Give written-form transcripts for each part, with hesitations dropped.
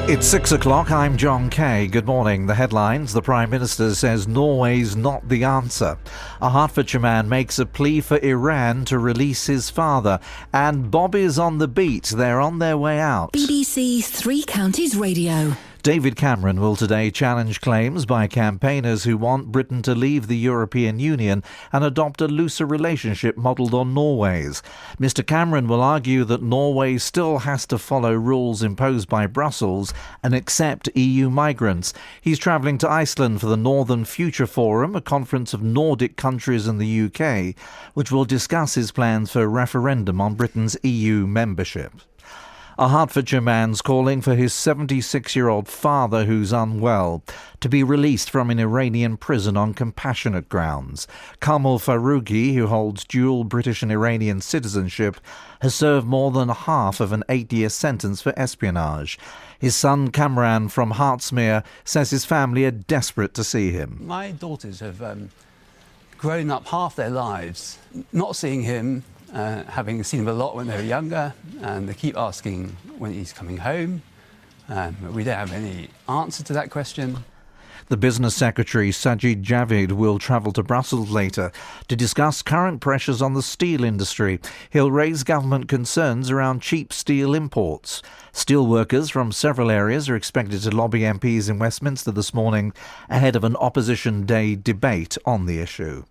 It's 6 o'clock. I'm John Kay. Good morning. The headlines. The Prime Minister says Norway's not the answer. A Hertfordshire man makes a plea for Iran to release his father. And Bobby's on the beat. They're on their way out. BBC Three Counties Radio. David Cameron will today challenge claims by campaigners who want Britain to leave the European Union and adopt a looser relationship modelled on Norway's. Mr Cameron will argue that Norway still has to follow rules imposed by Brussels and accept EU migrants. He's travelling to Iceland for the Northern Future Forum, a conference of Nordic countries and the UK, which will discuss his plans for a referendum on Britain's EU membership. A Hertfordshire man's calling for his 76-year-old father, who's unwell, to be released from an Iranian prison on compassionate grounds. Kamal Farougi, who holds dual British and Iranian citizenship, has served more than half of an 8-year sentence for espionage. His son Kamran from Hertsmere says his family are desperate to see him. My daughters have grown up half their lives not seeing him, having seen him a lot when they were younger, and they keep asking when he's coming home. We don't have any answer to that question. The Business Secretary, Sajid Javid, will travel to Brussels later to discuss current pressures on the steel industry. He'll raise government concerns around cheap steel imports. Steel workers from several areas are expected to lobby MPs in Westminster this morning ahead of an Opposition Day debate on the issue.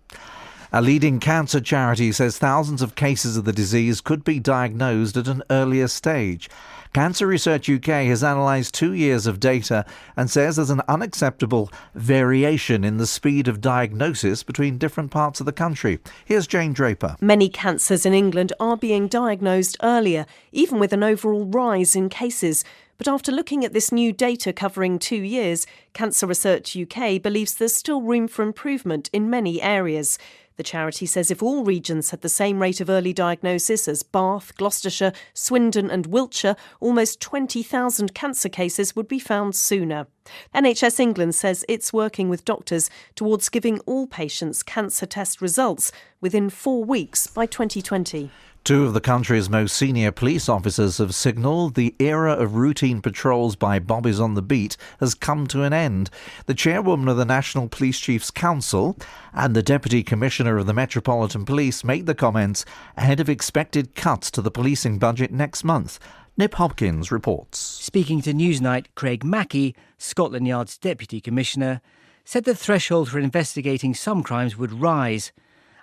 A leading cancer charity says thousands of cases of the disease could be diagnosed at an earlier stage. Cancer Research UK has analysed 2 years of data and says there's an unacceptable variation in the speed of diagnosis between different parts of the country. Here's Jane Draper. Many cancers in England are being diagnosed earlier, even with an overall rise in cases. But after looking at this new data covering 2 years, Cancer Research UK believes there's still room for improvement in many areas. The charity says if all regions had the same rate of early diagnosis as Bath, Gloucestershire, Swindon and Wiltshire, almost 20,000 cancer cases would be found sooner. NHS England says it's working with doctors towards giving all patients cancer test results within 4 weeks by 2020. 2 of the country's most senior police officers have signalled the era of routine patrols by bobbies on the beat has come to an end. The chairwoman of the National Police Chiefs Council and the Deputy Commissioner of the Metropolitan Police made the comments ahead of expected cuts to the policing budget next month. Nip Hopkins reports. Speaking to Newsnight, Craig Mackey, Scotland Yard's Deputy Commissioner, said the threshold for investigating some crimes would rise.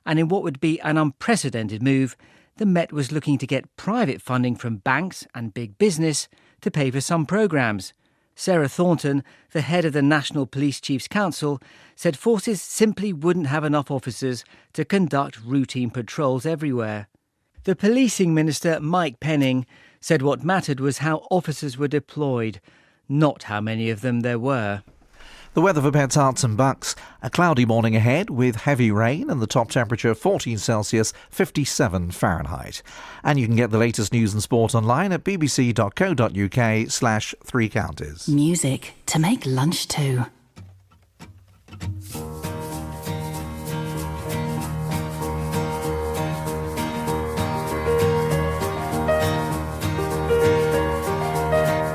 And in what would be an unprecedented move, the Met was looking to get private funding from banks and big business to pay for some programmes. Sarah Thornton, the head of the National Police Chiefs Council, said forces simply wouldn't have enough officers to conduct routine patrols everywhere. The policing minister, Mike Penning, said what mattered was how officers were deployed, not how many of them there were. The weather for Pets, Hearts and Bucks. A cloudy morning ahead with heavy rain and the top temperature 14 Celsius, 57 Fahrenheit. And you can get the latest news and sport online at bbc.co.uk/3 counties. Music to make lunch too.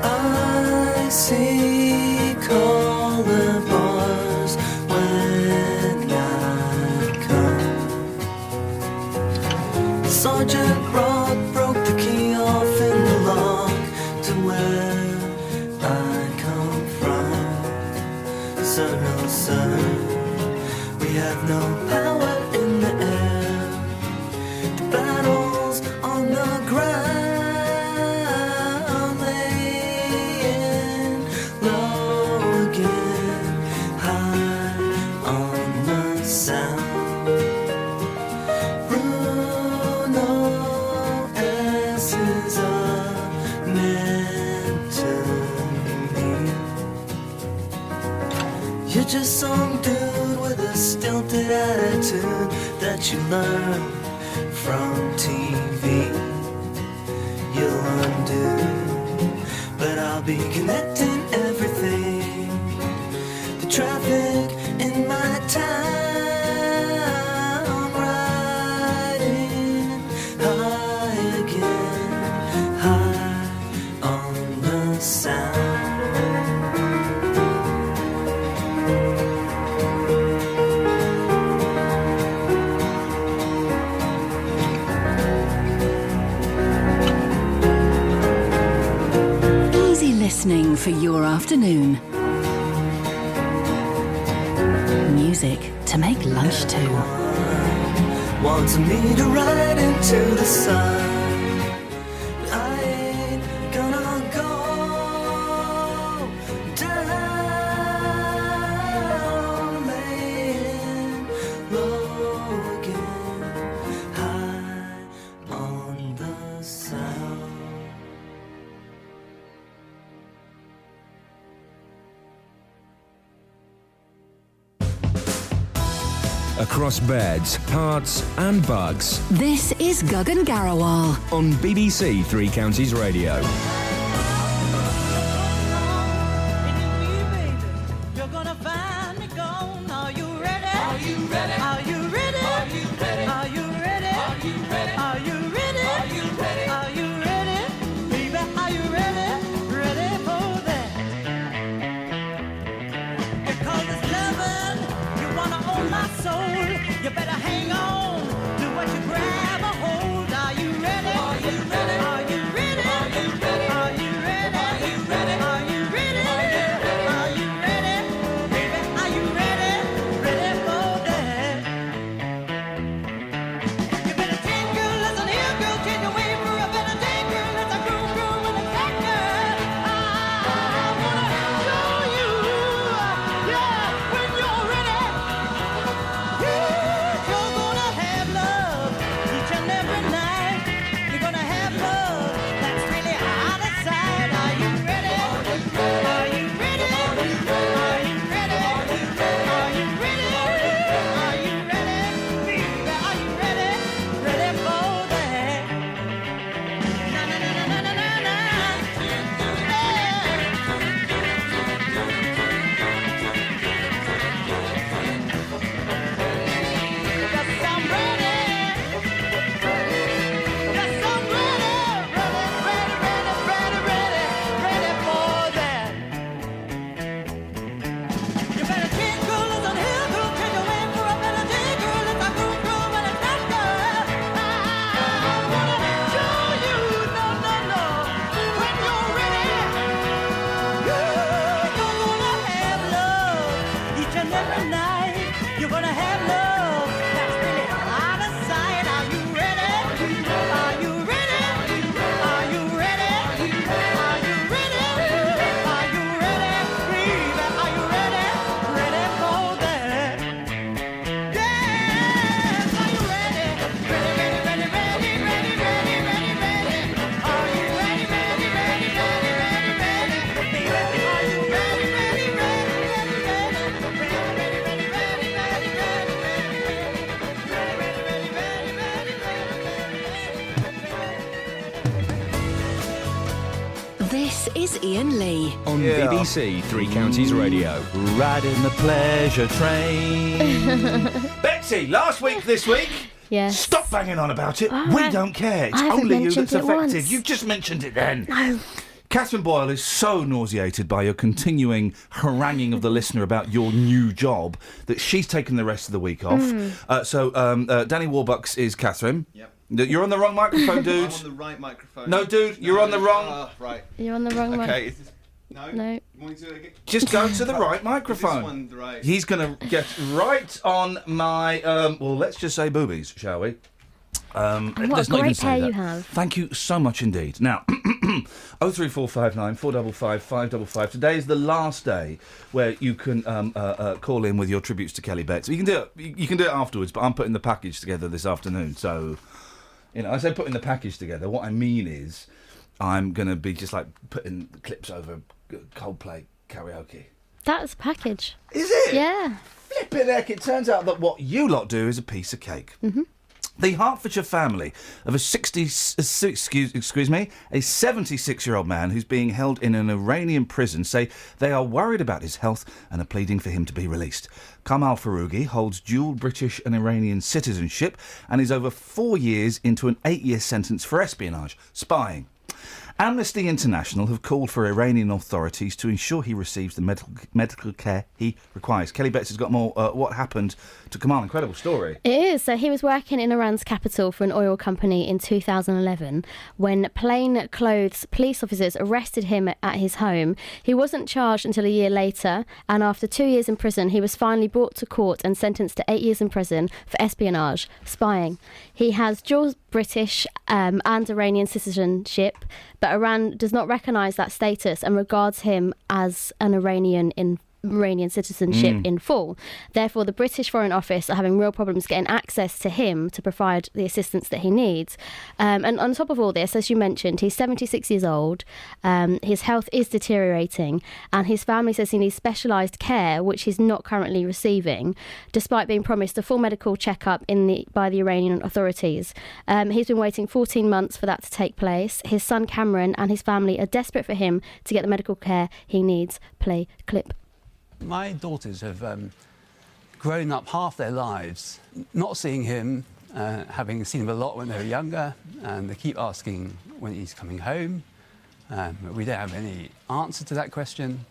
I see color bars when I come. Sergeant Rod broke the key off in the lock to where I come from. Sir, no sir, we have no power in the air. The battle's on the ground. You're just some dude with a stilted attitude that you learn from TV. You'll undo, but I'll be connecting everything. The traffic in my town, riding high again, high on the sound. listening for your afternoon. Music to make lunch to. Wanting me to ride into the sun. I ain't gonna go down, laying low again, high on the sound. Across beds, hearts and bugs This is Gagan Garawal. on BBC Three Counties Radio. You better hang on to what you grab a hold. Are you ready? Are you ready? Are you ready? Are you ready? Are you ready? Are you ready? Are you ready? Are you ready? Baby, are you ready? Ready for that? You better change, girl, listen here, girl, change your way for a better day, girl. Let's a groove and a cat, girl. I wanna show you, yeah, when you're ready. You're gonna have love each and every night. You're gonna have love that's really out of sight. Are you ready? Are you ready? Are you ready? Are you ready? Are you ready? Baby, are you ready? Ready for that? Na na na na na na na. Yes, I'm ready. Yes, I'm ready. Ready for that. You better change, girl, listen here, girl, change your way for a better day, girl. Let's a groove and a cat, girl. I wanna show you, no, when you're ready. You're gonna have love each and every night. You're gonna have love that's really out of sight. Are you ready? Are you ready? Are you ready? Are you ready? Are you ready? Baby, are you ready? Ready for that? Yes, are you ready? Ready. Are you ready? Baby, are you This is Iain Lee. On BBC Three Counties Radio. Riding the pleasure train. Betsy, last week, this week. Yes. Stop banging on about it. Oh, We don't care. It's I haven't only you mentioned that's it affected. once. You just mentioned it then. No. Catherine Boyle is so nauseated by your continuing haranguing of the listener about your new job that she's taken the rest of the week off. So Danny Warbucks is Catherine. Yep. You're on the wrong microphone, dude. I'm on the right microphone. No, dude, you're on the wrong. Right. You're on the wrong one. Okay. Is this... No. No. You want me to do it again? Just go to the right Is microphone. this one right? He's going to get right on my, well, let's just say boobies, shall we? what let's a not even great say hair that. you have. Thank you so much indeed. Now, 03459 455 555. Today is the last day where you can call in with your tributes to Kelly Betts. You can do it. You can do it afterwards, but I'm putting the package together this afternoon. So, you know, I say putting the package together. What I mean is, I'm going to be just like putting clips over Coldplay karaoke. That's a package. Is it? Yeah. Flippin' heck, it turns out that what you lot do is a piece of cake. Mm-hmm. The Hertfordshire family of a 76-year-old man who's being held in an Iranian prison say they are worried about his health and are pleading for him to be released. Kamal Farougi holds dual British and Iranian citizenship and is over 4 years into an 8-year sentence for espionage, spying. Amnesty International have called for Iranian authorities to ensure he receives the medical care he requires. Kelly Betts has got more. What happened to Kamal? Incredible story. It is. So he was working in Iran's capital for an oil company in 2011 when plainclothes police officers arrested him at his home. He wasn't charged until a year later, and after 2 years in prison, he was finally brought to court and sentenced to 8 years in prison for espionage, spying. He has dual British and Iranian citizenship, but Iran does not recognise that status and regards him as an Iranian citizenship in full. Therefore, the British Foreign Office are having real problems getting access to him to provide the assistance that he needs. And on top of all this, as you mentioned, he's 76 years old. His health is deteriorating, and his family says he needs specialised care, which he's not currently receiving, despite being promised a full medical checkup by the Iranian authorities. He's been waiting 14 months for that to take place. His son Cameron and his family are desperate for him to get the medical care he needs. Play clip. My daughters have grown up half their lives not seeing him, having seen him a lot when they were younger, and they keep asking when he's coming home. We don't have any answer to that question.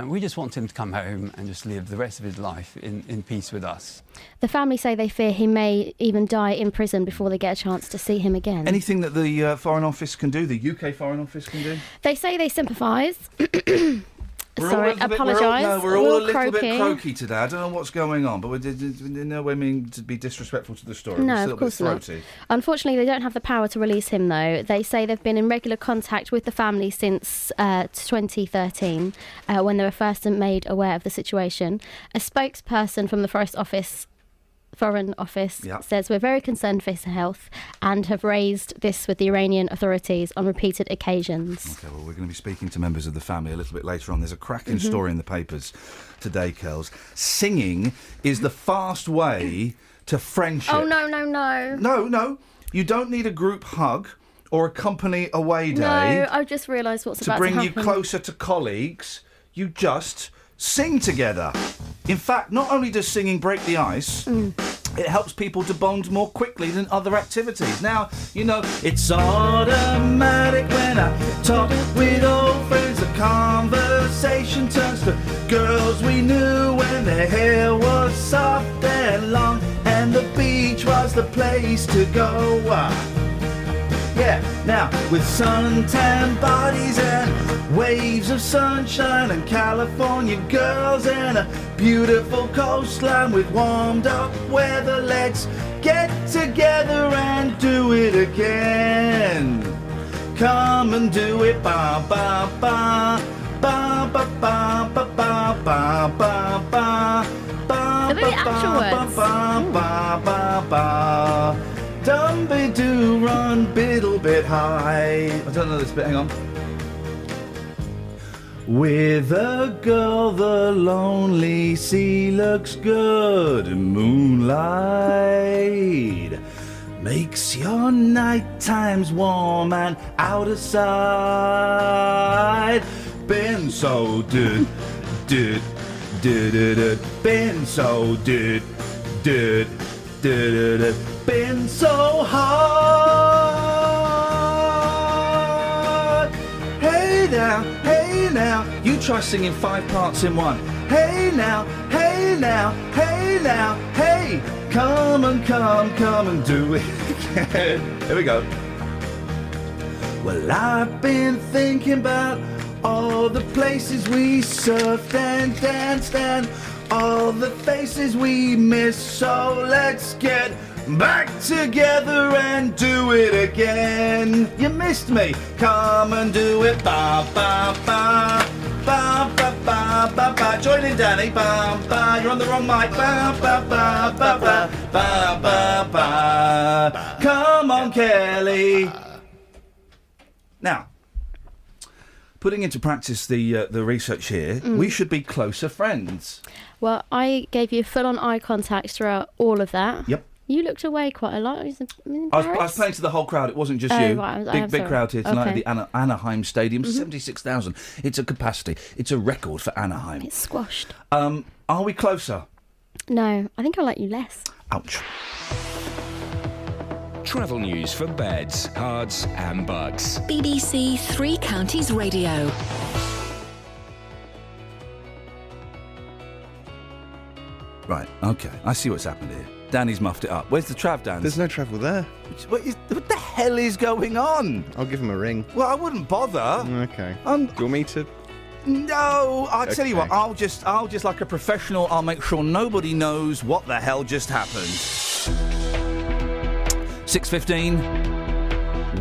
We just want him to come home and just live the rest of his life in peace with us. The family say they fear he may even die in prison before they get a chance to see him again. Anything that the Foreign Office can do, the UK Foreign Office can do? They say they sympathise. Sorry, apologise. We're all a little bit croaky today. I don't know what's going on, but we in no way mean to be disrespectful to the story. No, we're still of course a bit not. throaty. Unfortunately, they don't have the power to release him, though. They say they've been in regular contact with the family since 2013, when they were first made aware of the situation. A spokesperson from the Foreign Office says we're very concerned for his health and have raised this with the Iranian authorities on repeated occasions. OK, well, we're going to be speaking to members of the family a little bit later on. There's a cracking story in the papers today, Kels. Singing is the fast way to friendship. Oh, no. No. You don't need a group hug or a company away day. No, I've just realised what's about to happen. To bring you closer to colleagues, you just sing together. In fact, not only does singing break the ice, it helps people to bond more quickly than other activities. Now, you know, it's automatic when I talk with old friends. The conversation turns to girls we knew when their hair was soft and long, and the beach was the place to go. Yeah, now with suntan bodies and waves of sunshine and California girls and a beautiful coastline with warmed up weather, let's get together and do it again. Come and do it, ba ba ba ba ba ba ba ba ba ba ba. Are they the actual words? Ba ba ba. Dumby do run biddle bit high. I don't know this bit, hang on. With a girl the lonely sea looks good in moonlight. Makes your night times warm and out of sight. Been so did been so did been so hard. Hey now, you try singing 5 parts in one. Hey now, hey, come and do it again. Here we go. Well, I've been thinking about all the places we surfed and danced and all the faces we miss, so let's get back together and do it again. You missed me, come and do it, ba ba ba ba ba ba ba ba. Join in, Danny, ba ba. You're on the wrong mic, ba ba ba ba ba ba ba ba. Come on, Kelly. Now, putting into practice the research here, we should be closer friends. Well, I gave you full-on eye contact throughout all of that. Yep. You looked away quite a lot. I was playing to the whole crowd. It wasn't just you. Right, big crowd here tonight okay. at the Anaheim Stadium. 76,000. It's a capacity. It's a record for Anaheim. It's squashed. Are we closer? No, I think I like you less. Ouch. Travel news for beds, cards and bugs. BBC Three Counties Radio. Right, okay, I see what's happened here. Danny's muffed it up. Where's the Trav, Dan? There's no travel there. What the hell is going on? I'll give him a ring. Well, I wouldn't bother. Okay. Do you want me to? No, I'll tell you Okay. what. I'll just like a professional. I'll make sure nobody knows what the hell just happened. 6:15.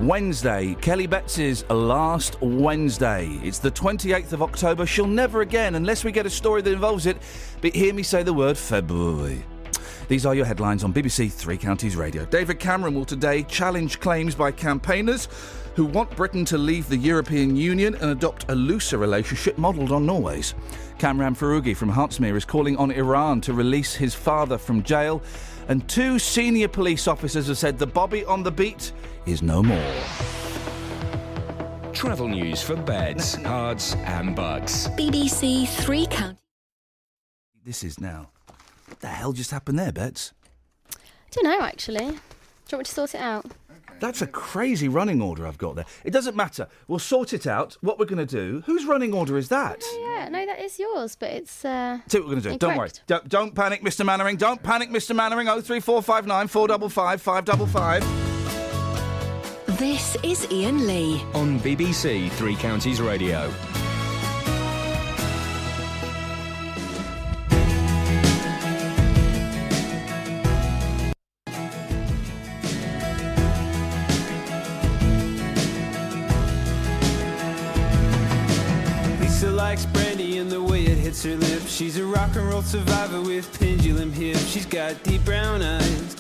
Wednesday, Kelly Betts' last Wednesday. It's the 28th of October. She'll never again, unless we get a story that involves it, but hear me say the word February. These are your headlines on BBC Three Counties Radio. David Cameron will today challenge claims by campaigners who want Britain to leave the European Union and adopt a looser relationship modelled on Norway's. Kamran Farougi from Hertsmere is calling on Iran to release his father from jail. And 2 senior police officers have said the Bobby on the beat is no more. Travel news for beds, cards and bugs. BBC Three Counties. This is now. What the hell just happened there, Bets? Don't know, actually. Do you want me to sort it out? That's a crazy running order I've got there. It doesn't matter. We'll sort it out. What we're going to do. Whose running order is that? Yeah, no, that is yours, but it's. See what we're going to do. Don't worry. incorrect. Don't panic, Mr. Mannering. Don't panic, Mr. Mannering. 03459 455 555. This is Iain Lee. On BBC Three Counties Radio. Lisa likes brandy and the way it hits her lips. She's a rock and roll survivor with pendulum hips. She's got deep brown eyes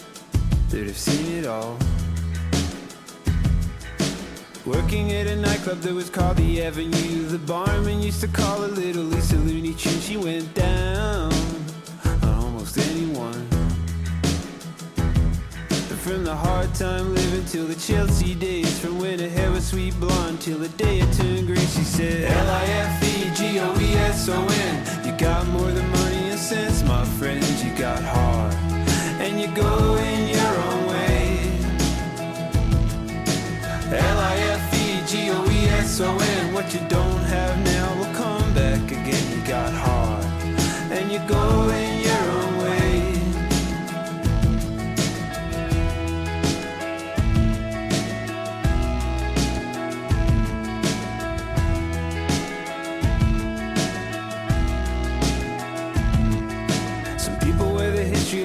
that have seen it all. Working at a nightclub that was called the Avenue. The barman used to call her Little Lisa Looney Tune. She went down on almost anyone. From the hard time living till the Chelsea days. From when her hair was sweet blonde till the day it turned grey. She said Lifegoeson. You got more than money and sense, my friend. You got heart and you go in your own way. Lifegoeson. What you don't have now will come back again. You got heart and you go in your own way.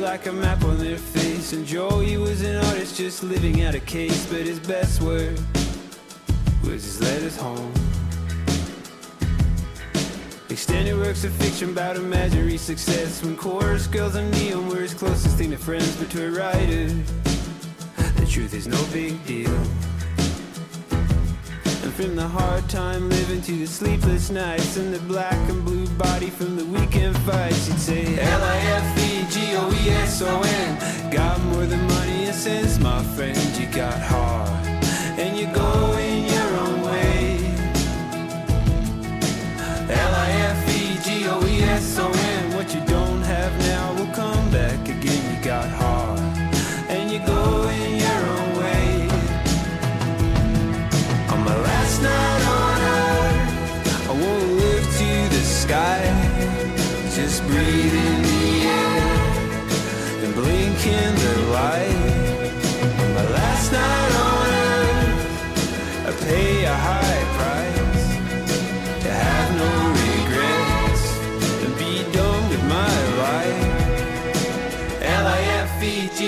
Like a map on their face. And Joey was an artist just living out a case. But his best work was his letters home. Extended works of fiction about imaginary success. When chorus girls and neon were his closest thing to friends. But to a writer, the truth is no big deal. And from the hard time living to the sleepless nights and the black and blue body from the weekend fights, you'd say Lifegoeson. Got more than money and sense, my friend. You got heart and you go in your own way. Lifegoeson. What you don't have now will come back again. You got heart and you go in your own way. On my last night on earth, I won't look to the sky. Just breathe in the air and blink in the light. On my last night on earth, I pay a high price to have no regrets and be done with my life.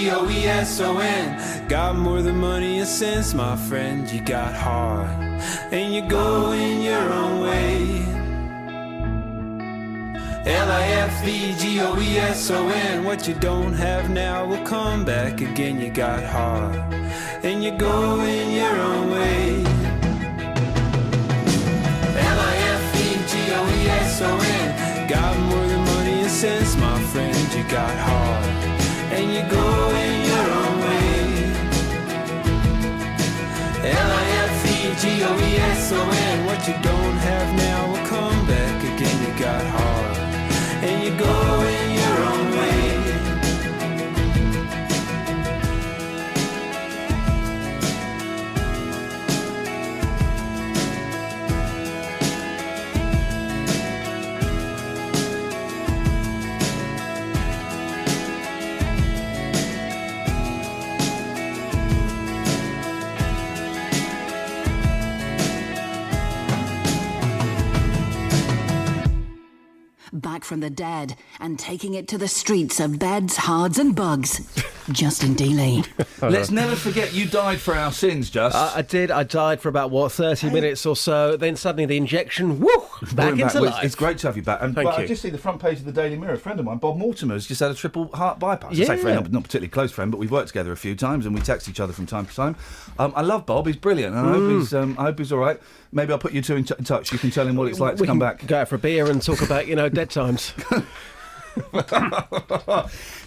Lifegoeson. Got more than money and sense, my friend. You got heart and you go in your own way. Lifegoeson. What you don't have now will come back again. You got heart and you go in your own way. Lifegoeson. Got more than money and sense, my friend. You got heart and you go in your own way. Lifegoeson. What you don't have now will come back again. You got heart and you go in your own way. back from the dead and taking it to the streets of beds, hards and bugs. Justin Dealey. Let's never forget you died for our sins, Just. I did. I died for about, 30 minutes or so. Then suddenly the injection, back into life. It's great to have you back. And Thank you. I just see the front page of the Daily Mirror. A friend of mine, Bob Mortimer's just had a triple heart bypass. Yeah. I say friend, not particularly close friend, but we've worked together a few times and we text each other from time to time. I love Bob. He's brilliant. And I hope he's all right. Maybe I'll put you two in touch. You can tell him what it's like to come back. Go out for a beer and talk about, dead times.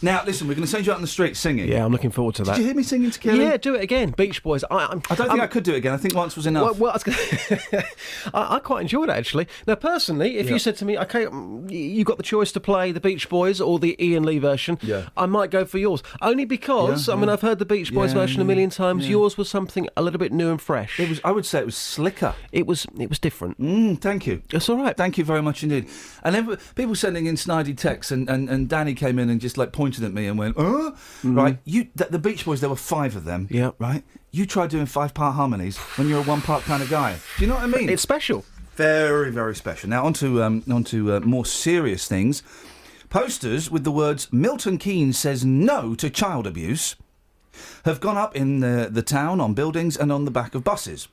Now, listen, we're going to send you out on the street singing. Yeah, I'm looking forward to that. Did you hear me singing to Kelly? Yeah, do it again. Beach Boys. I don't think I could do it again. I think once was enough. Well, I quite enjoyed it, actually. Now, personally, if you said to me, OK, you got the choice to play the Beach Boys or the Iain Lee version, I might go for yours. Only because, I've heard the Beach Boys version a million times. Yours was something a little bit new and fresh. I would say it was slicker. It was different. Thank you. That's all right. Thank you very much indeed. And then people sending in snidey texts, and Danny came in and just pointed at me and went, right, the Beach Boys, there were 5 of them, right? You tried doing 5-part harmonies when you're a 1-part kind of guy. Do you know what I mean? It's special. Very, very special. Now, on to more serious things. Posters with the words Milton Keynes says no to child abuse have gone up in the town, on buildings and on the back of buses.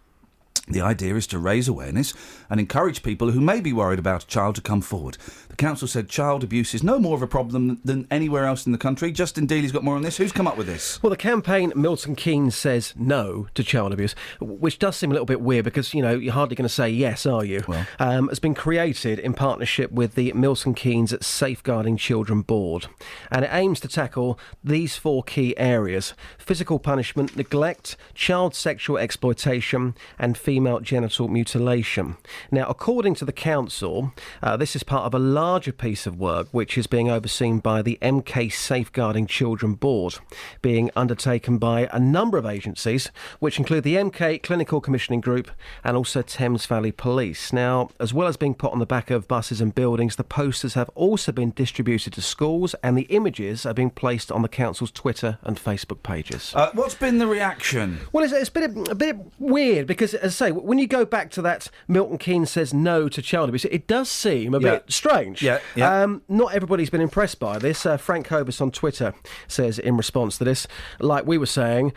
The idea is to raise awareness and encourage people who may be worried about a child to come forward. The council said child abuse is no more of a problem than anywhere else in the country. Justin Dealey's got more on this. Who's come up with this? Well, the campaign Milton Keynes says no to child abuse, which does seem a little bit weird because, you're hardly going to say yes, are you? Well. Has been created in partnership with the Milton Keynes Safeguarding Children Board. And it aims to tackle these 4 key areas: physical punishment, neglect, child sexual exploitation and female genital mutilation. Now, according to the council, this is part of a larger piece of work which is being overseen by the MK Safeguarding Children Board, being undertaken by a number of agencies, which include the MK Clinical Commissioning Group and also Thames Valley Police. Now, as well as being put on the back of buses and buildings, the posters have also been distributed to schools and the images are being placed on the council's Twitter and Facebook pages. What's been the reaction? Well, it's been a bit weird because, as I say, when you go back to that Milton Keynes says no to child abuse, it does seem a bit strange. Not everybody's been impressed by this. Frank Hovis on Twitter says in response to this, like we were saying,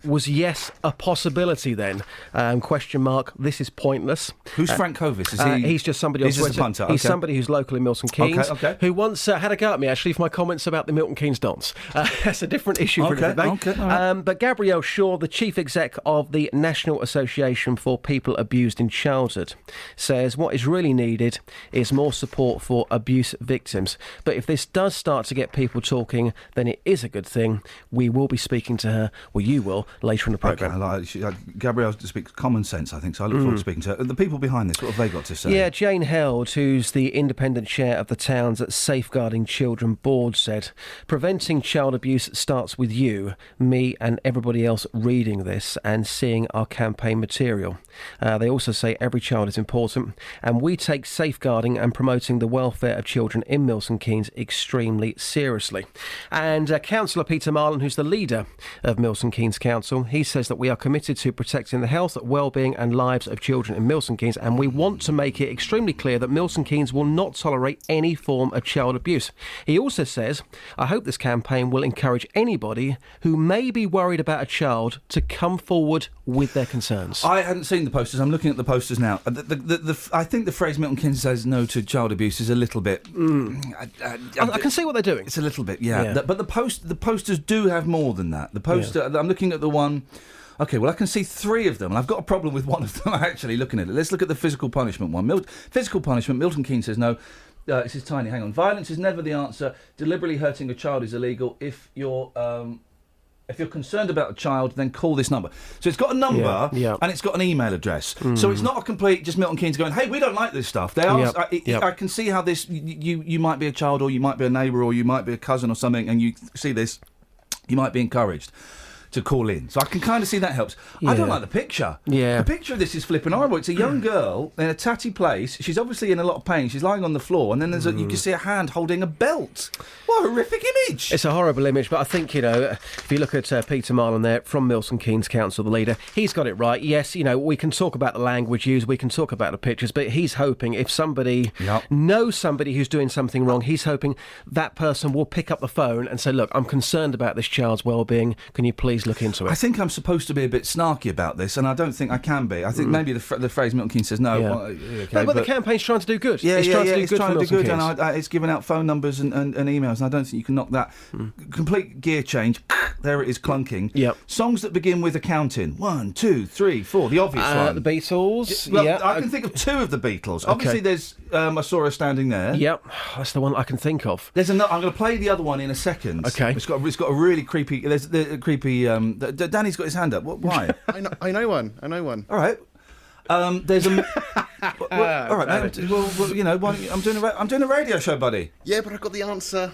was yes a possibility then? Question mark, this is pointless. Who's Frank Hovis? Is he? He's just somebody on Twitter. Just a punter. He's somebody who's local in Milton Keynes, Okay. who once had a go at me, actually, for my comments about the Milton Keynes dance. That's a different issue for another day. Okay, all right. But Gabrielle Shaw, the chief exec of the National Association for People Abused in Childhood, says what is really needed is more support for abuse victims. But if this does start to get people talking, then it is a good thing. We will be speaking to her, or you will, later in the programme. Gabrielle speaks common sense, I think, so I look forward to speaking to her. The people behind this, what have they got to say? Yeah, Jane Held, who's the independent chair of the town's Safeguarding Children Board, said, preventing child abuse starts with you, me and everybody else reading this and seeing our campaign material. They also say every child is important and we take safeguarding and promoting the welfare of children in Milton Keynes extremely seriously. And Councillor Peter Marlin, who's the leader of Milton Keynes Council, he says that we are committed to protecting the health, well-being and lives of children in Milton Keynes, and we want to make it extremely clear that Milton Keynes will not tolerate any form of child abuse. He also says, I hope this campaign will encourage anybody who may be worried about a child to come forward with their concerns. I hadn't seen the posters. I'm looking at the posters now. I think the phrase Milton Keynes says no to child abuse is a little bit... I can see what they're doing. It's a little bit, yeah. But the posters do have more than that. The poster... I'm looking at the one... OK, well, I can see 3 of them, and I've got a problem with one of them, actually, looking at it. Let's look at the physical punishment one. Physical punishment, Milton Keynes says no. This is tiny, hang on. Violence is never the answer. Deliberately hurting a child is illegal. If you're concerned about a child, then call this number. So it's got a number, and it's got an email address. So it's not a complete just Milton Keynes going, hey, we don't like this stuff. They are. I can see how this... You might be a child, or you might be a neighbour, or you might be a cousin or something, and you see this, you might be encouraged to call in. So I can kind of see that helps. I don't like the picture. Yeah. The picture of this is flipping horrible. It's a young girl in a tatty place. She's obviously in a lot of pain. She's lying on the floor, and then you can see a hand holding a belt. What a horrific image. It's a horrible image, but I think, if you look at Peter Marlon there from Milton Keynes Council, the leader, he's got it right. Yes, we can talk about the language used, we can talk about the pictures, but he's hoping if somebody knows somebody who's doing something wrong, he's hoping that person will pick up the phone and say, look, I'm concerned about this child's well-being. Can you please look into it? I think I'm supposed to be a bit snarky about this, and I don't think I can be. I think maybe the phrase Milton Keynes says no. Yeah. Well, okay, no, but the campaign's trying to do good. Yeah, it's trying to do it's good trying for to do Milton good, Keynes. and it's giving out phone numbers and emails, and I don't think you can knock that. Complete gear change. There it is, clunking. Yep. Songs that begin with a count-in. 1, 2, 3, 4. The obvious one. The Beatles. Well, yeah, I can think of two of the Beatles. Obviously, there's I Saw Her Standing There. Yep, that's the one I can think of. There's another. I'm going to play the other one in a second. Okay. It's got a really creepy. There's the creepy. Danny's got his hand up. Why? I know one. All right. There's a. All right, mate. I'm doing a radio show, buddy. Yeah, but I've got the answer.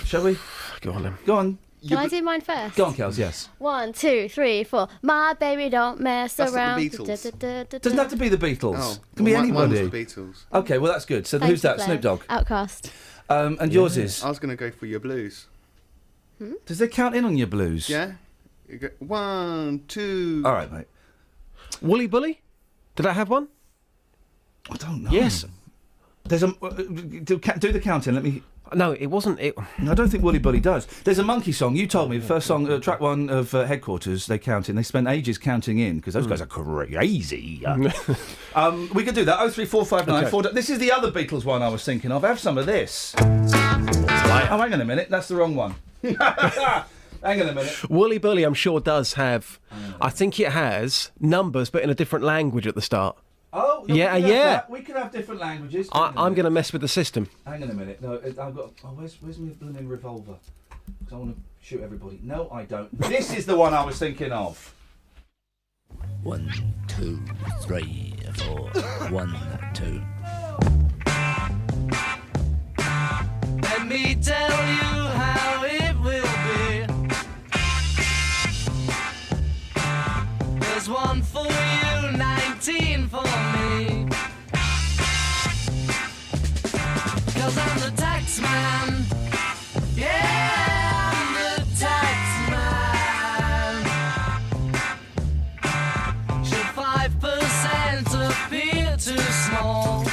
Shall we? Go on then. Go on. Can I do mine first? Go on, Kels. Yes. 1, 2, 3, 4. My baby don't mess That's not around. the Beatles. Doesn't have to be the Beatles. Oh, Can be anybody. Mine's the Beatles. Okay, well that's good. So Thank who's you, that? Blair. Snoop Dogg. Outcast. And yours is. I was going to go for your blues. Does they count in on your blues? Yeah. You go 1, 2. All right, mate. Woolly Bully? Did I have one? I don't know. Yes. There's a do the count-in. Let me. No, it wasn't. I don't think Woolly Bully does. There's a Monkey song. You told me the first song, track one of Headquarters. They count in. They spent ages counting in because those guys are crazy. We could do that. 03459. Okay. This is the other Beatles one I was thinking of. Have some of this. Oh, hang on a minute. That's the wrong one. Hang on a minute. Woolly Bully, I'm sure, does have. I think it has numbers, but in a different language at the start. Oh, no, yeah. We can have different languages. I'm going to mess with the system. Hang on a minute. No, I've got. Oh, where's my blooming revolver? Because I want to shoot everybody. No, I don't. This is the one I was thinking of. 1, 2, 3, 4. 1, 2. Let me tell you how it will be. There's 1 for you, 19 for me. 'Cause I'm the tax man. Yeah, I'm the tax man. Should 5% appear too small?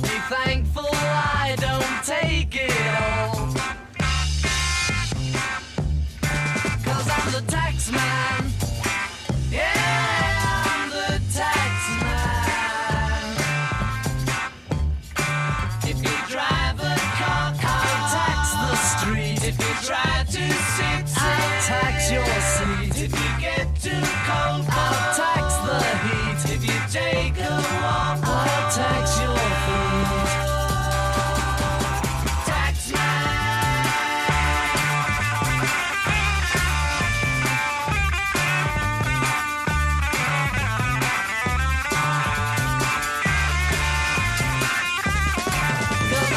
Be thankful I don't take it all. 'Cause I'm the tax man. Yeah, I'm the tax man. If you drive a car, I'll tax the street. If you try to sit, I'll tax your seat. If you get too cold, I'll tax the heat. If you take a walk, I'll tax your feet. Tax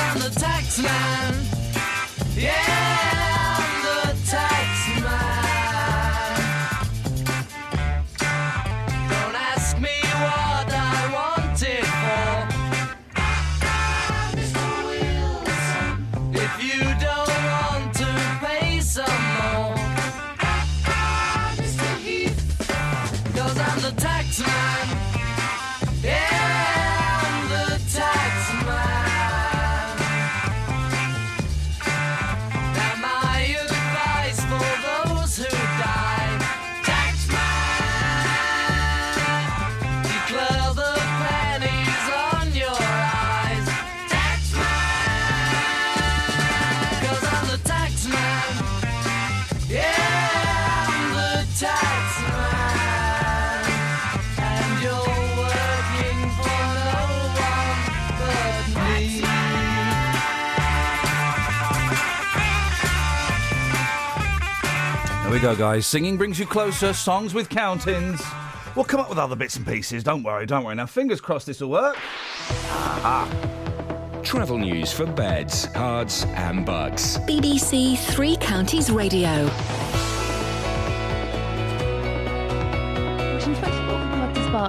I'm the tax man. Yeah, I'm the tax man. Don't ask me what I want it for. If you don't want to pay some more. 'Cause I'm the tax man. Yeah, I'm the tax man. Now my advice for those who die, tax man, declare the pennies on your eyes, tax man. 'Cause I'm the tax man. Yeah, I'm the tax man. And you're working for no one but me. There we go, guys. Singing brings you closer. Songs with count-ins. We'll come up with other bits and pieces. Don't worry. Now, fingers crossed this will work. Aha. Travel news for beds, cards and bugs. BBC Three Counties Radio.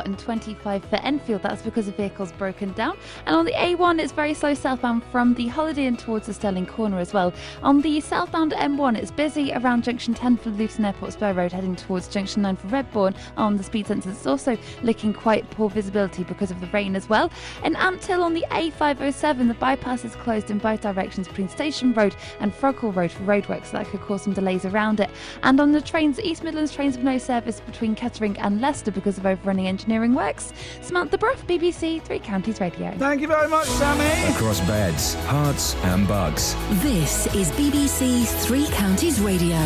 And 25 for Enfield. That's because the vehicle's broken down. And on the A1, it's very slow southbound from the Holiday Inn towards the Stirling Corner as well. On the southbound M1, it's busy around Junction 10 for Luton Airport Spur Road, heading towards Junction 9 for Redbourne. On the speed sensors, it's also looking quite poor visibility because of the rain as well. In Ampthill on the A507, the bypass is closed in both directions between Station Road and Froghall Road for roadworks, so that could cause some delays around it. And on the trains, East Midlands trains have no service between Kettering and Leicester because of overrunning engineering works. Samantha Bruff, BBC Three Counties Radio. Thank you very much, Sammy. Across beds, hearts and bugs. This is BBC Three Counties Radio.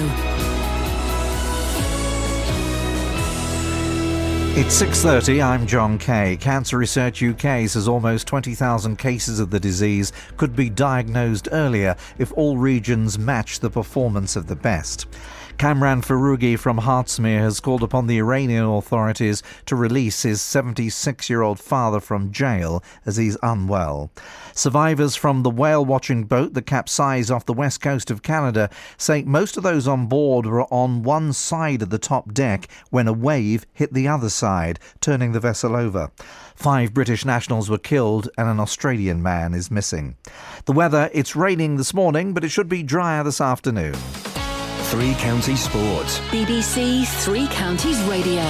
It's 6:30, I'm John Kay. Cancer Research UK says almost 20,000 cases of the disease could be diagnosed earlier if all regions match the performance of the best. Kamran Farougi from Hertsmere has called upon the Iranian authorities to release his 76-year-old father from jail as he's unwell. Survivors from the whale-watching boat that capsized off the west coast of Canada say most of those on board were on one side of the top deck when a wave hit the other side, turning the vessel over. 5 British nationals were killed and an Australian man is missing. The weather, it's raining this morning, but it should be drier this afternoon. Three Counties Sports. BBC Three Counties Radio.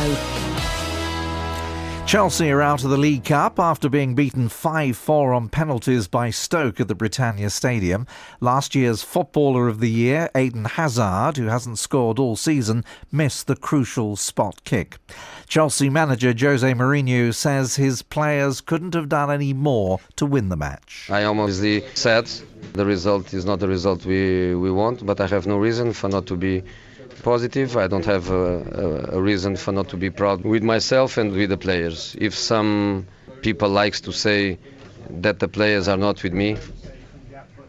Chelsea are out of the League Cup after being beaten 5-4 on penalties by Stoke at the Britannia Stadium. Last year's Footballer of the Year, Eden Hazard, who hasn't scored all season, missed the crucial spot kick. Chelsea manager Jose Mourinho says his players couldn't have done any more to win the match. I almost said the result is not the result we want, but I have no reason for not to be positive. I don't have a reason for not to be proud with myself and with the players. If some people likes to say that the players are not with me,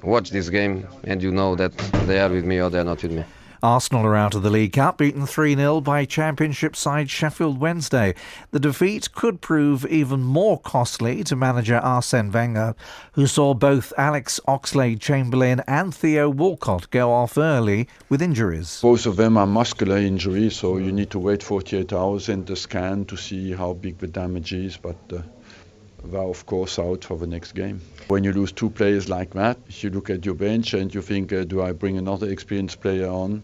watch this game and you know that they are with me or they are not with me. Arsenal are out of the League Cup, beaten 3-0 by Championship side Sheffield Wednesday. The defeat could prove even more costly to manager Arsene Wenger, who saw both Alex Oxlade-Chamberlain and Theo Walcott go off early with injuries. Both of them are muscular injuries, so you need to wait 48 hours in the scan to see how big the damage is, but they're of course out for the next game. When you lose 2 players like that, you look at your bench and you think, do I bring another experienced player on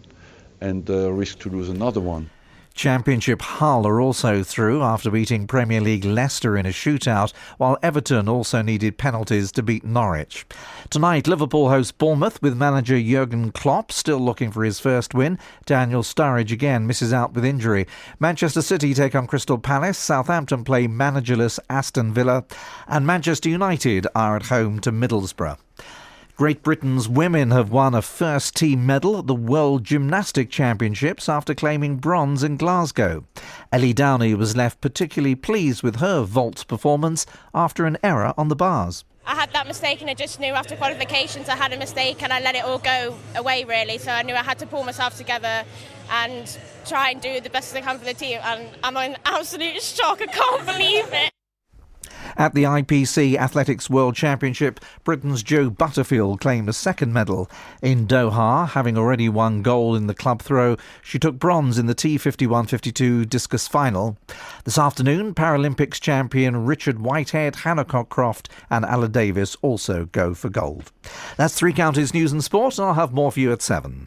and risk to lose another one? Championship Hull are also through after beating Premier League Leicester in a shootout, while Everton also needed penalties to beat Norwich. Tonight, Liverpool host Bournemouth with manager Jurgen Klopp still looking for his first win. Daniel Sturridge again misses out with injury. Manchester City take on Crystal Palace, Southampton play managerless Aston Villa, and Manchester United are at home to Middlesbrough. Great Britain's women have won a first-team medal at the World Gymnastic Championships after claiming bronze in Glasgow. Ellie Downey was left particularly pleased with her vault performance after an error on the bars. I had that mistake and I just knew after qualifications I had a mistake and I let it all go away really, so I knew I had to pull myself together and try and do the best I can for the team, and I'm in absolute shock, I can't believe it. At the IPC Athletics World Championship, Britain's Jo Butterfield claimed a second medal. In Doha, having already won gold in the club throw, she took bronze in the T51-52 discus final. This afternoon, Paralympics champion Richard Whitehead, Hannah Cockcroft and Alla Davis also go for gold. That's Three Counties News and Sport, and I'll have more for you at 7.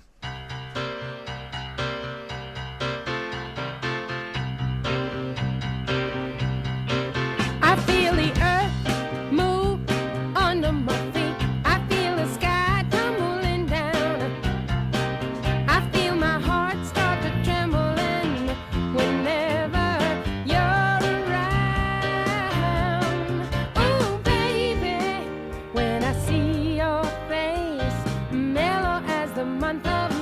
Mellow as the month of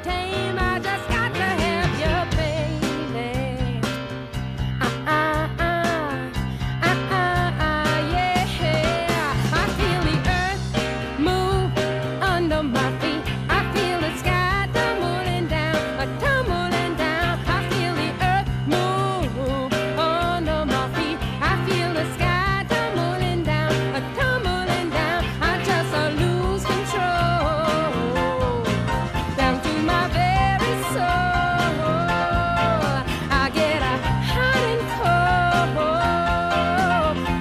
tame. I just got to have you, baby. Yeah. I feel the earth move under my feet. I feel the sky tumbling down, tumbling down. I feel the earth move under my feet. I feel the sky tumbling down, tumbling down. I just lose control down to my very soul. I get hot and cold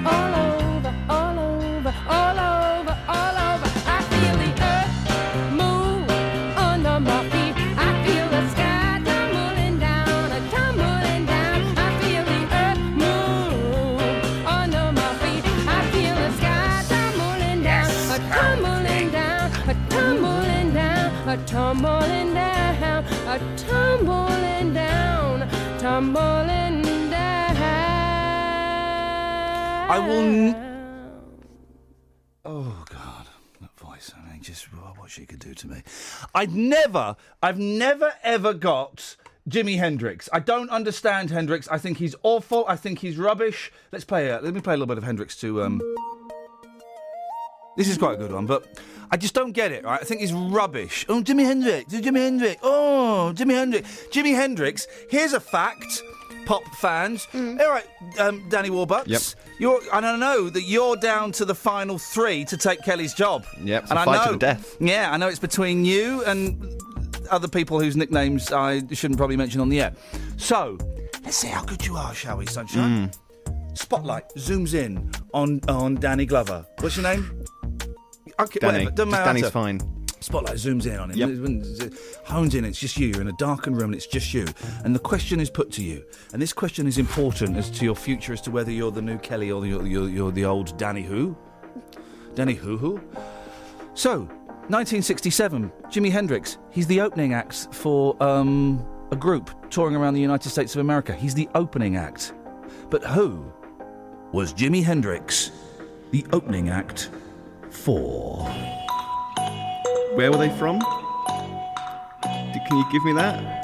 all over, all over, all over, all over. I feel the earth move under my feet. I feel the sky tumbling down, tumbling down. I feel the earth move under my feet. I feel the sky tumbling down, tumbling down, tumbling down, tumbling down, tumbling down, tumbling down. I will. Oh God, that voice! I mean, just what she could do to me. I've never ever got Jimi Hendrix. I don't understand Hendrix. I think he's awful. I think he's rubbish. Let me play a little bit of Hendrix to. This is quite a good one, but I just don't get it. Right? I think he's rubbish. Oh, Jimi Hendrix. Jimi Hendrix. Oh, Jimi Hendrix. Jimi Hendrix. Here's a fact. Pop fans. All right, Danny Warbucks. Yep. And I know that you're down to the final 3 to take Kelly's job. Yep, it's and a I fight know, to the death. Yeah, I know it's between you and other people whose nicknames I shouldn't probably mention on the air. So, let's see how good you are, shall we, Sunshine? Spotlight zooms in on Danny Glover. What's your name? Okay, Danny. whatever, doesn't Just matter. Danny's fine. Spotlight zooms in on him. Yep. Hones in, it's just you. You're in a darkened room and it's just you. And the question is put to you. And this question is important as to your future, as to whether you're the new Kelly or you're the old Danny who? Danny who? So, 1967, Jimi Hendrix. He's the opening act for a group touring around the United States of America. He's the opening act. But who was Jimi Hendrix the opening act for? Where were they from? Can you give me that?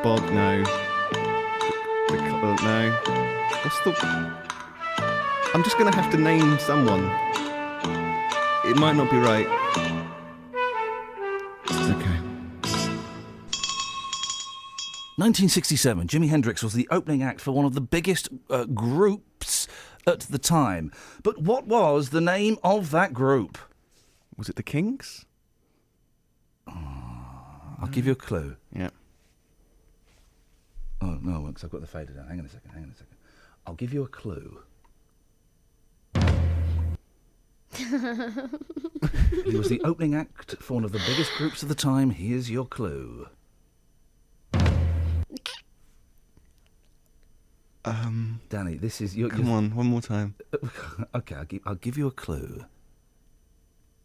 Bob, no. No. What's the... I'm just going to have to name someone. It might not be right. Okay. 1967, Jimi Hendrix was the opening act for one of the biggest groups at the time. But what was the name of that group? Was it the Kinks? I'll give you a clue. Yeah. Oh, no, because I've got the fader down. Hang on a second. I'll give you a clue. He was the opening act for one of the biggest groups of the time. Here's your clue. Danny, this is your. Come on, one more time. Okay, I'll give you a clue.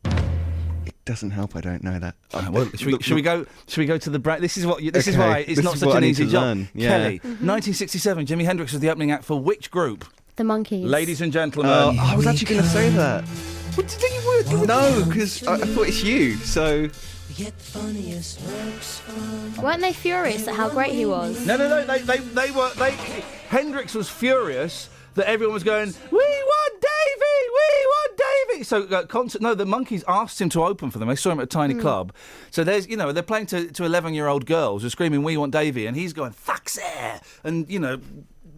It doesn't help. I don't know that. Well, should we go to the break? This is what. This is Okay, why it's this not is such what an I need easy to job. learn. Yeah. Kelly, 1967. Jimi Hendrix was the opening act for which group? The Monkees. Ladies and gentlemen. I was actually going to say that. What did you would? No, because I thought it's you. So. Weren't they furious at how great he was? No. They were. Hendrix was furious that everyone was going, "We want Davey! We want Davey!" So the Monkees asked him to open for them. They saw him at a tiny club. So there's, they're playing to 11-year-old girls who are screaming, "We want Davey!" and he's going, "Fuck's air!" and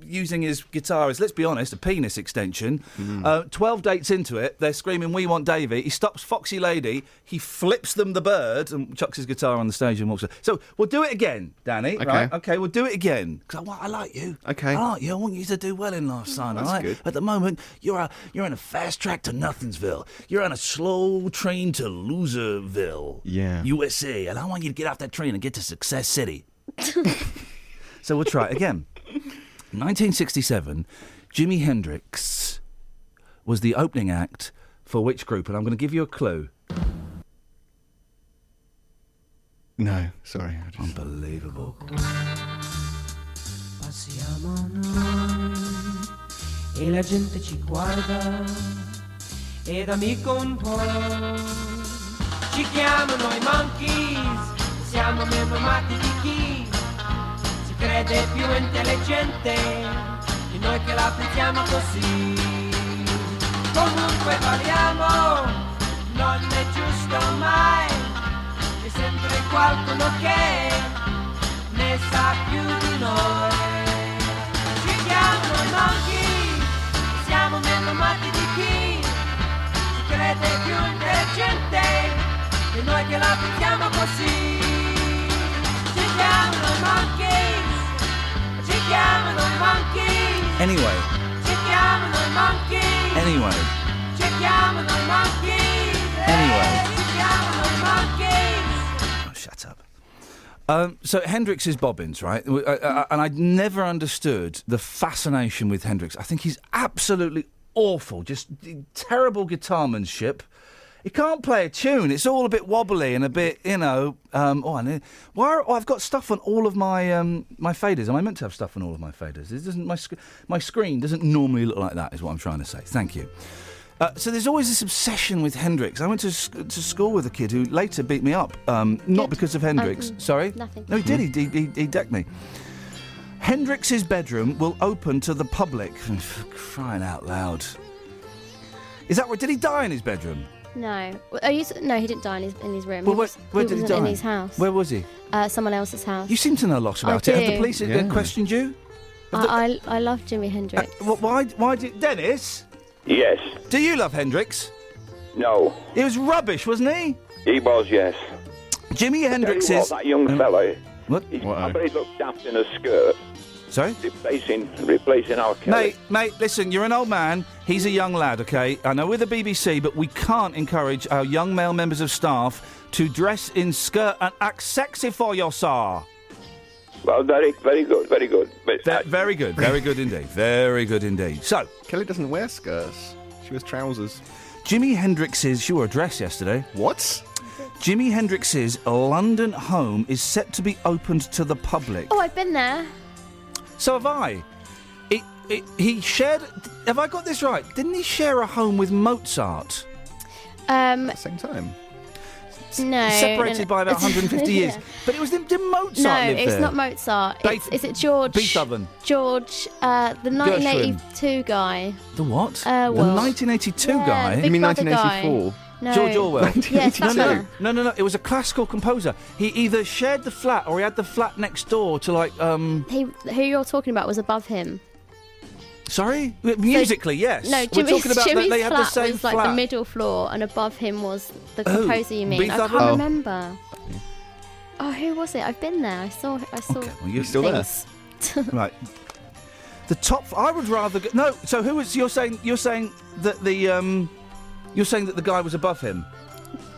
using his guitar as, let's be honest, a penis extension. 12 dates into it, they're screaming, "We want Davey." He stops Foxy Lady, he flips them the bird and chucks his guitar on the stage and walks away. So we'll do it again, Danny. Okay. Right? Okay, we'll do it again. Because I like you. Okay. I like you. I want you to do well in life, son. That's all right? good. At the moment, you're in a fast track to Nothingsville. You're on a slow train to Loserville, USA. And I want you to get off that train and get to Success City. So we'll try it again. 1967, Jimi Hendrix was the opening act for which group? And I'm going to give you a clue. No, sorry. Unbelievable. Siamo noi e la gente ci guarda ed amico un po'. Ci chiamano i monkeys, siamo meno matti di chi si crede più intelligente di noi che la pensiamo così. Comunque parliamo, non è giusto mai, c'è sempre qualcuno che ne sa più di noi. Ci chiamano i monkey, siamo meno matti di chi si crede più intelligente di noi che la pensiamo così. Ci chiamano i monkeys, ci chiamano i monkeys. Anyway. Ci chiamano i monkeys. Anyway. Ci chiamano i monkeys. Anyway. Ci chiamano i monkeys. Oh, shut up. So Hendrix is Bobbins, right? And I'd never understood the fascination with Hendrix. I think he's absolutely awful, just terrible guitarmanship. He can't play a tune. It's all a bit wobbly and a bit, you know. I've got stuff on all of my my faders. Am I meant to have stuff on all of my faders? It doesn't. My screen doesn't normally look like that. Is what I'm trying to say. Thank you. So there's always this obsession with Hendrix. I went to school with a kid who later beat me up, not because of Hendrix. Sorry? Nothing. No, he did. He decked me. Hendrix's bedroom will open to the public. Crying out loud. Is that right? Did he die in his bedroom? No. No, he didn't die in his room. Well, He where did he die? In his house. Where was he? Someone else's house. You seem to know lots about it. I Have the do. police questioned you? I love Jimi Hendrix. Why did Dennis? Yes. Do you love Hendrix? No. He was rubbish, wasn't he? He was, yes. Jimi Hendrix Tell you is... what, that young fella, What? I bet he looked daft in a skirt. Sorry? Replacing our Kelly. Mate, listen, you're an old man. He's a young lad, OK? I know we're the BBC, but we can't encourage our young male members of staff to dress in skirt and act sexy for yourself. Well, very good, very good. But very good indeed. Very good indeed. So, Kelly doesn't wear skirts. She wears trousers. Jimi Hendrix's... She wore a dress yesterday. What? Jimi Hendrix's London home is set to be opened to the public. Oh, I've been there. So have I. He shared... Have I got this right? Didn't he share a home with Mozart? At the same time? No. Separated by about 150 years. Yeah. But it was... Did Mozart No, live it's there? not Mozart. Is it George? Beethoven. George, the 1982 guy. The what? the Orwell. 1982 Yeah, guy? Big Brother guy. No. George Orwell. Yes, that one. No. It was a classical composer. He either shared the flat or he had the flat next door to like. Who you're talking about was above him. Sorry, musically, yes. No, we're talking about Jimmy's they have the flat same was flat. like the middle floor, and above him was the composer. You mean? Beethoven? I can't remember. Oh, who was it? I've been there. I saw. Well, you're still there. Right. The top. I would rather. No. So who was? You're saying that the. You're saying that the guy was above him.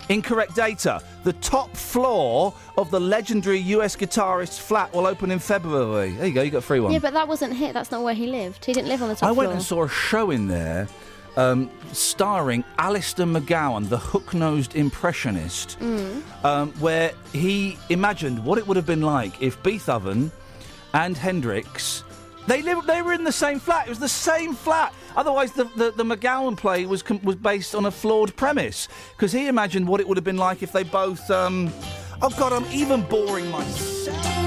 Incorrect data. The top floor of the legendary US guitarist's flat will open in February. There you go. You got a free one. Yeah, but that wasn't it. That's not where he lived. He didn't live on the top I floor. went and saw a show in there. Starring Alistair McGowan, the hook-nosed impressionist, where he imagined what it would have been like if Beethoven and Hendrix they were in the same flat. It was the same flat. Otherwise, the McGowan play was based on a flawed premise because he imagined what it would have been like if they both. Oh God, I'm even boring myself.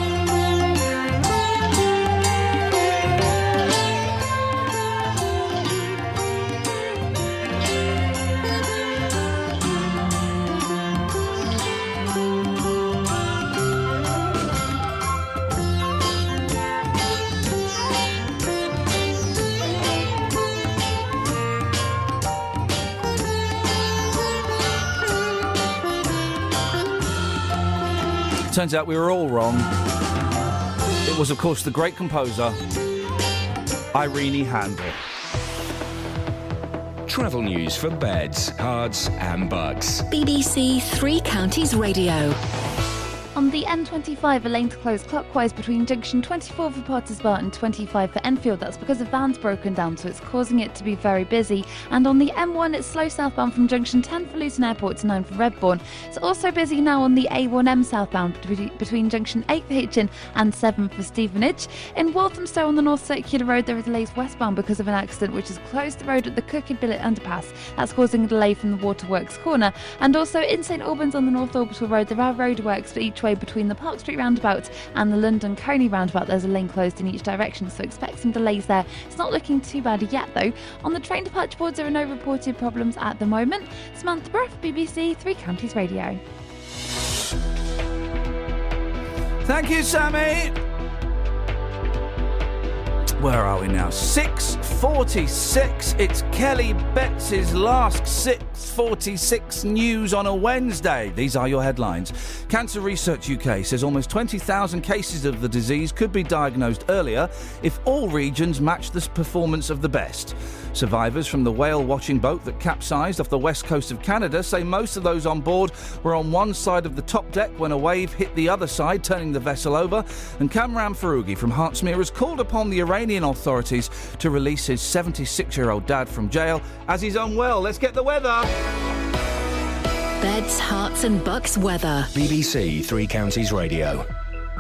Turns out we were all wrong. It was, of course, the great composer, Irene Handel. Travel news for beds, cards and bugs. BBC Three Counties Radio. On the N25, a lane to close clockwise between junction 24 for Potters Bar and 25 for Enfield. That's because a van's broken down, so it's causing it to be very busy. And on the M1, it's slow southbound from junction 10 for Luton Airport to 9 for Redbourne. It's also busy now on the A1M southbound between junction 8 for Hitchin and 7 for Stevenage. In Walthamstow on the North Circular Road, there are delays westbound because of an accident which has closed the road at the Crooked Billet underpass. That's causing a delay from the Waterworks corner. And also in St Albans on the North Orbital Road, there are roadworks for each way between the Park Street roundabout and the London Coney roundabout. There's a lane closed in each direction, so expect some delays there. It's not looking too bad yet though. On the train departure boards, there are no reported problems at the moment. Samantha Bruff, BBC Three Counties Radio. Thank you, Sammy. Where are we now? 6:46. It's Kelly Betts' last 6:46 news on a Wednesday. These are your headlines. Cancer Research UK says almost 20,000 cases of the disease could be diagnosed earlier if all regions match the performance of the best. Survivors from the whale-watching boat that capsized off the west coast of Canada say most of those on board were on one side of the top deck when a wave hit the other side, turning the vessel over. And Kamran Farougi from Hertsmere has called upon the Iranian authorities to release his 76-year-old dad from jail as he's unwell. Let's get the weather. Beds, Hearts and Bucks weather. BBC Three Counties Radio.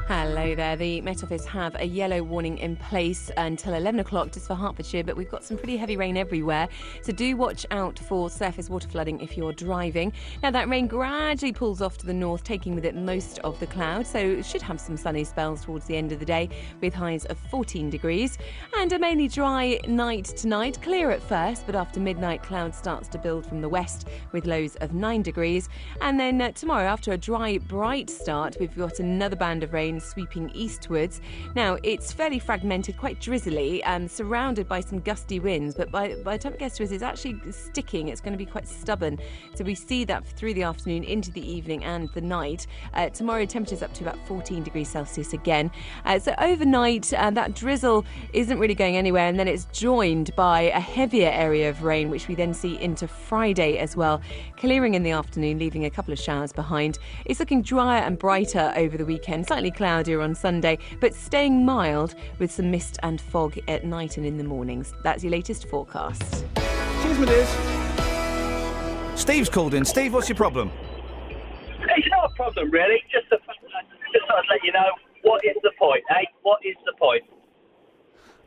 Hello there. The Met Office have a yellow warning in place until 11 o'clock just for Hertfordshire, but we've got some pretty heavy rain everywhere. So do watch out for surface water flooding if you're driving. Now that rain gradually pulls off to the north, taking with it most of the cloud. So it should have some sunny spells towards the end of the day with highs of 14 degrees. And a mainly dry night tonight. Clear at first, but after midnight cloud starts to build from the west with lows of 9 degrees. And then tomorrow, after a dry, bright start, we've got another band of rain sweeping eastwards. Now, it's fairly fragmented, quite drizzly, and surrounded by some gusty winds, but by the time it gets to us, it's actually sticking. It's going to be quite stubborn. So we see that through the afternoon into the evening and the night. Tomorrow, temperatures up to about 14 degrees Celsius again. So overnight, that drizzle isn't really going anywhere, and then it's joined by a heavier area of rain, which we then see into Friday as well, clearing in the afternoon, leaving a couple of showers behind. It's looking drier and brighter over the weekend, slightly cloudier on Sunday, but staying mild with some mist and fog at night and in the mornings. That's your latest forecast. Cheers, my dears. Steve's called in. Steve, what's your problem? It's not a problem, really. Just thought I'd let you know, what is the point, eh? What is the point?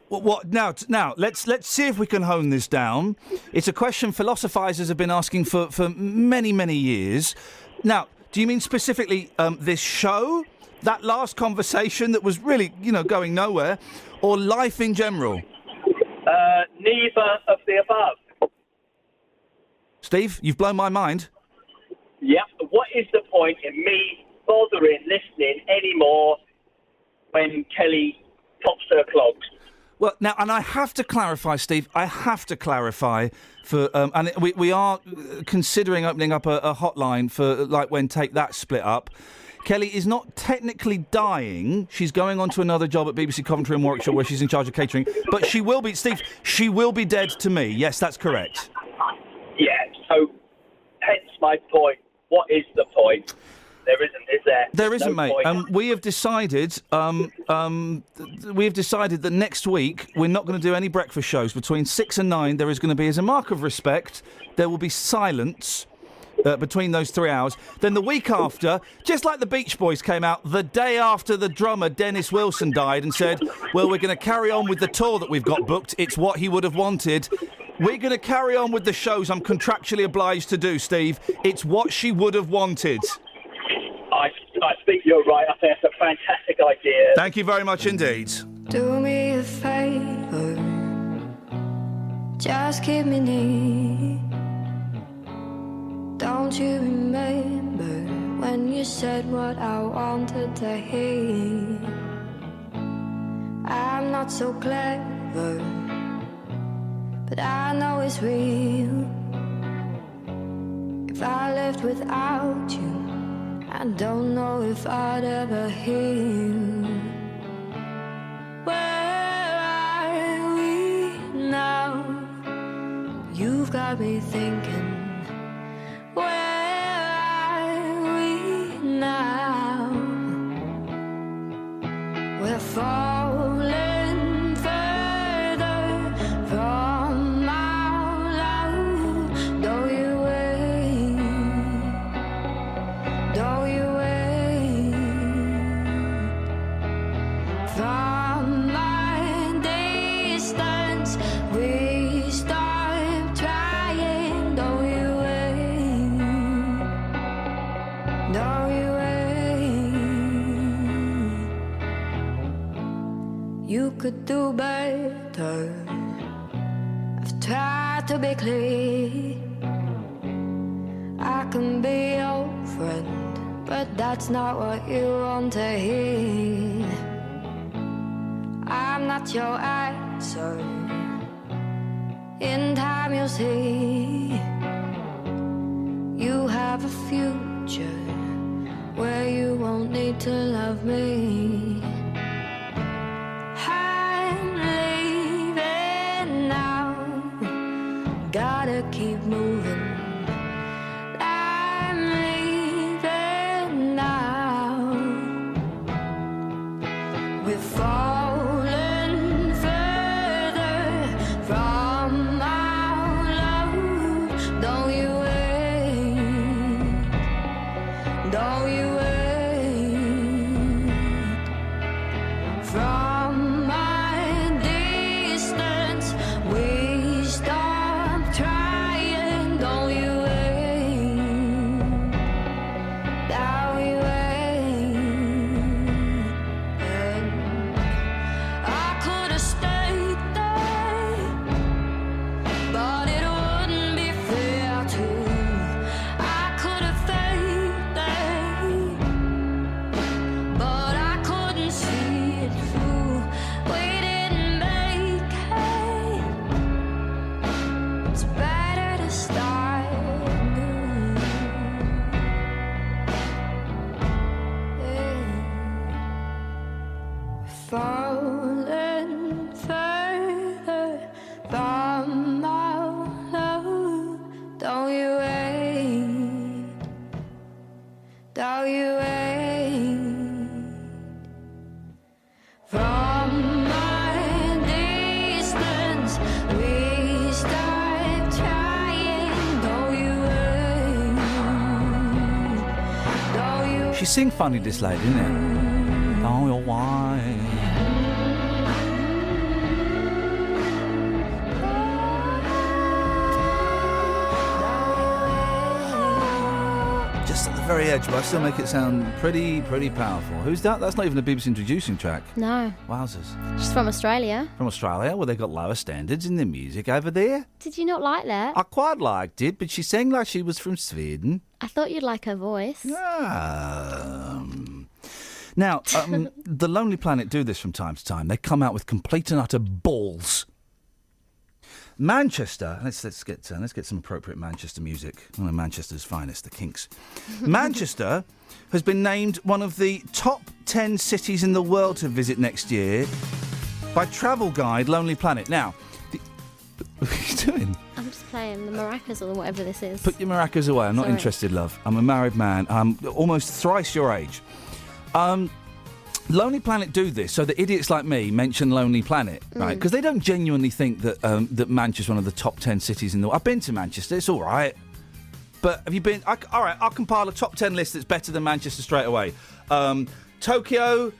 What now? Let's see if we can hone this down. It's a question philosophizers have been asking for many, many years. Now, do you mean specifically this show, that last conversation that was really, going nowhere, or life in general? Neither of the above. Steve, you've blown my mind. Yep. What is the point in me bothering listening anymore when Kelly pops her clogs? Well, now, and I have to clarify, Steve, for, and we are considering opening up a hotline for, like, when Take That split up. Kelly is not technically dying. She's going on to another job at BBC Coventry and Warwickshire where she's in charge of catering. But she will be, Steve, she will be dead to me. Yes, that's correct. Yeah, so hence my point. What is the point? There isn't, is there? There isn't, no mate. Point. We have decided that next week we're not going to do any breakfast shows. Between 6 and 9, there is going to be, as a mark of respect, there will be silence between those 3 hours. Then the week after, just like the Beach Boys came out the day after the drummer Dennis Wilson died and said, well, we're going to carry on with the tour that we've got booked. It's what he would have wanted. We're going to carry on with the shows I'm contractually obliged to do, Steve. It's what she would have wanted. I think you're right. I think it's a fantastic idea. Thank you very much indeed. Do me a favour, just keep me near. Don't you remember when you said what I wanted to hear? I'm not so clever, but I know it's real. If I lived without you, I don't know if I'd ever heal. Where are we now? You've got me thinking. Where are we now? do better. I've tried to be clear. I can be your friend, but that's not what you want to hear. I'm not your answer. In time you'll see. You have a future where you won't need to love me. I'm leaving now. Gotta keep moving. I'm leaving now. We're falling further from our love. Don't you wait. Don't you wait. From my distance, we stop trying. Don't you wait. Don't you wait. I could have stayed there, but it wouldn't be fair to. I could have faked there, but I couldn't see it through. We didn't make it. It's better to start new. Falling further from our love. Don't you wait. Don't you wait. From my distance, we start trying. Don't you wait. Don't you. She sing funny, this lady, isn't it? Oh, you're why. Just at the very edge, but I still make it sound pretty powerful. Who's that? That's not even a BBC introducing track. No. Wowzers. She's from Australia. From Australia? Well, they've got lower standards in their music over there. Did you not like that? I quite liked it, but she sang like she was from Sweden. I thought you'd like her voice. Now, the Lonely Planet do this from time to time. They come out with complete and utter balls. Manchester, let's get some appropriate Manchester music. One of Manchester's finest, the Kinks. Manchester has been named one of the top 10 cities in the world to visit next year by travel guide Lonely Planet. Now, what are you doing? I'm just playing the maracas or whatever this is. Put your maracas away. I'm not Sorry. interested, love. I'm a married man. I'm almost thrice your age. Lonely Planet do this so that idiots like me mention Lonely Planet, right? Because they don't genuinely think that that Manchester's one of the top 10 cities in the world. I've been to Manchester. It's all right. But have you been... all right, I'll compile a top 10 list that's better than Manchester straight away. Tokyo,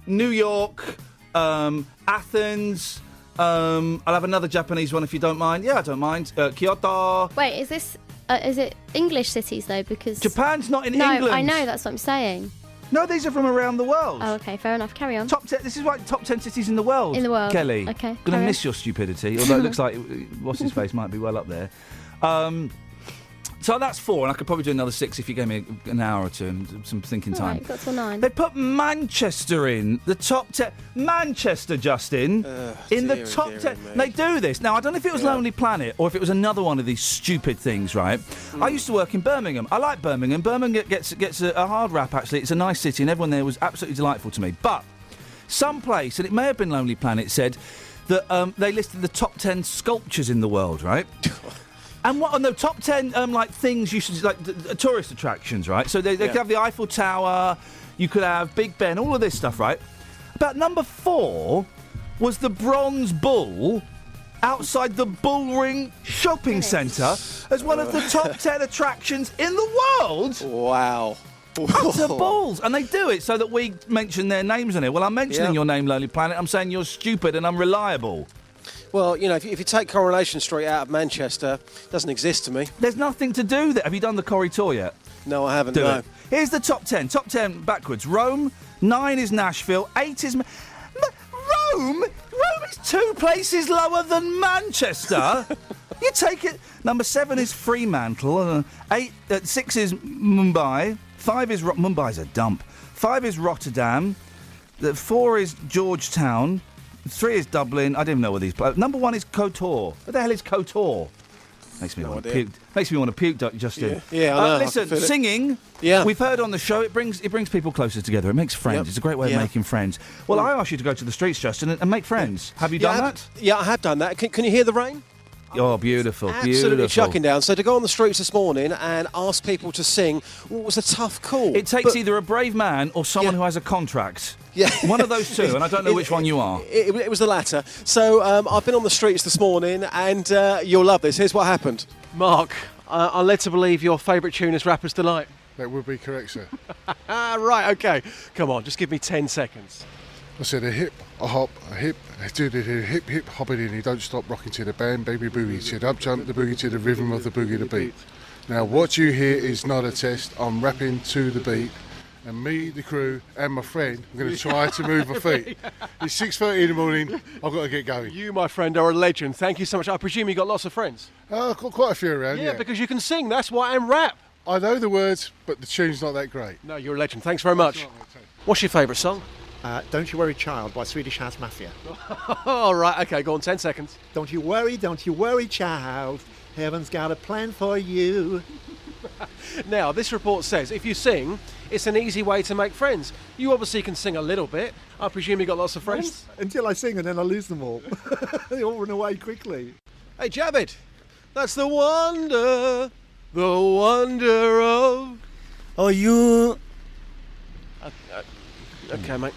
New York, Athens... I'll have another Japanese one if you don't mind. Yeah, I don't mind. Kyoto. Wait, is this... is it English cities, though? Because... Japan's not in no, England. I know, that's what I'm saying. No, these are from around the world. Oh, okay, fair enough. Carry on. Top 10, this is like top 10 cities in the world. In the world. Kelly. Okay, Going carry to on. miss your stupidity, although it looks like what's his face might be well up there. So that's 4, and I could probably do another 6 if you gave me an hour or two and some thinking All time. right, got till 9. They put Manchester in the top 10. Manchester, Justin, in the top 10. They do this. Now, I don't know if it was Lonely Planet or if it was another one of these stupid things, right? I used to work in Birmingham. I like Birmingham. Birmingham gets a hard rap, actually. It's a nice city, and everyone there was absolutely delightful to me. But some place, and it may have been Lonely Planet, said that they listed the top 10 sculptures in the world, right? And what on the top 10 like things you should like tourist attractions, right? So they could have the Eiffel Tower, you could have Big Ben, all of this stuff, right? About number 4 was the Bronze Bull outside the Bullring Shopping Centre as one of the top 10 attractions in the world. Wow. Utter balls. And they do it so that we mention their names on it. Well, I'm mentioning your name, Lonely Planet. I'm saying you're stupid and unreliable. Well, you know, if you take Coronation Street out of Manchester, it doesn't exist to me. There's nothing to do there. Have you done the Corrie tour yet? No, I haven't, Do no. it. Here's the top 10. Top 10 backwards. Rome. 9 is Nashville. 8 is... Rome? Rome is 2 places lower than Manchester. You take it. Number 7 is Fremantle. 6 is Mumbai. 5 is Mumbai's a dump. 5 is Rotterdam. 4 is Georgetown. 3 is Dublin. I didn't even know what these. Number 1 is Kotor. What the hell is Kotor? Makes me want to puke. Makes me want to puke, Justin. Yeah, I know. Listen, singing. Yeah. We've heard on the show it brings people closer together. It makes friends. Yep. It's a great way of making friends. Well, I asked you to go to the streets, Justin, and make friends. Have you done that? Yeah, I have done that. Can you hear the rain? Oh, beautiful, Absolutely beautiful. chucking down. So to go on the streets this morning and ask people to sing was a tough call. It takes either a brave man or someone who has a contract. Yeah. One of those two, and I don't know which one you are. It was the latter. So I've been on the streets this morning, and you'll love this. Here's what happened. Mark, I'm led to believe your favourite tune is Rapper's Delight. That would be correct, sir. Right, OK. Come on, just give me 10 seconds. I said a hip, a hop, a hip, do the hip, hip, hop it in. You don't stop rocking to the band, baby boogie. Said up jump the boogie to the rhythm of the boogie the beat. Now what you hear is not a test. I'm rapping to the beat. And me, the crew, and my friend, I'm going to try to move my feet. It's 6:30 in the morning. I've got to get going. You, my friend, are a legend. Thank you so much. I presume you've got lots of friends. I've got quite a few around, yeah. Because you can sing. That's why I'm rap. I know the words, but the tune's not that great. No, you're a legend. Thanks very much. What's your favourite song? Don't You Worry Child by Swedish House Mafia. All right, OK, go on, 10 seconds. Don't you worry, child. Heaven's got a plan for you. Now, this report says if you sing, it's an easy way to make friends. You obviously can sing a little bit. I presume you got lots of friends. Until I sing and then I lose them all. They all run away quickly. Hey, Javid, that's the wonder of... Oh, you... OK, mate.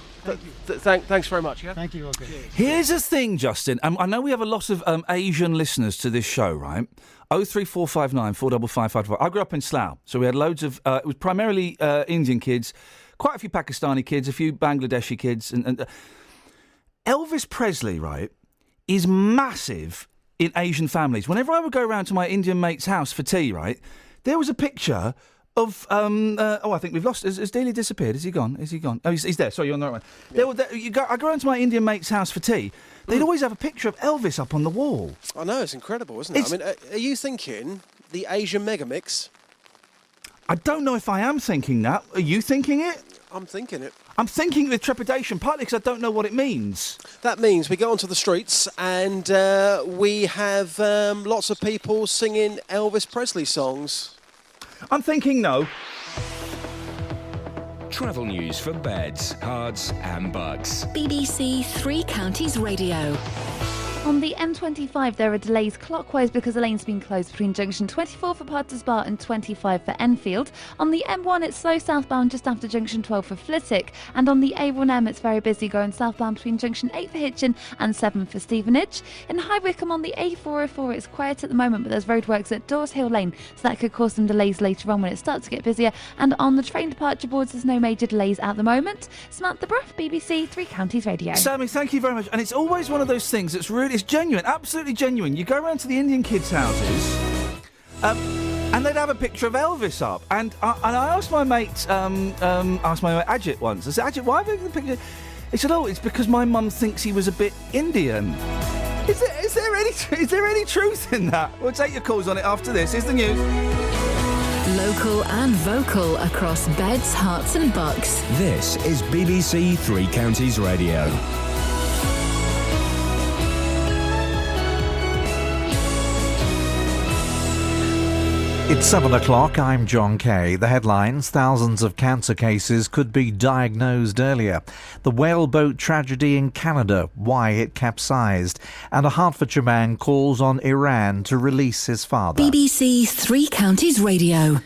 Thanks very much, yeah? Thank you, OK. Here's the thing, Justin. I know we have a lot of Asian listeners to this show, right? 03459 455 555. I grew up in Slough, so we had loads of... it was primarily Indian kids, quite a few Pakistani kids, a few Bangladeshi kids. And Elvis Presley, right, is massive in Asian families. Whenever I would go around to my Indian mate's house for tea, right, there was a picture... of I think we've lost. Has Daly disappeared? Is he gone? Oh, he's there. Sorry, you're on the right one. I go around to my Indian mate's house for tea. They'd always have a picture of Elvis up on the wall. I know, it's incredible, isn't it? I mean, are you thinking the Asian megamix? I don't know if I am thinking that. Are you thinking it? I'm thinking it. I'm thinking it with trepidation, partly because I don't know what it means. That means we go onto the streets and we have lots of people singing Elvis Presley songs. I'm thinking no. Travel news for beds, cards and bugs. BBC Three Counties Radio. On the M25, there are delays clockwise because the lane's been closed between junction 24 for Potters Bar and 25 for Enfield. On the M1, it's slow southbound just after junction 12 for Flitwick. And on the A1M, it's very busy going southbound between junction 8 for Hitchin and 7 for Stevenage. In High Wycombe on the A404, it's quiet at the moment, but there's roadworks at Dawes Hill Lane, so that could cause some delays later on when it starts to get busier. And on the train departure boards, there's no major delays at the moment. Samantha Bruff, BBC Three Counties Radio. Sammy, thank you very much. And it's always one of those things that's really... It's genuine, absolutely genuine. You go around to the Indian kids' houses, and they'd have a picture of Elvis up. And I asked my mate, Ajit once. I said, Ajit, why have you got the picture? He said, oh, it's because my mum thinks he was a bit Indian. Is there any truth in that? We'll take your calls on it after this. Here's the news. Local and vocal across beds, hearts and bucks. This is BBC Three Counties Radio. It's 7 o'clock, I'm John Kay. The headlines: thousands of cancer cases could be diagnosed earlier. The whaleboat tragedy in Canada, why it capsized. And a Hertfordshire man calls on Iran to release his father. BBC Three Counties Radio.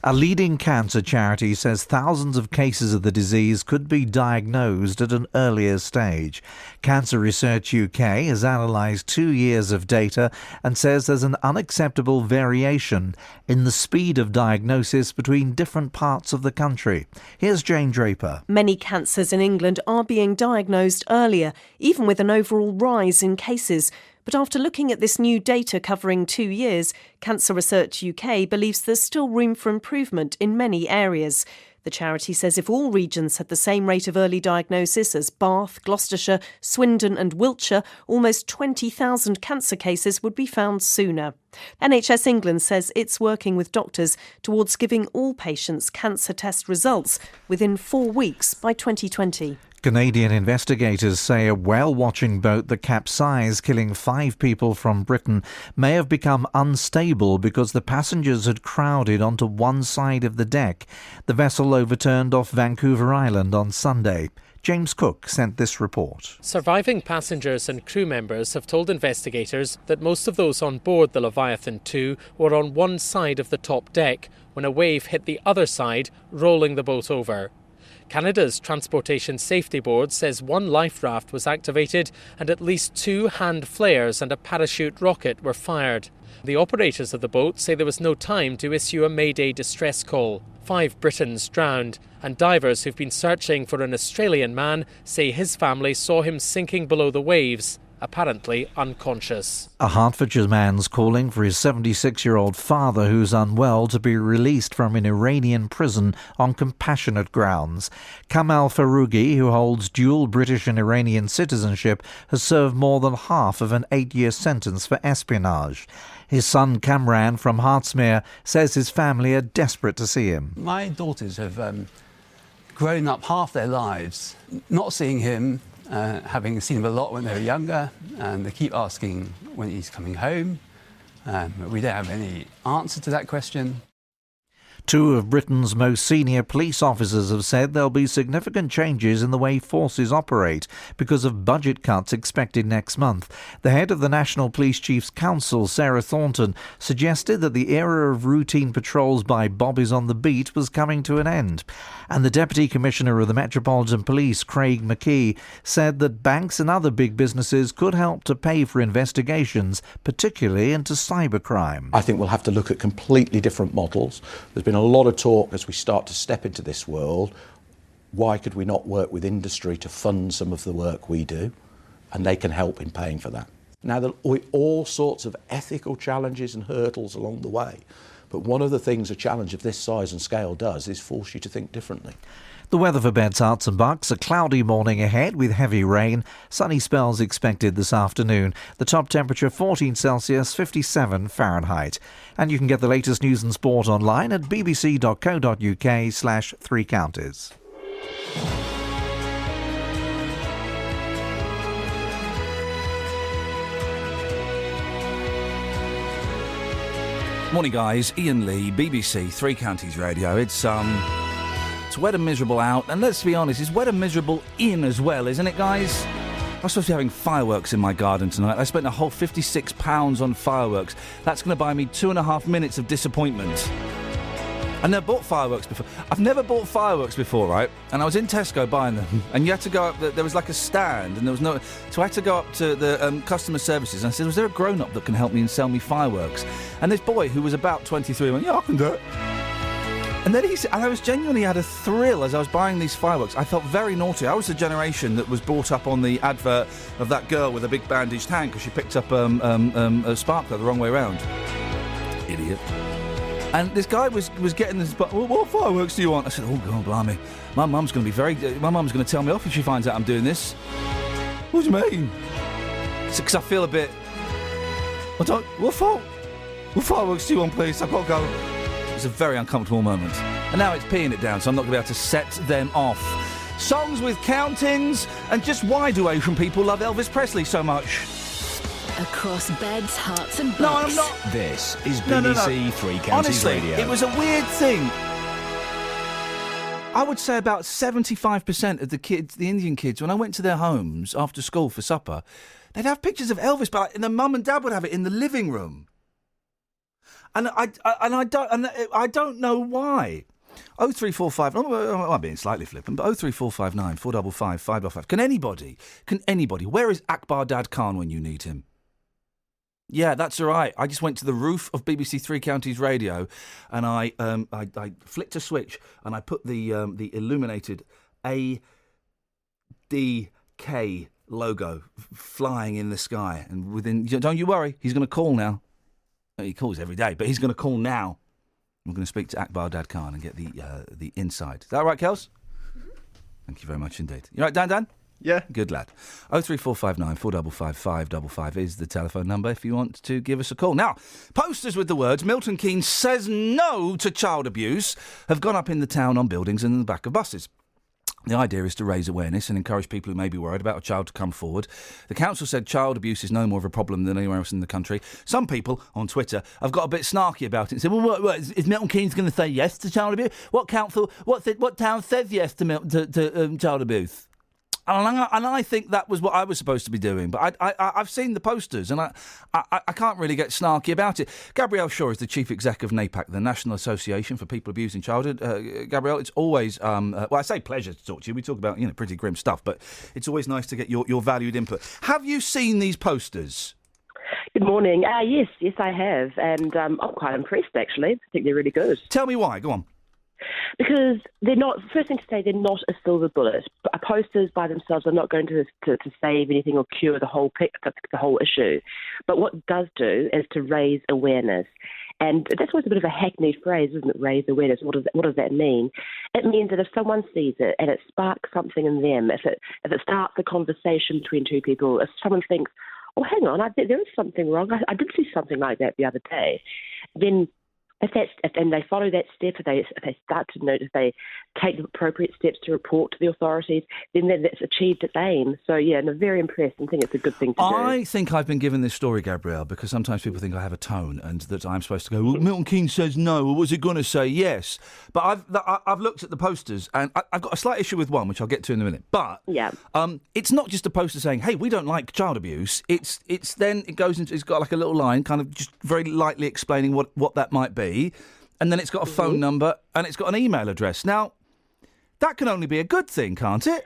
A leading cancer charity says thousands of cases of the disease could be diagnosed at an earlier stage. Cancer Research UK has analysed 2 years of data and says there's an unacceptable variation in the speed of diagnosis between different parts of the country. Here's Jane Draper. Many cancers in England are being diagnosed earlier, even with an overall rise in cases. But after looking at this new data covering 2 years, Cancer Research UK believes there's still room for improvement in many areas. The charity says if all regions had the same rate of early diagnosis as Bath, Gloucestershire, Swindon and Wiltshire, almost 20,000 cancer cases would be found sooner. NHS England says it's working with doctors towards giving all patients cancer test results within 4 weeks by 2020. Canadian investigators say a whale-watching boat that capsized, killing 5 people from Britain, may have become unstable because the passengers had crowded onto one side of the deck. The vessel overturned off Vancouver Island on Sunday. James Cook sent this report. Surviving passengers and crew members have told investigators that most of those on board the Leviathan 2 were on one side of the top deck when a wave hit the other side, rolling the boat over. Canada's Transportation Safety Board says one life raft was activated and at least 2 hand flares and a parachute rocket were fired. The operators of the boat say there was no time to issue a Mayday distress call. 5 Britons drowned, and divers who've been searching for an Australian man say his family saw him sinking below the waves, apparently unconscious. A Hertfordshire man's calling for his 76-year-old father, who's unwell, to be released from an Iranian prison on compassionate grounds. Kamal Farougi, who holds dual British and Iranian citizenship, has served more than half of an 8-year sentence for espionage. His son Kamran from Hertsmere says his family are desperate to see him. My daughters have grown up half their lives not seeing him, having seen him a lot when they were younger, and they keep asking when he's coming home. We don't have any answer to that question. 2 of Britain's most senior police officers have said there'll be significant changes in the way forces operate because of budget cuts expected next month. The head of the National Police Chiefs Council, Sarah Thornton, suggested that the era of routine patrols by bobbies on the beat was coming to an end. And the Deputy Commissioner of the Metropolitan Police, Craig McKee, said that banks and other big businesses could help to pay for investigations, particularly into cybercrime. I think we'll have to look at completely different models. There's been a lot of talk as we start to step into this world. Why could we not work with industry to fund some of the work we do? And they can help in paying for that. Now, there are all sorts of ethical challenges and hurdles along the way. But one of the things a challenge of this size and scale does is force you to think differently. The weather for Beds, Herts and Bucks. A cloudy morning ahead with heavy rain. Sunny spells expected this afternoon. The top temperature 14 Celsius, 57 Fahrenheit. And you can get the latest news and sport online at bbc.co.uk/3 counties. Morning, guys. Iain Lee, BBC Three Counties Radio. It's wet and miserable out, and let's be honest, it's wet and miserable in as well, isn't it, guys? I'm supposed to be having fireworks in my garden tonight. I spent a whole £56 on fireworks. That's going to buy me 2.5 minutes of disappointment. I've never bought fireworks before. I've never bought fireworks before, right? And I was in Tesco buying them, and you had to go up. There was like a stand, and there was no. So I had to go up to the customer services, and I said, "Was there a grown-up that can help me and sell me fireworks?" And this boy, who was about 23, went, "Yeah, I can do it." And then and I was genuinely had a thrill as I was buying these fireworks. I felt very naughty. I was the generation that was brought up on the advert of that girl with a big bandaged hand because she picked up a sparkler the wrong way round. Idiot. And this guy was getting this, but what fireworks do you want? I said, oh, God, blimey. My mum's going to tell me off if she finds out I'm doing this. What do you mean? It's because I feel a bit... What fireworks do you want, please? I've got to go. It's a very uncomfortable moment. And now it's peeing it down, so I'm not going to be able to set them off. Songs with countings, and just why do Asian people love Elvis Presley so much? Across Beds, Herts and Bucks. No, I'm not. This is BBC Three Counties Honestly, Radio. It was a weird thing. I would say about 75% of the Indian kids, when I went to their homes after school for supper, they'd have pictures of Elvis, but the mum and dad would have it in the living room. And I don't know why. 0345. I'm being slightly flippant, but 03459 455 555. Can anybody? Where is Akbar Dad Khan when you need him? Yeah, that's all right. I just went to the roof of BBC Three Counties Radio, and I flicked a switch, and I put the illuminated ADK logo flying in the sky. And don't you worry, he's going to call now. He calls every day, but he's going to call now. We're going to speak to Akbar Dad Khan and get the insight. Is that right, Kels? Thank you very much indeed. You right, Dan? Yeah. Good lad. 03459 455 555 is the telephone number if you want to give us a call. Now, posters with the words Milton Keynes says no to child abuse have gone up in the town on buildings and in the back of buses. The idea is to raise awareness and encourage people who may be worried about a child to come forward. The council said child abuse is no more of a problem than anywhere else in the country. Some people on Twitter have got a bit snarky about it and said, well, what, is Milton Keynes going to say yes to child abuse? What town says yes to child abuse? And I think that was what I was supposed to be doing. But I've seen the posters, and I can't really get snarky about it. Gabrielle Shaw is the chief exec of NAPAC, the National Association for People Abusing Childhood. Gabrielle, it's always, well, I say pleasure to talk to you. We talk about, pretty grim stuff, but it's always nice to get your valued input. Have you seen these posters? Good morning. Yes, I have. And I'm quite impressed, actually. I think they're really good. Tell me why. Go on. Because they're not, first thing to say, they're not a silver bullet. Posters by themselves are not going to save anything or cure the whole issue. But what it does do is to raise awareness. And that's always a bit of a hackneyed phrase, isn't it? Raise awareness. What does that mean? It means that if someone sees it and it sparks something in them, if it starts a conversation between two people, if someone thinks, oh, hang on, there is something wrong. I did see something like that the other day. Then if they follow that step, if they start to notice, if they take the appropriate steps to report to the authorities, then that's achieved its aim. So, yeah, and I'm very impressed and think it's a good thing to do. I think I've been given this story, Gabrielle, because sometimes people think I have a tone and that I'm supposed to go, well, Milton Keynes says no, or was it going to say yes? But I've looked at the posters, and I've got a slight issue with one, which I'll get to in a minute. But it's not just a poster saying, hey, we don't like child abuse. It's then it goes into, it's got like a little line kind of just very lightly explaining what that might be. And then it's got a phone number and it's got an email address. Now, that can only be a good thing, can't it?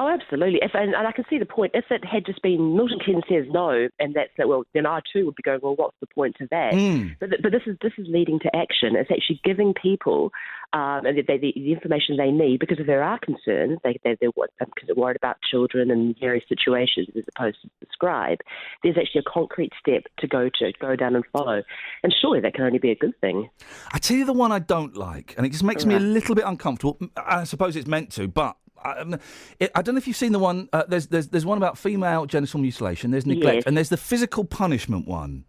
Oh, absolutely. And I can see the point. If it had just been Milton Keynes says no, and that's it, well, then I too would be going, well, what's the point to that? But this is leading to action. It's actually giving people the information they need, because if there are concerns, because they're worried about children in various situations as opposed to describe, there's actually a concrete step to go down and follow. And surely that can only be a good thing. I tell you the one I don't like, and it just makes me a little bit uncomfortable. I suppose it's meant to, but I don't know if you've seen the one. There's one about female genital mutilation. There's neglect, and there's the physical punishment one.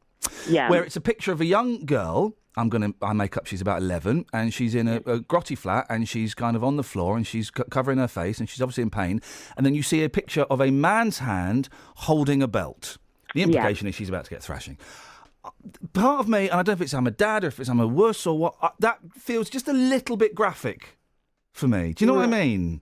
Yeah, where it's a picture of a young girl. I make up she's about 11, and she's in a grotty flat, and she's kind of on the floor, and she's covering her face, and she's obviously in pain. And then you see a picture of a man's hand holding a belt. The implication is she's about to get thrashing. Part of me, and I don't know if it's I'm a dad or if it's I'm a wuss or what, that feels just a little bit graphic for me. Do you know what I mean?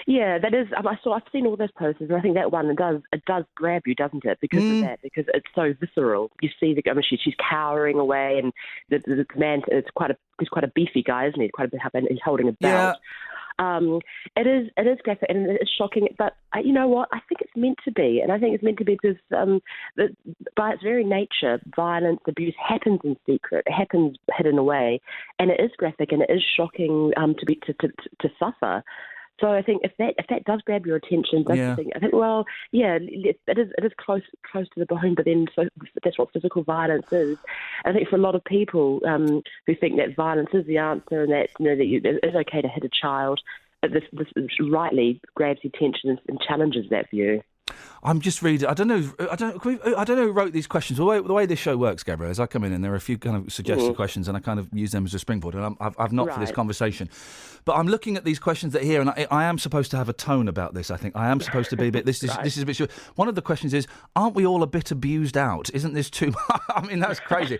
Yeah, that is. I've seen all those posters, and I think that one it does grab you, doesn't it? Because of that, because it's so visceral. You see she's cowering away, and the man he's quite a beefy guy, isn't he? He's holding a belt. Yeah. It is graphic and it's shocking, but you know what? I think it's meant to be, and I think it's meant to be because by its very nature, violence, abuse happens in secret, it happens hidden away, and it is graphic and it is shocking to suffer. So I think if that does grab your attention, I think well, yeah, it is close to the bone. But then, so that's what physical violence is. I think for a lot of people who think that violence is the answer and that that it's okay to hit a child, this rightly grabs your attention and challenges that view. I'm just reading. I don't know who wrote these questions. The way this show works, Gabrielle, is I come in and there are a few kind of suggested questions, and I kind of use them as a springboard. And I've not for this conversation, but I'm looking at these questions that are here, and I am supposed to have a tone about this. I think I am supposed to be a bit. This is a bit. Short. One of the questions is, aren't we all a bit abused out? Isn't this too much? I mean, that's crazy.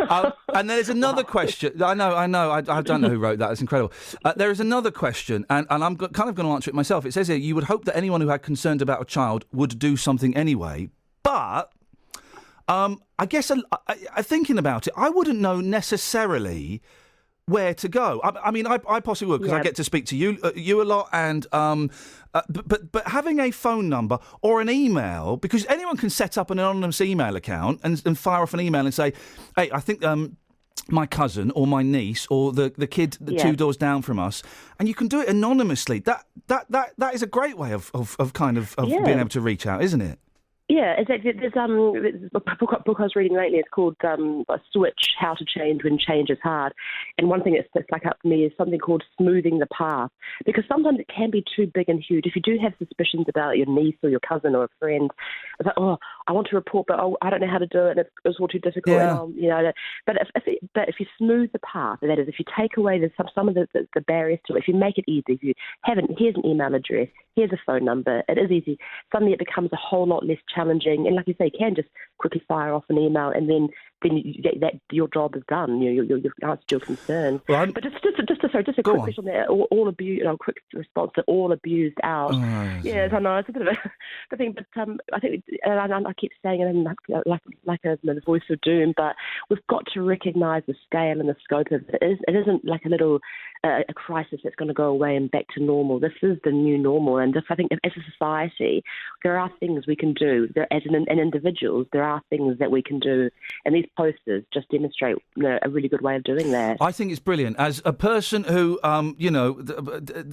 And there's another question. I know. I don't know who wrote that. It's incredible. There is another question, and I'm kind of going to answer it myself. It says here, you would hope that anyone who had concerns about a child would do something anyway, but I guess thinking about it, I wouldn't know necessarily where to go. I mean, I possibly would, because I get to speak to you a lot, and but having a phone number or an email, because anyone can set up an anonymous email account and fire off an email and say, hey, I think my cousin or my niece or the kid 2 doors down from us, and you can do it anonymously. That is a great way of being able to reach out, isn't it? Yeah, exactly. There's a book I was reading lately. It's called Switch: How to Change When Change is Hard. And one thing that sticks like up for me is something called smoothing the path, because sometimes it can be too big and huge. If you do have suspicions about your niece or your cousin or a friend, it's like, oh, I want to report, but I don't know how to do it, and it's all too difficult. Yeah. And but if you smooth the path, that is, if you take away some of the barriers to it, if you make it easy, if you here's an email address, here's a phone number, it is easy. Suddenly it becomes a whole lot less challenging, and like you say, you can just quickly fire off an email, and then your job is done. You've answered your concern. Well, but just a quick question there. All abused, quick response to all abused out. Yes, I know it's a bit of a thing, but I think I keep saying it like a voice of doom, but we've got to recognise the scale and the scope of it. It isn't like a little a crisis that's going to go away and back to normal. This is the new normal, and I think as a society, there are things we can do. As individuals, there are things that we can do, and these posters just demonstrate a really good way of doing that. I think it's brilliant. As a person who,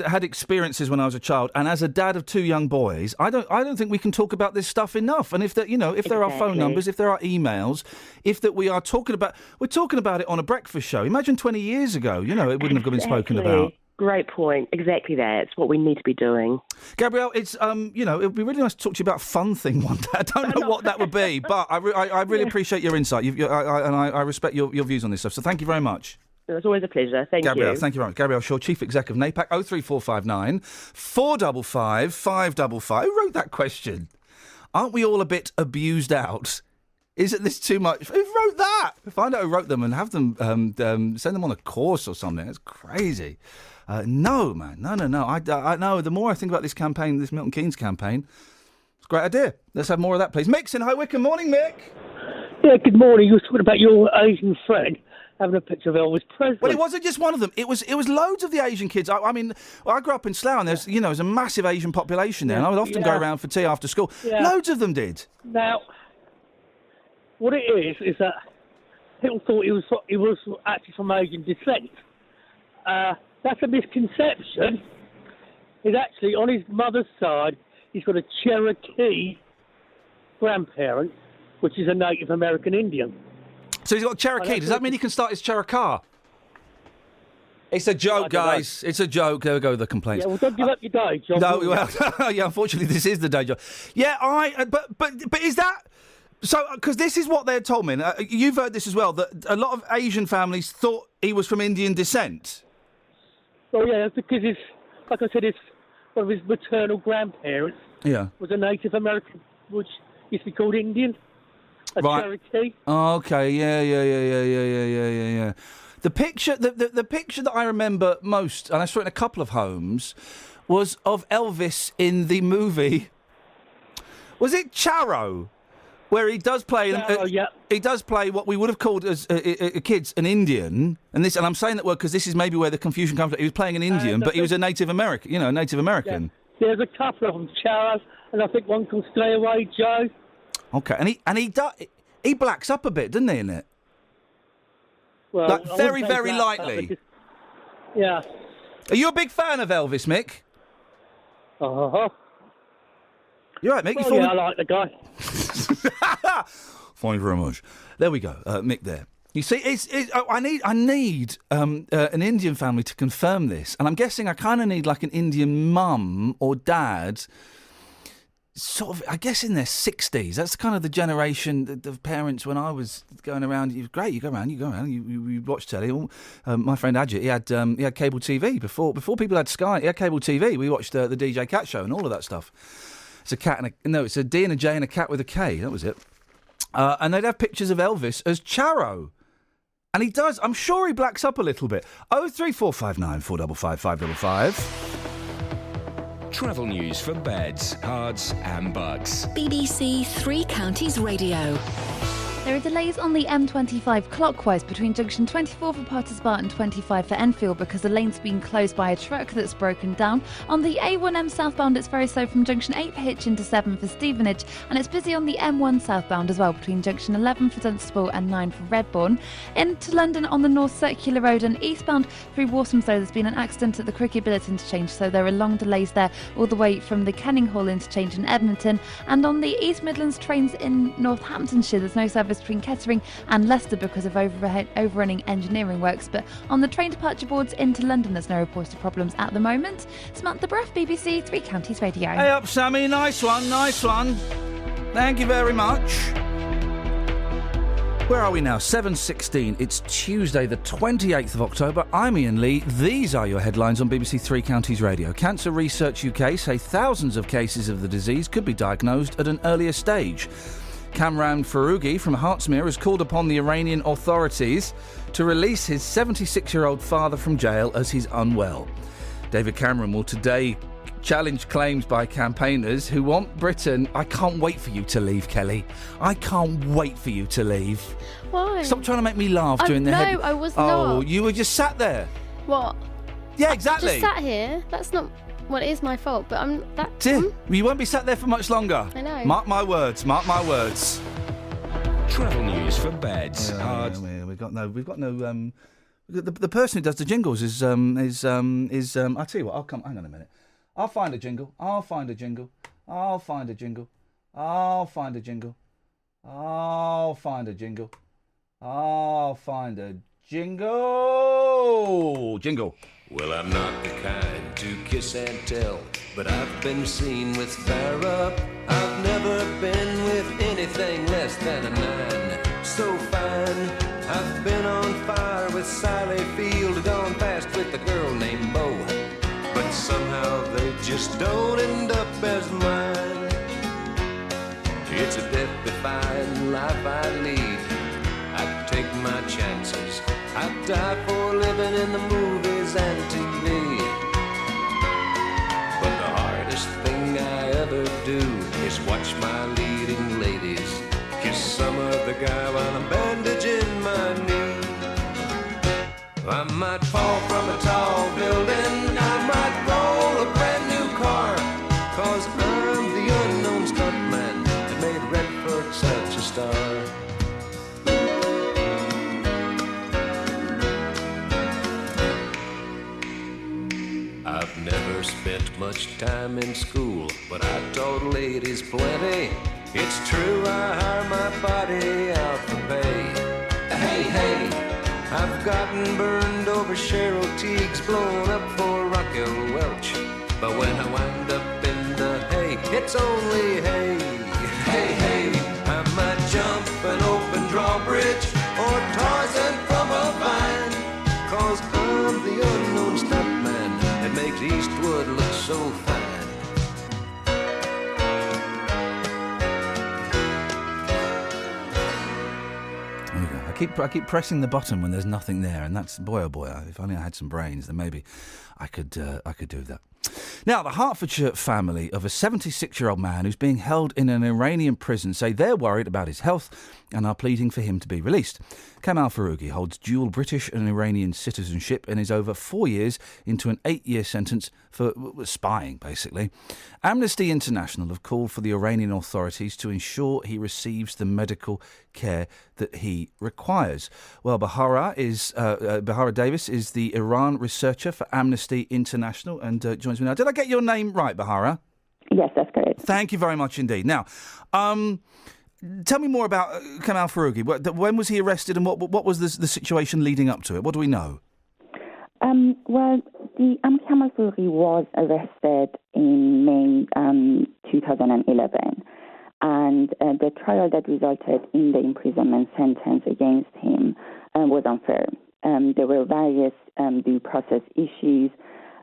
had experiences when I was a child, and as a dad of 2 young boys, I don't think we can talk about this stuff enough. And if there are phone numbers, if there are emails, we're talking about it on a breakfast show. Imagine 20 years ago, it wouldn't have been spoken about. Great point. Exactly that. It's what we need to be doing. Gabrielle, it's it would be really nice to talk to you about a fun thing one day. I don't know what that would be, but I really appreciate your insight. I respect your views on this stuff. So thank you very much. It's always a pleasure. Thank Gabrielle, you. thank you very much. Gabrielle Shaw, Chief Exec of NAPAC, 03459 455 555. Who wrote that question? Aren't we all a bit abused out? Isn't this too much? Who wrote that? Find out who wrote them and have them send them on a course or something. It's crazy. No, man. No. I know. The more I think about this campaign, this Milton Keynes campaign, it's a great idea. Let's have more of that, please. Mick's in High Wycombe. Morning, Mick. Yeah, good morning. You were talking about your Asian friend having a picture of Elvis Presley. Well, it wasn't just one of them. It was loads of the Asian kids. I mean, I grew up in Slough, and there's a massive Asian population there, and I would often go around for tea after school. Yeah. Loads of them did. Now, what it is that people thought he was actually from Asian descent. That's a misconception. He's actually, on his mother's side, he's got a Cherokee grandparent, which is a Native American Indian. So he's got Cherokee. Does that mean he can start his Cherokee? It's a joke, guys. It's a joke. There we go with the complaints. Yeah, well, don't give up your day job. No, well, yeah, unfortunately, this is the day job. Yeah, but is that... So, because this is what they had told me. You've heard this as well, that a lot of Asian families thought he was from Indian descent. Well, yeah, because like I said, one of his maternal grandparents was a Native American, which used to be called Indian. Cherokee. Oh, okay, yeah. The picture that I remember most, and I saw it in a couple of homes, was of Elvis in the movie. Was it Charro? Where he does play, he does play what we would have called as kids an Indian, and I'm saying that word because this is maybe where the confusion comes from. He was playing an Indian, but he was a Native American, a Native American. Yeah. There's a couple of them, Charro, and I think one called Stay Away Joe. Okay, and he blacks up a bit, doesn't he, in it? Well, like very, very lightly. Yeah. Are you a big fan of Elvis, Mick? Uh-huh. You're right, Mick. Well, I like the guy. Thank you very much. There we go, Mick. There. You see, I need an Indian family to confirm this, and I'm guessing I kind of need like an Indian mum or dad, sort of. I guess in their 60s. That's kind of the generation of parents when I was going around. It was great. You go around. You watch telly. My friend Ajit, he had cable TV before people had Sky. He had cable TV. We watched the DJ Cat Show and all of that stuff. It's a cat it's a D and a J and a cat with a K. That was it. And they'd have pictures of Elvis as Charro. And he does. I'm sure he blacks up a little bit. 03459 455 555. Travel news for beds, cards and bugs. BBC Three Counties Radio. There are delays on the M25 clockwise between junction 24 for Pottersbar and 25 for Enfield because the lane's been closed by a truck that's broken down. On the A1M southbound, it's very slow from junction 8 for Hitchin to 7 for Stevenage, and it's busy on the M1 southbound as well between junction 11 for Dunstable and 9 for Redbourne. Into London on the North Circular Road and eastbound through Walthamstow, there's been an accident at the Cricket Billet interchange, so there are long delays there all the way from the Kenning Hall interchange in Edmonton. And on the East Midlands trains in Northamptonshire, there's no service between Kettering and Leicester because of overrunning engineering works. But on the train departure boards into London, there's no reported problems at the moment. Samantha Bruff, BBC Three Counties Radio. Hey up, Sammy. Nice one, nice one. Thank you very much. Where are we now? 7:16. It's Tuesday, the 28th of October. I'm Iain Lee. These are your headlines on BBC Three Counties Radio. Cancer Research UK say thousands of cases of the disease could be diagnosed at an earlier stage. Kamran Foroughi from Hertsmere has called upon the Iranian authorities to release his 76-year-old father from jail as he's unwell. David Cameron will today challenge claims by campaigners who want Britain... I can't wait for you to leave, Kelly. I can't wait for you to leave. Why? Stop trying to make me laugh during the head... No, I was not. not. Oh, you were just sat there. What? Yeah, exactly. I just sat here. That's not... Well, it is my fault, but I'm... You won't be sat there for much longer. I know. Mark my words, mark my words. Travel news for beds. We've got no. The person who does the jingles is. I'll tell you what. I'll come. Hang on a minute. I'll find a jingle. I'll find a jingle. I'll find a jingle. I'll find a jingle. I'll find a jingle. I'll find a jingle. Jingle. Well, I'm not the kind to kiss and tell, but I've been seen with Farrah. I've never been with anything less than a 9. So fine, I've been on fire with Sally Field, gone fast with a girl named Bo, but somehow they just don't end up as mine. It's a death-defying life I lead. I take my chances. I die for living in the movies and TV. But the hardest thing I ever do is watch my leading ladies kiss some other guy while I'm bandaging my knee. I might fall from a tall building, I might roll a brand new car, 'cause I'm the unknown stuntman that made Redford such a star. I've never spent much time in school, but I taught ladies plenty. It's true, I hire my body out for pay. Hey, hey, I've gotten burned over Cheryl Teague's, blown up for Raquel Welch. But when I wind up in the hay, it's only hay. Hey, hey, I might jump an open drawbridge or Tarzan from a vine, 'cause I'm the unknown stuntman that makes Eastwood look so fine. I keep pressing the button when there's nothing there, and that's boy oh boy. If only I had some brains, then maybe I could do that. Now, the Hertfordshire family of a 76-year-old man who's being held in an Iranian prison say they're worried about his health and are pleading for him to be released. Kamal Foroughi holds dual British and Iranian citizenship and is over 4 years into an 8-year sentence for spying, basically. Amnesty International have called for the Iranian authorities to ensure he receives the medical care that he requires. Well, Bahara Davis is the Iran researcher for Amnesty International and joins me now. Did I get your name right, Bahara? Yes, that's correct. Thank you very much indeed. Now, tell me more about Kamal Foroughi. When was he arrested and what was the situation leading up to it? What do we know? Well, Kamal Foroughi was arrested in May 2011, and the trial that resulted in the imprisonment sentence against him was unfair. There were various due process issues.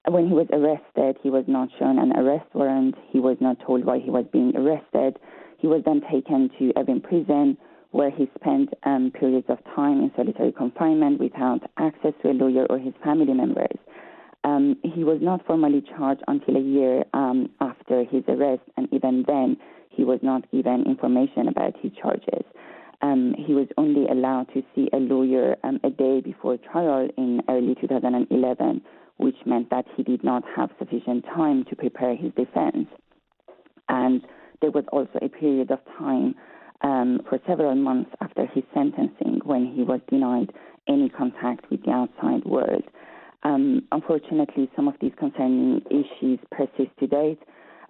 When he was arrested, he was not shown an arrest warrant. He was not told why he was being arrested. He was then taken to Evin prison, where he spent periods of time in solitary confinement without access to a lawyer or his family members. He was not formally charged until a year after his arrest, and even then, he was not given information about his charges. he was only allowed to see a lawyer a day before trial in early 2011, which meant that he did not have sufficient time to prepare his defense. And there was also a period of time for several months after his sentencing when he was denied any contact with the outside world. Unfortunately, some of these concerning issues persist to date.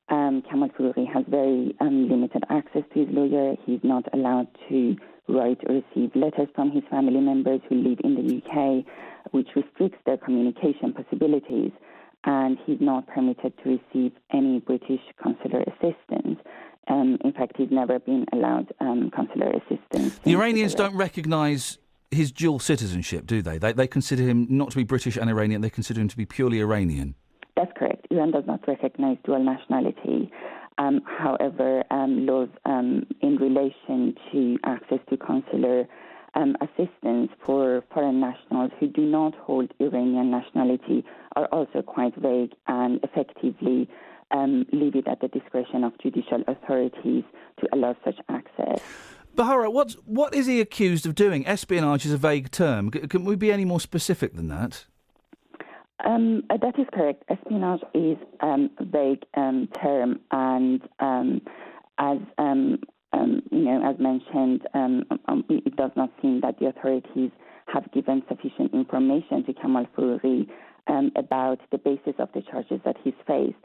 Kamal Foulouri has very limited access to his lawyer. He's not allowed to write or receive letters from his family members who live in the UK, which restricts their communication possibilities. And he's not permitted to receive any British consular assistance. In fact, he's never been allowed consular assistance. The Iranians don't recognise his dual citizenship, do they? They consider him not to be British and Iranian. They consider him to be purely Iranian. That's correct. Iran does not recognize dual nationality. However, laws in relation to access to consular assistance for foreign nationals who do not hold Iranian nationality are also quite vague and effectively leave it at the discretion of judicial authorities to allow such access. Bahara, what is he accused of doing? Espionage is a vague term. Can we be any more specific than that? That is correct. Espionage is a vague term, and as mentioned, it does not seem that the authorities have given sufficient information to Kamal Foulouri about the basis of the charges that he's faced.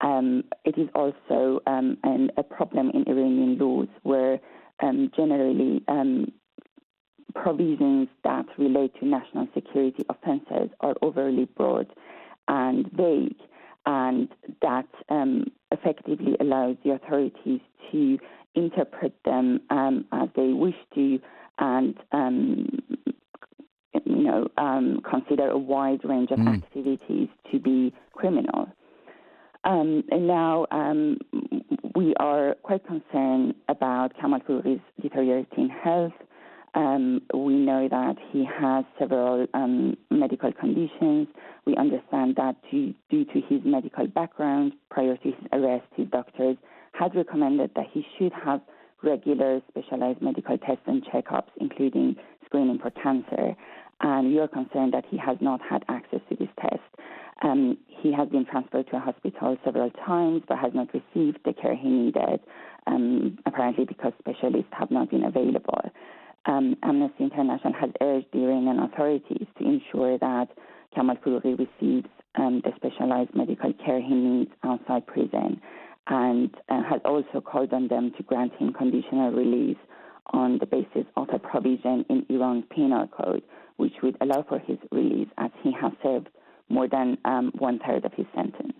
It is also a problem in Iranian laws where generally provisions that relate to national security offences are overly broad and vague, and that effectively allows the authorities to interpret them as they wish to and consider a wide range of activities to be criminal. And now we are quite concerned about Kamal Foulouri's deteriorating health. We know that he has several medical conditions. We understand that due to his medical background, prior to his arrest, his doctors had recommended that he should have regular specialized medical tests and checkups, including screening for cancer. And we are concerned that he has not had access to this test. He has been transferred to a hospital several times but has not received the care he needed, apparently because specialists have not been available. Amnesty International has urged the Iranian authorities to ensure that Kamal Foulouri receives the specialized medical care he needs outside prison, and has also called on them to grant him conditional release on the basis of a provision in Iran's penal code, which would allow for his release as he has served more than one-third of his sentence.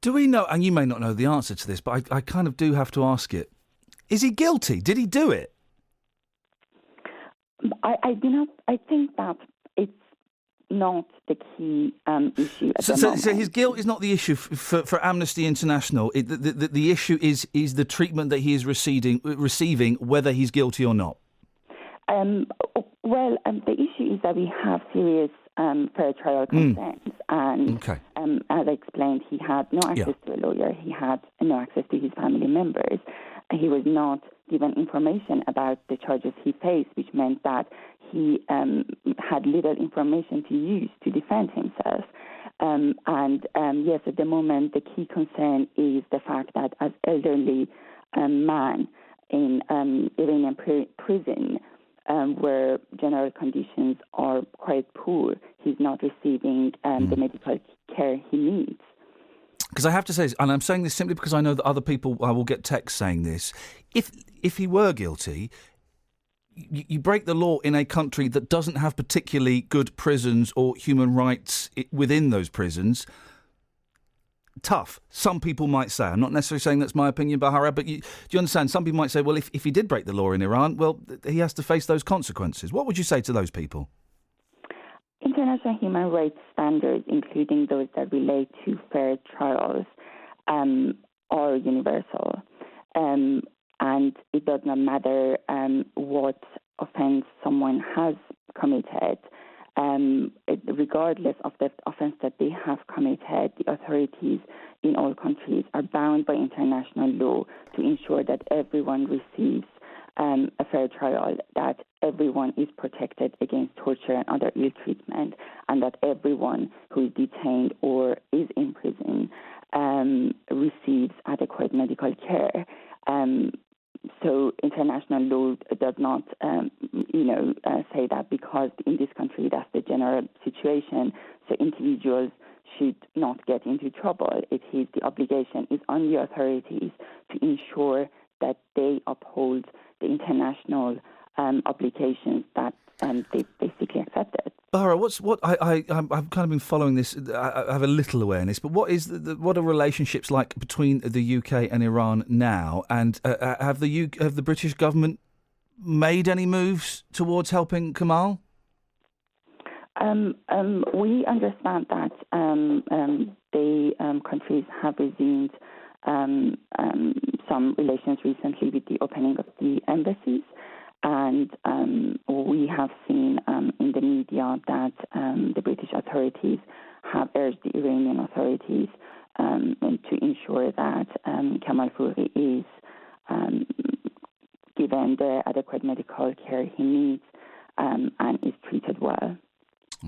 Do we know, and you may not know the answer to this, but I kind of do have to ask it, is he guilty? Did he do it? I do not. I think that it's not the key issue at the moment. So his guilt is not the issue for Amnesty International. The issue is the treatment that he is receiving, whether he's guilty or not. The issue is that we have serious fair trial concerns, and as I explained, he had no access to a lawyer. He had no access to his family members. He was not given information about the charges he faced, which meant that he had little information to use to defend himself. Yes, at the moment, the key concern is the fact that as elderly man in Iranian prison, where general conditions are quite poor, he's not receiving the medical care he needs. Because I have to say, and I'm saying this simply because I know that other people, I will get texts saying this, if he were guilty, you break the law in a country that doesn't have particularly good prisons or human rights within those prisons. Tough. Some people might say, I'm not necessarily saying that's my opinion, Bahara, but do you understand? Some people might say, well, if he did break the law in Iran, well, he has to face those consequences. What would you say to those people? International human rights standards, including those that relate to fair trials, are universal. And it does not matter what offence someone has committed. Regardless of the offence that they have committed, the authorities in all countries are bound by international law to ensure that everyone receives a fair trial, that everyone is protected against torture and other ill treatment, and that everyone who is detained or is in prison receives adequate medical care. So international law does not, say that because in this country that's the general situation, so individuals should not get into trouble. The obligation is on the authorities to ensure that they uphold the international obligations that they basically accepted. Bahra, I've kind of been following this. I have a little awareness, but what are relationships like between the UK and Iran now? And have the British government made any moves towards helping Kamal? We understand that the countries have resumed some relations recently with the opening of the embassies. And we have seen in the media that the British authorities have urged the Iranian authorities to ensure that Kamal Fourie is given the adequate medical care he needs and is treated well.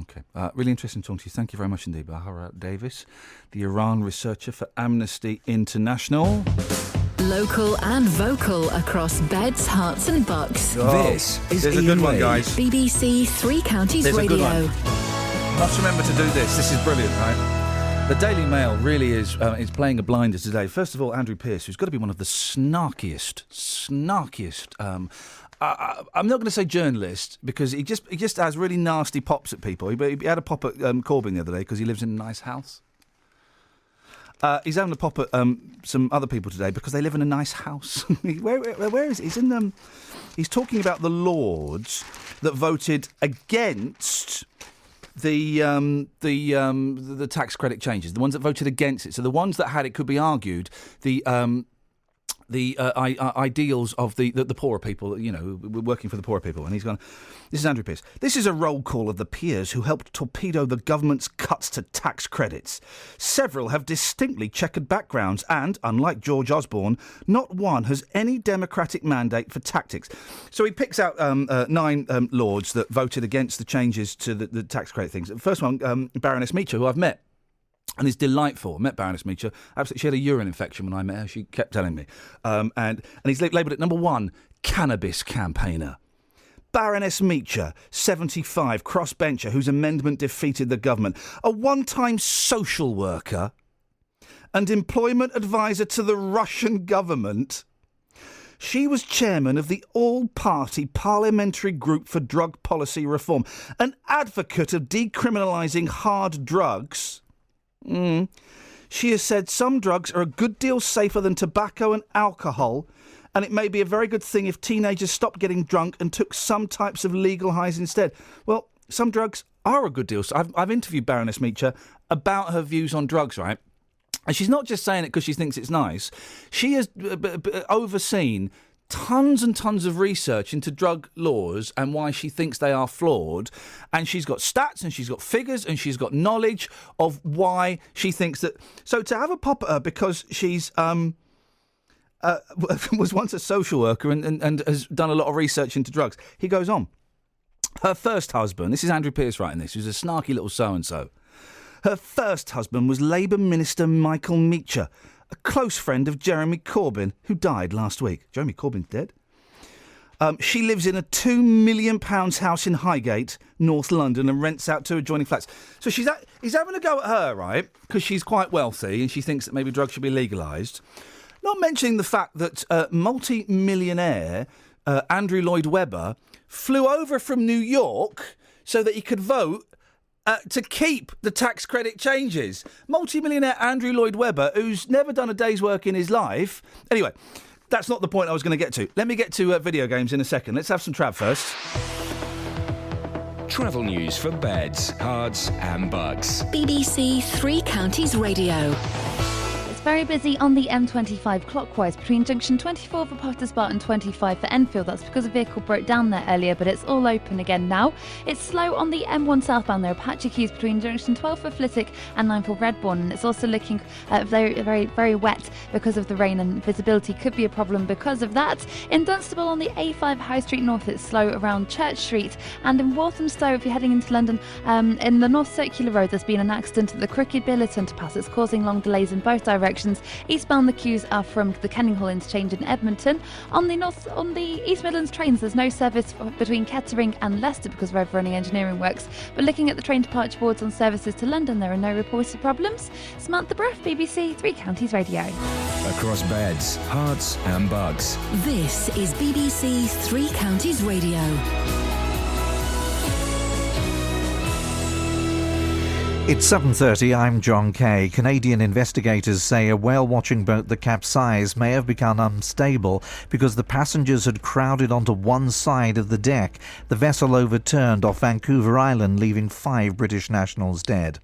Okay. Really interesting talking to you. Thank you very much indeed, Bahra Davis, the Iran researcher for Amnesty International. Local and vocal across beds, hearts and bucks. This is a good one, guys. BBC Three Counties There's Radio. A good one. Must remember to do this. This is brilliant, right? The Daily Mail really is playing a blinder today. First of all, Andrew Pearce, who's got to be one of the snarkiest. I'm not going to say journalist because he just has really nasty pops at people. He had a pop at Corbyn the other day because he lives in a nice house. He's having a pop at some other people today because they live in a nice house. Where is he? He's talking about the Lords that voted against the tax credit changes. The ones that voted against it. So the ones that had, it could be argued, the ideals of the poorer people, we're working for the poorer people. And he's gone, this is Andrew Pearce. This is a roll call of the peers who helped torpedo the government's cuts to tax credits. Several have distinctly checkered backgrounds and, unlike George Osborne, not one has any democratic mandate for tactics. So he picks out 9 lords that voted against the changes to the tax credit things. The first one, Baroness Meacher, who I've met. And it's delightful. I met Baroness Meacher. Absolutely, she had a urine infection when I met her. She kept telling me. And he's labelled it number 1, cannabis campaigner. Baroness Meacher, 75, crossbencher, whose amendment defeated the government. A one-time social worker and employment advisor to the Russian government. She was chairman of the All-Party Parliamentary Group for Drug Policy Reform, an advocate of decriminalising hard drugs. She has said some drugs are a good deal safer than tobacco and alcohol, and it may be a very good thing if teenagers stopped getting drunk and took some types of legal highs instead. Well, some drugs are a good deal. So I've interviewed Baroness Meacher about her views on drugs, right? And she's not just saying it because she thinks it's nice. She has overseen tons and tons of research into drug laws and why she thinks they are flawed. And she's got stats and she's got figures and she's got knowledge of why she thinks that. So to have a pop at her because she's was once a social worker and has done a lot of research into drugs. He goes on. Her first husband, this is Andrew Pearce writing this, who's a snarky little so-and-so. Her first husband was Labour Minister Michael Meacher, a close friend of Jeremy Corbyn, who died last week. Jeremy Corbyn's dead. She lives in a £2 million house in Highgate, North London, and rents out 2 adjoining flats. So he's having a go at her, right, because she's quite wealthy and she thinks that maybe drugs should be legalised. Not mentioning the fact that multi-millionaire Andrew Lloyd Webber flew over from New York so that he could vote to keep the tax credit changes. Multi-millionaire Andrew Lloyd Webber, who's never done a day's work in his life. Anyway, that's not the point I was going to get to. Let me get to video games in a second. Let's have some Trav first. Travel news for beds, cards and bugs. BBC Three Counties Radio. very busy on the M25 clockwise between junction 24 for Pottersbar and 25 for Enfield. That's because a vehicle broke down there earlier, but it's all open again now. It's slow on the M1 southbound. There are patchy queues between junction 12 for Flitwick and 9 for Redbourne, and it's also looking very, very, very wet because of the rain, and visibility could be a problem because of that. In Dunstable on the A5 High Street North, it's slow around Church Street, and in Walthamstow, if you're heading into London, in the North Circular Road, there's been an accident at the Crooked Billet underpass. It's causing long delays in both directions. Eastbound, the queues are from the Kenninghall interchange in Edmonton. On the East Midlands trains, there's no service between Kettering and Leicester because of overrunning engineering works. But looking at the train departure boards on services to London, there are no reported problems. Samantha Bruff, BBC Three Counties Radio. Across beds, hearts and bugs. This is BBC Three Counties Radio. It's 7:30, I'm John Kay. Canadian investigators say a whale-watching boat that capsized may have become unstable because the passengers had crowded onto one side of the deck. The vessel overturned off Vancouver Island, leaving 5 British nationals dead.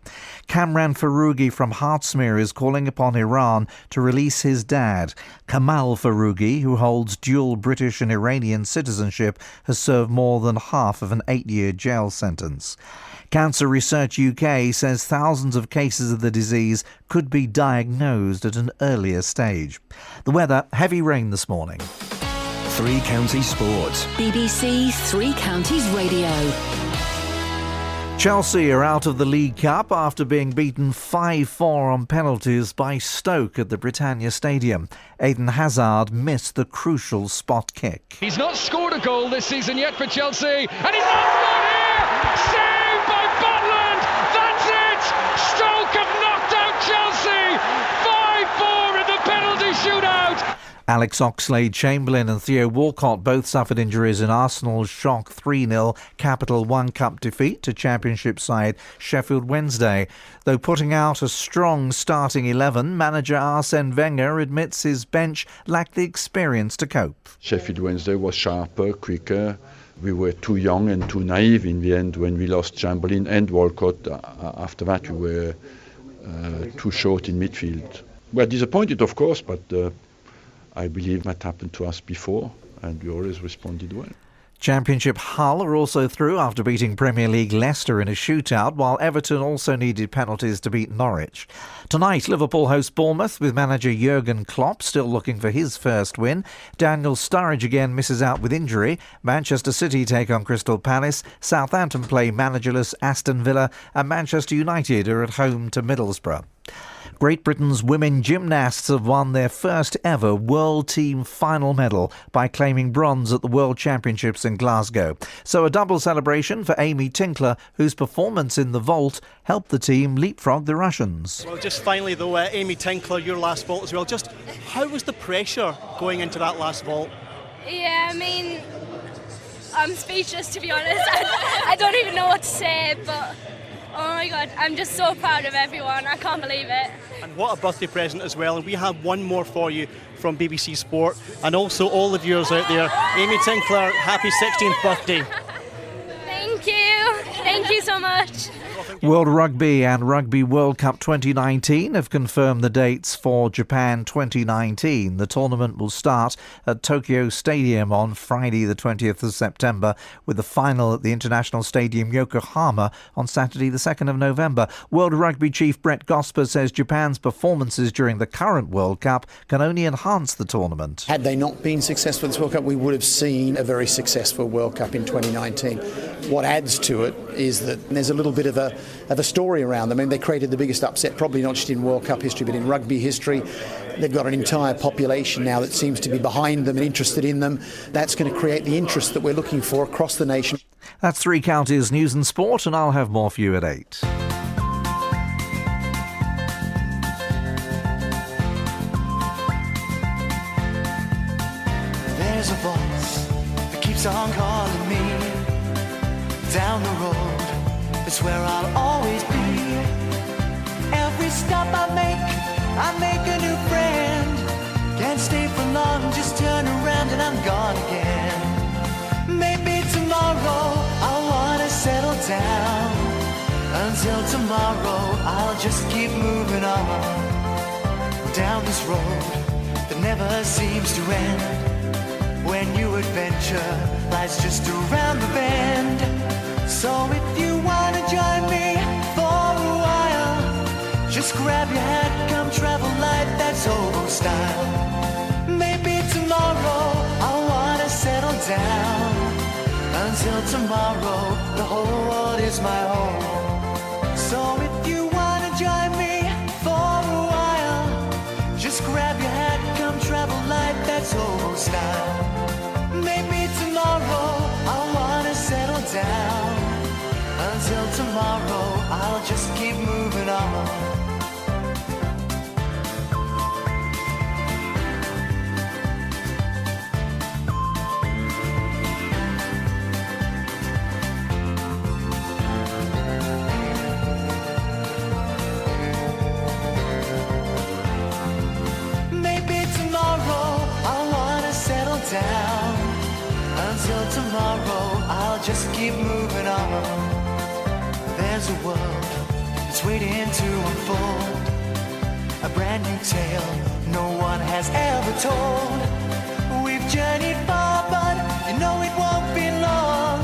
Kamran Farougi from Hertsmere is calling upon Iran to release his dad. Kamal Farougi, who holds dual British and Iranian citizenship, has served more than half of an 8-year jail sentence. Cancer Research UK says thousands of cases of the disease could be diagnosed at an earlier stage. The weather, heavy rain this morning. Three Counties Sports. BBC Three Counties Radio. Chelsea are out of the League Cup after being beaten 5-4 on penalties by Stoke at the Britannia Stadium. Eden Hazard missed the crucial spot kick. He's not scored a goal this season yet for Chelsea, and he's not scored here! Saved by Butland! That's it! Stoke have knocked out Chelsea! 5-4 in the penalty shootout! Alex Oxlade-Chamberlain and Theo Walcott both suffered injuries in Arsenal's shock 3-0 Capital One Cup defeat to Championship side Sheffield Wednesday. Though putting out a strong starting 11, manager Arsene Wenger admits his bench lacked the experience to cope. Sheffield Wednesday was sharper, quicker. We were too young and too naive in the end when we lost Chamberlain and Walcott. After that, we were too short in midfield. We are disappointed, of course, but I believe that happened to us before, and we always responded well. Championship Hull are also through after beating Premier League Leicester in a shootout, while Everton also needed penalties to beat Norwich. Tonight, Liverpool host Bournemouth with manager Jurgen Klopp still looking for his first win. Daniel Sturridge again misses out with injury. Manchester City take on Crystal Palace. Southampton play managerless Aston Villa, and Manchester United are at home to Middlesbrough. Great Britain's women gymnasts have won their first ever World Team final medal by claiming bronze at the World Championships in Glasgow. So a double celebration for Amy Tinkler, whose performance in the vault helped the team leapfrog the Russians. Well, just finally though, Amy Tinkler, your last vault as well. Just how was the pressure going into that last vault? Yeah, I mean, I'm speechless to be honest. I don't even know what to say, but oh my God, I'm just so proud of everyone. I can't believe it. And what a birthday present as well. And we have one more for you from BBC Sport, and also all the viewers out there. Amy Tinkler, happy 16th birthday. Thank you. Thank you so much. World Rugby and Rugby World Cup 2019 have confirmed the dates for Japan 2019. The tournament will start at Tokyo Stadium on Friday the 20th of September, with the final at the International Stadium Yokohama on Saturday the 2nd of November. World Rugby chief Brett Gosper says Japan's performances during the current World Cup can only enhance the tournament. Had they not been successful in this World Cup, we would have seen a very successful World Cup in 2019. What adds to it is that there's a little bit of a story around them. I mean, they created the biggest upset, probably not just in World Cup history, but in rugby history. They've got an entire population now that seems to be behind them and interested in them. That's going to create the interest that we're looking for across the nation. That's Three Counties News and Sport, and I'll have more for you at 8. There's a voice that keeps on calling me down the road. It's where I'll always be. Every stop I make a new friend. Can't stay for long, just turn around and I'm gone again. Maybe tomorrow I'll wanna settle down. Until tomorrow I'll just keep moving on. down this road that never seems to end. When new adventure lies just around the bend. So if you wanna join me for a while, just grab your hat, come travel light, that's old style. Maybe tomorrow I wanna settle down. Until tomorrow, the whole world is my home. So if you wanna join me for a while, just grab your hat, come travel light, that's old style. Maybe tomorrow I wanna settle down. Until tomorrow, I'll just keep moving on. Down. Until tomorrow, I'll just keep moving on. There's a world that's waiting to unfold, a brand new tale no one has ever told. We've journeyed far, but you know it won't be long.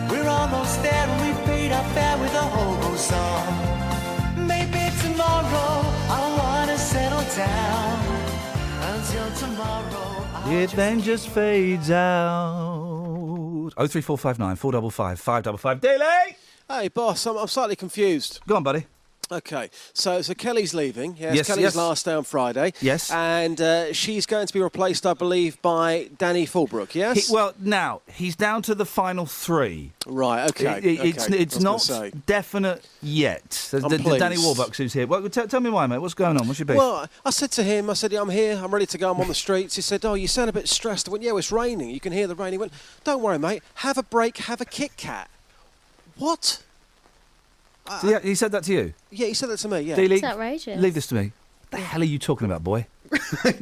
We're almost there and we paid our fare with a hobo song. Maybe tomorrow I wanna settle down. Until tomorrow, it then just fades out. 03459 455 555. Daily! Hey, boss, I'm slightly confused. Go on, buddy. Okay, so Kelly's leaving. Yes, Yes, Kelly's yes. last day on Friday. Yes. And she's going to be replaced, I believe, by Danny Fulbrook, yes? Now, he's down to the final three. Right, okay. It's not definite yet. The Danny Warbucks who's here. Well, tell me why, mate. What's going on? What's your beef? Well, I said to him, yeah, I'm here, I'm ready to go, I'm on the streets. He said, oh, you sound a bit stressed. I went, yeah, it's raining. You can hear the rain. He went, don't worry, mate, have a break, have a Kit Kat. What? Yeah, he said that to you? Yeah, he said that to me, yeah. It's outrageous. Leave this to me. What the hell are you talking about, boy? I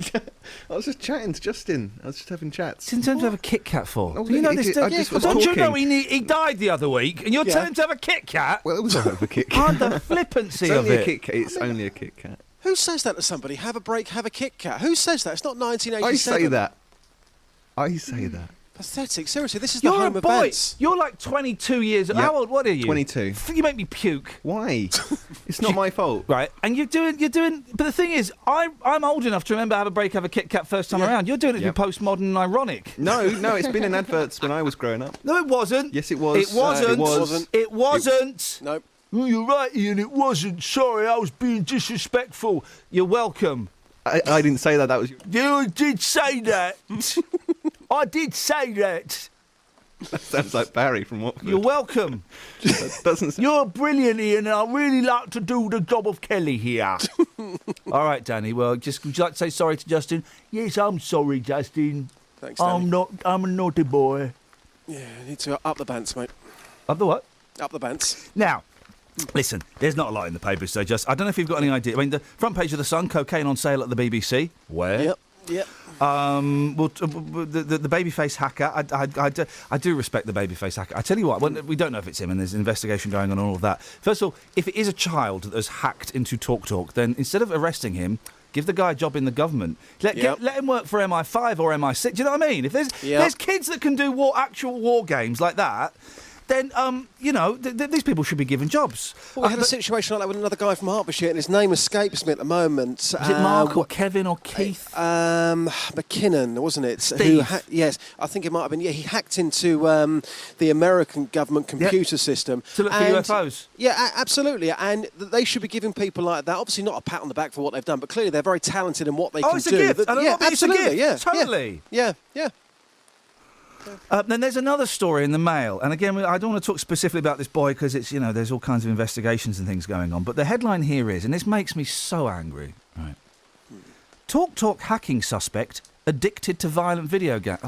was just chatting to Justin. I was just having chats. In terms of a Kit Kat for? Oh, Do you know he this? did- I just was Don't you know talking. he died the other week, and you're telling him to have a Kit Kat? Well, it was a Kit Kat. And the flippancy It's of only a it. Kit Kat. It's only a Kit Kat. Who says that to somebody? Have a break, have a Kit Kat. Who says that? It's not 1987. I say that. I say that. Pathetic. Seriously, this is the You're home a of boy. Beds. You're like 22 years. Yep. How old? What are you? 22. You make me puke. Why? It's not my fault. Right, and you're doing. But the thing is, I'm old enough to remember Have a Break, Have a Kit Kat first time around. You're doing it to be postmodern and ironic. No, it's been in adverts when I was growing up. No, it wasn't. Yes, it was. It wasn't. It was. It wasn't. Nope. Oh, you're right, Ian. It wasn't. Sorry, I was being disrespectful. You're welcome. I didn't say that. That was. You did say that. I did say that. That sounds like Barry from Watford. You're welcome. That doesn't. You're brilliant, Ian, and I really like to do the job of Kelly here. All right, Danny. Well, would you like to say sorry to Justin? Yes, I'm sorry, Justin. Thanks, Danny. I'm a naughty boy. Yeah, you need to up the bants, mate. Up the what? Up the bants. Now, listen, there's not a lot in the papers, so I don't know if you've got any idea. I mean, the front page of The Sun, cocaine on sale at the BBC. Where? Yep. Well, the babyface hacker. I do respect the babyface hacker. I tell you what, we don't know if it's him, and there's an investigation going on and all of that. First of all, if it is a child that has hacked into TalkTalk, then instead of arresting him, give the guy a job in the government. Let him work for MI5 or MI6. Do you know what I mean? If there's kids that can do actual war games like that, then, these people should be given jobs. Well, we had a situation like that with another guy from Hertfordshire, and his name escapes me at the moment. Was it Mark or Kevin or Keith? McKinnon, wasn't it? Steve. Yes, I think it might have been. Yeah, he hacked into the American government computer system. To look for UFOs? Yeah, absolutely. And they should be giving people like that, obviously not a pat on the back for what they've done, but clearly they're very talented in what they can do. It's a gift. Absolutely. It's a gift. Yeah, Totally. Yeah. Then there's another story in the Mail, and again, I don't want to talk specifically about this boy because it's, there's all kinds of investigations and things going on. But the headline here is, and this makes me so angry. Right. TalkTalk hacking suspect addicted to violent video games.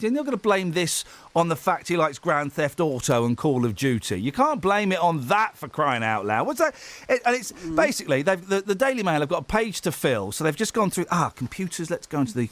You're not going to blame this on the fact he likes Grand Theft Auto and Call of Duty. You can't blame it on that, for crying out loud. What's that? And it's basically the Daily Mail have got a page to fill, so they've just gone through computers. Let's go into the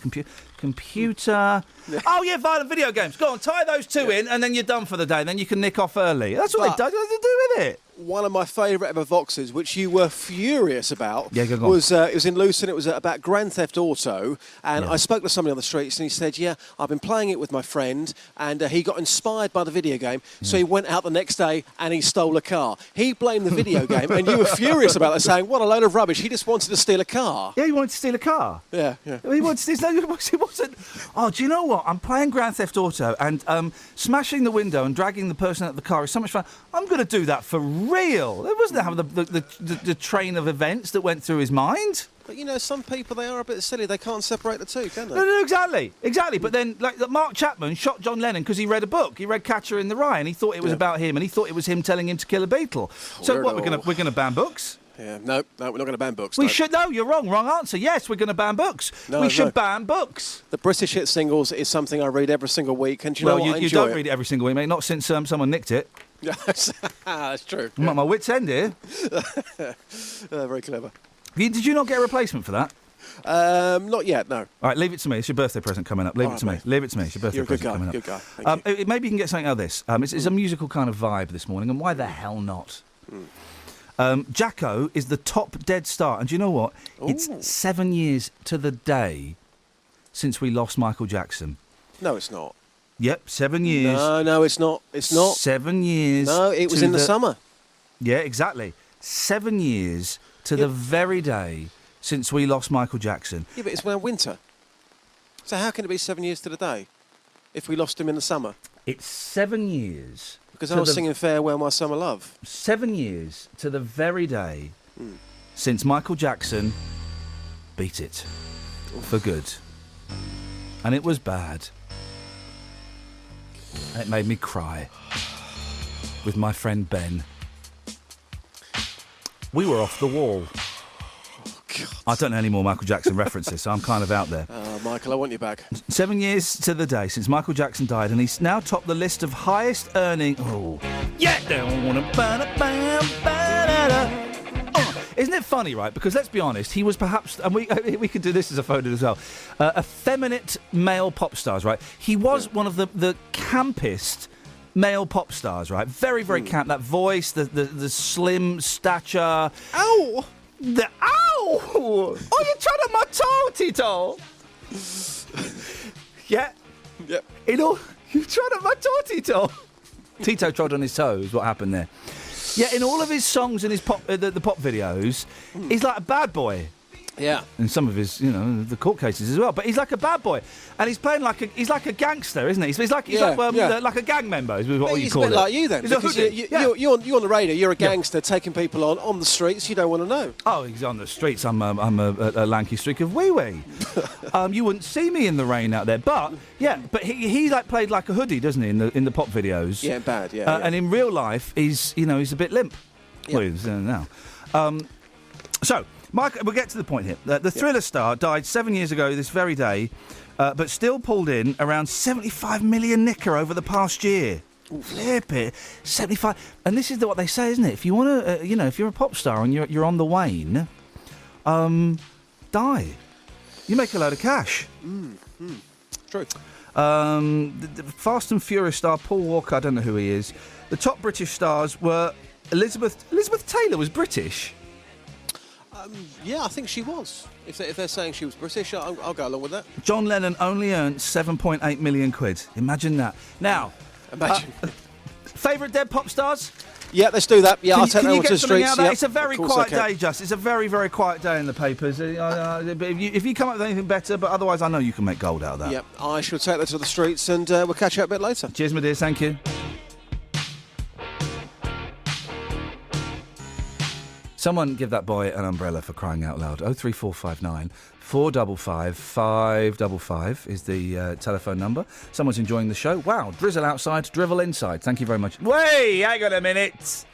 computer. Oh yeah, violent video games. Go on, tie those two in, and then you're done for the day. Then you can nick off early. That's what they've done. What do they do with it? one of my favourite ever Voxes, which you were furious about, go on. was it was in Luton. It was about Grand Theft Auto, and I spoke to somebody on the streets, and he said, "Yeah, I've been playing it with my friend, and he got inspired by the video game, so he went out the next day and he stole a car. He blamed the video game, and you were furious about it, saying, "What a load of rubbish! He just wanted to steal a car." Yeah, he wanted to steal a car. Yeah. He wanted to. He wasn't. Oh, do you know what? I'm playing Grand Theft Auto, and smashing the window and dragging the person out of the car is so much fun. I'm going to do that for real. It wasn't how the train of events that went through his mind. But, some people, they are a bit silly. They can't separate the two, can they? No, exactly. But then, Mark Chapman shot John Lennon because he read a book. He read Catcher in the Rye, and he thought it was about him, and he thought it was him telling him to kill a beetle. So what? We're going to ban books? Yeah, no, we're not going to ban books. We should. No, you're wrong. Wrong answer. Yes, we're going to ban books. We should ban books. The British hit singles is something I read every single week, and you know what? You don't read it every single week, mate. Not since someone nicked it. That's true. I'm at my wit's end here. Very clever. Did you not get a replacement for that? Not yet, no. All right, leave it to me. It's your birthday present coming up. Leave it to me. Leave it to me. It's your birthday present coming up. You're a good guy. Thank you. Maybe you can get something out of this. It's a musical kind of vibe this morning, and why the hell not? Jacko is the top dead star, and do you know what? Ooh. It's 7 years to the day since we lost Michael Jackson. No, it's not. Yep, 7 years. No, it's not. It's not. 7 years. No, it was in the summer. Yeah, exactly. 7 years to the very day since we lost Michael Jackson. Yeah, but it's now winter. So how can it be 7 years to the day if we lost him in the summer? It's 7 years. Because I was singing Farewell My Summer Love. 7 years to the very day since Michael Jackson beat it for good. And it was bad. And it made me cry with my friend Ben. We were off the wall. I don't know any more Michael Jackson references, so I'm kind of out there. Michael, I want you back. 7 years to the day since Michael Jackson died, and he's now topped the list of highest earning... Oh, yeah! Isn't it funny, right? Because let's be honest, he was perhaps... And we could do this as a photo as well. Effeminate male pop stars, right? He was one of the campest male pop stars, right? Very, very camp. That voice, the slim stature... Ow! Ow! Oh, you're trying to my toe, Tito! Yeah? Yep. You're trying to my toe, Tito! Tito trod on his toe is what happened there. Yeah, in all of his songs and his pop, the pop videos, he's like a bad boy. Yeah. And some of his, the court cases as well. But he's like a bad boy, and he's playing he's like a gangster, isn't he? He's like a gang member, is what you call it. He's a bit like you then. Because you're on the radio. You're a gangster taking people on the streets. You don't want to know. Oh, he's on the streets. I'm a lanky streak of wee wee. You wouldn't see me in the rain out there, but he played like a hoodie, doesn't he? In the pop videos. Yeah, bad. And in real life, he's a bit limp. Yeah. Well, he is now. So. Mike, we'll get to the point here. The Thriller star died 7 years ago this very day, but still pulled in around 75 million nicker over the past year. Flip it, 75. And this is what they say, isn't it? If you want to, if you're a pop star and you're on the wane, die. You make a load of cash. True. The Fast and Furious star Paul Walker, I don't know who he is. The top British stars were Elizabeth Taylor was British. Yeah, I think she was. If they're saying she was British, I'll go along with that. John Lennon only earned 7.8 million quid. Imagine that. Now, favourite dead pop stars? Yeah, let's do that. Yeah, I'll take that one to the streets. It's a very quiet day, Just. It's a very, very quiet day in the papers. If you come up with anything better, but otherwise I know you can make gold out of that. Yeah, I shall take that to the streets, and we'll catch you up a bit later. Cheers, my dears. Thank you. Someone give that boy an umbrella, for crying out loud. 03459 455 555 is the telephone number. Someone's enjoying the show. Wow, drizzle outside, drivel inside. Thank you very much. Wait, hang on a minute.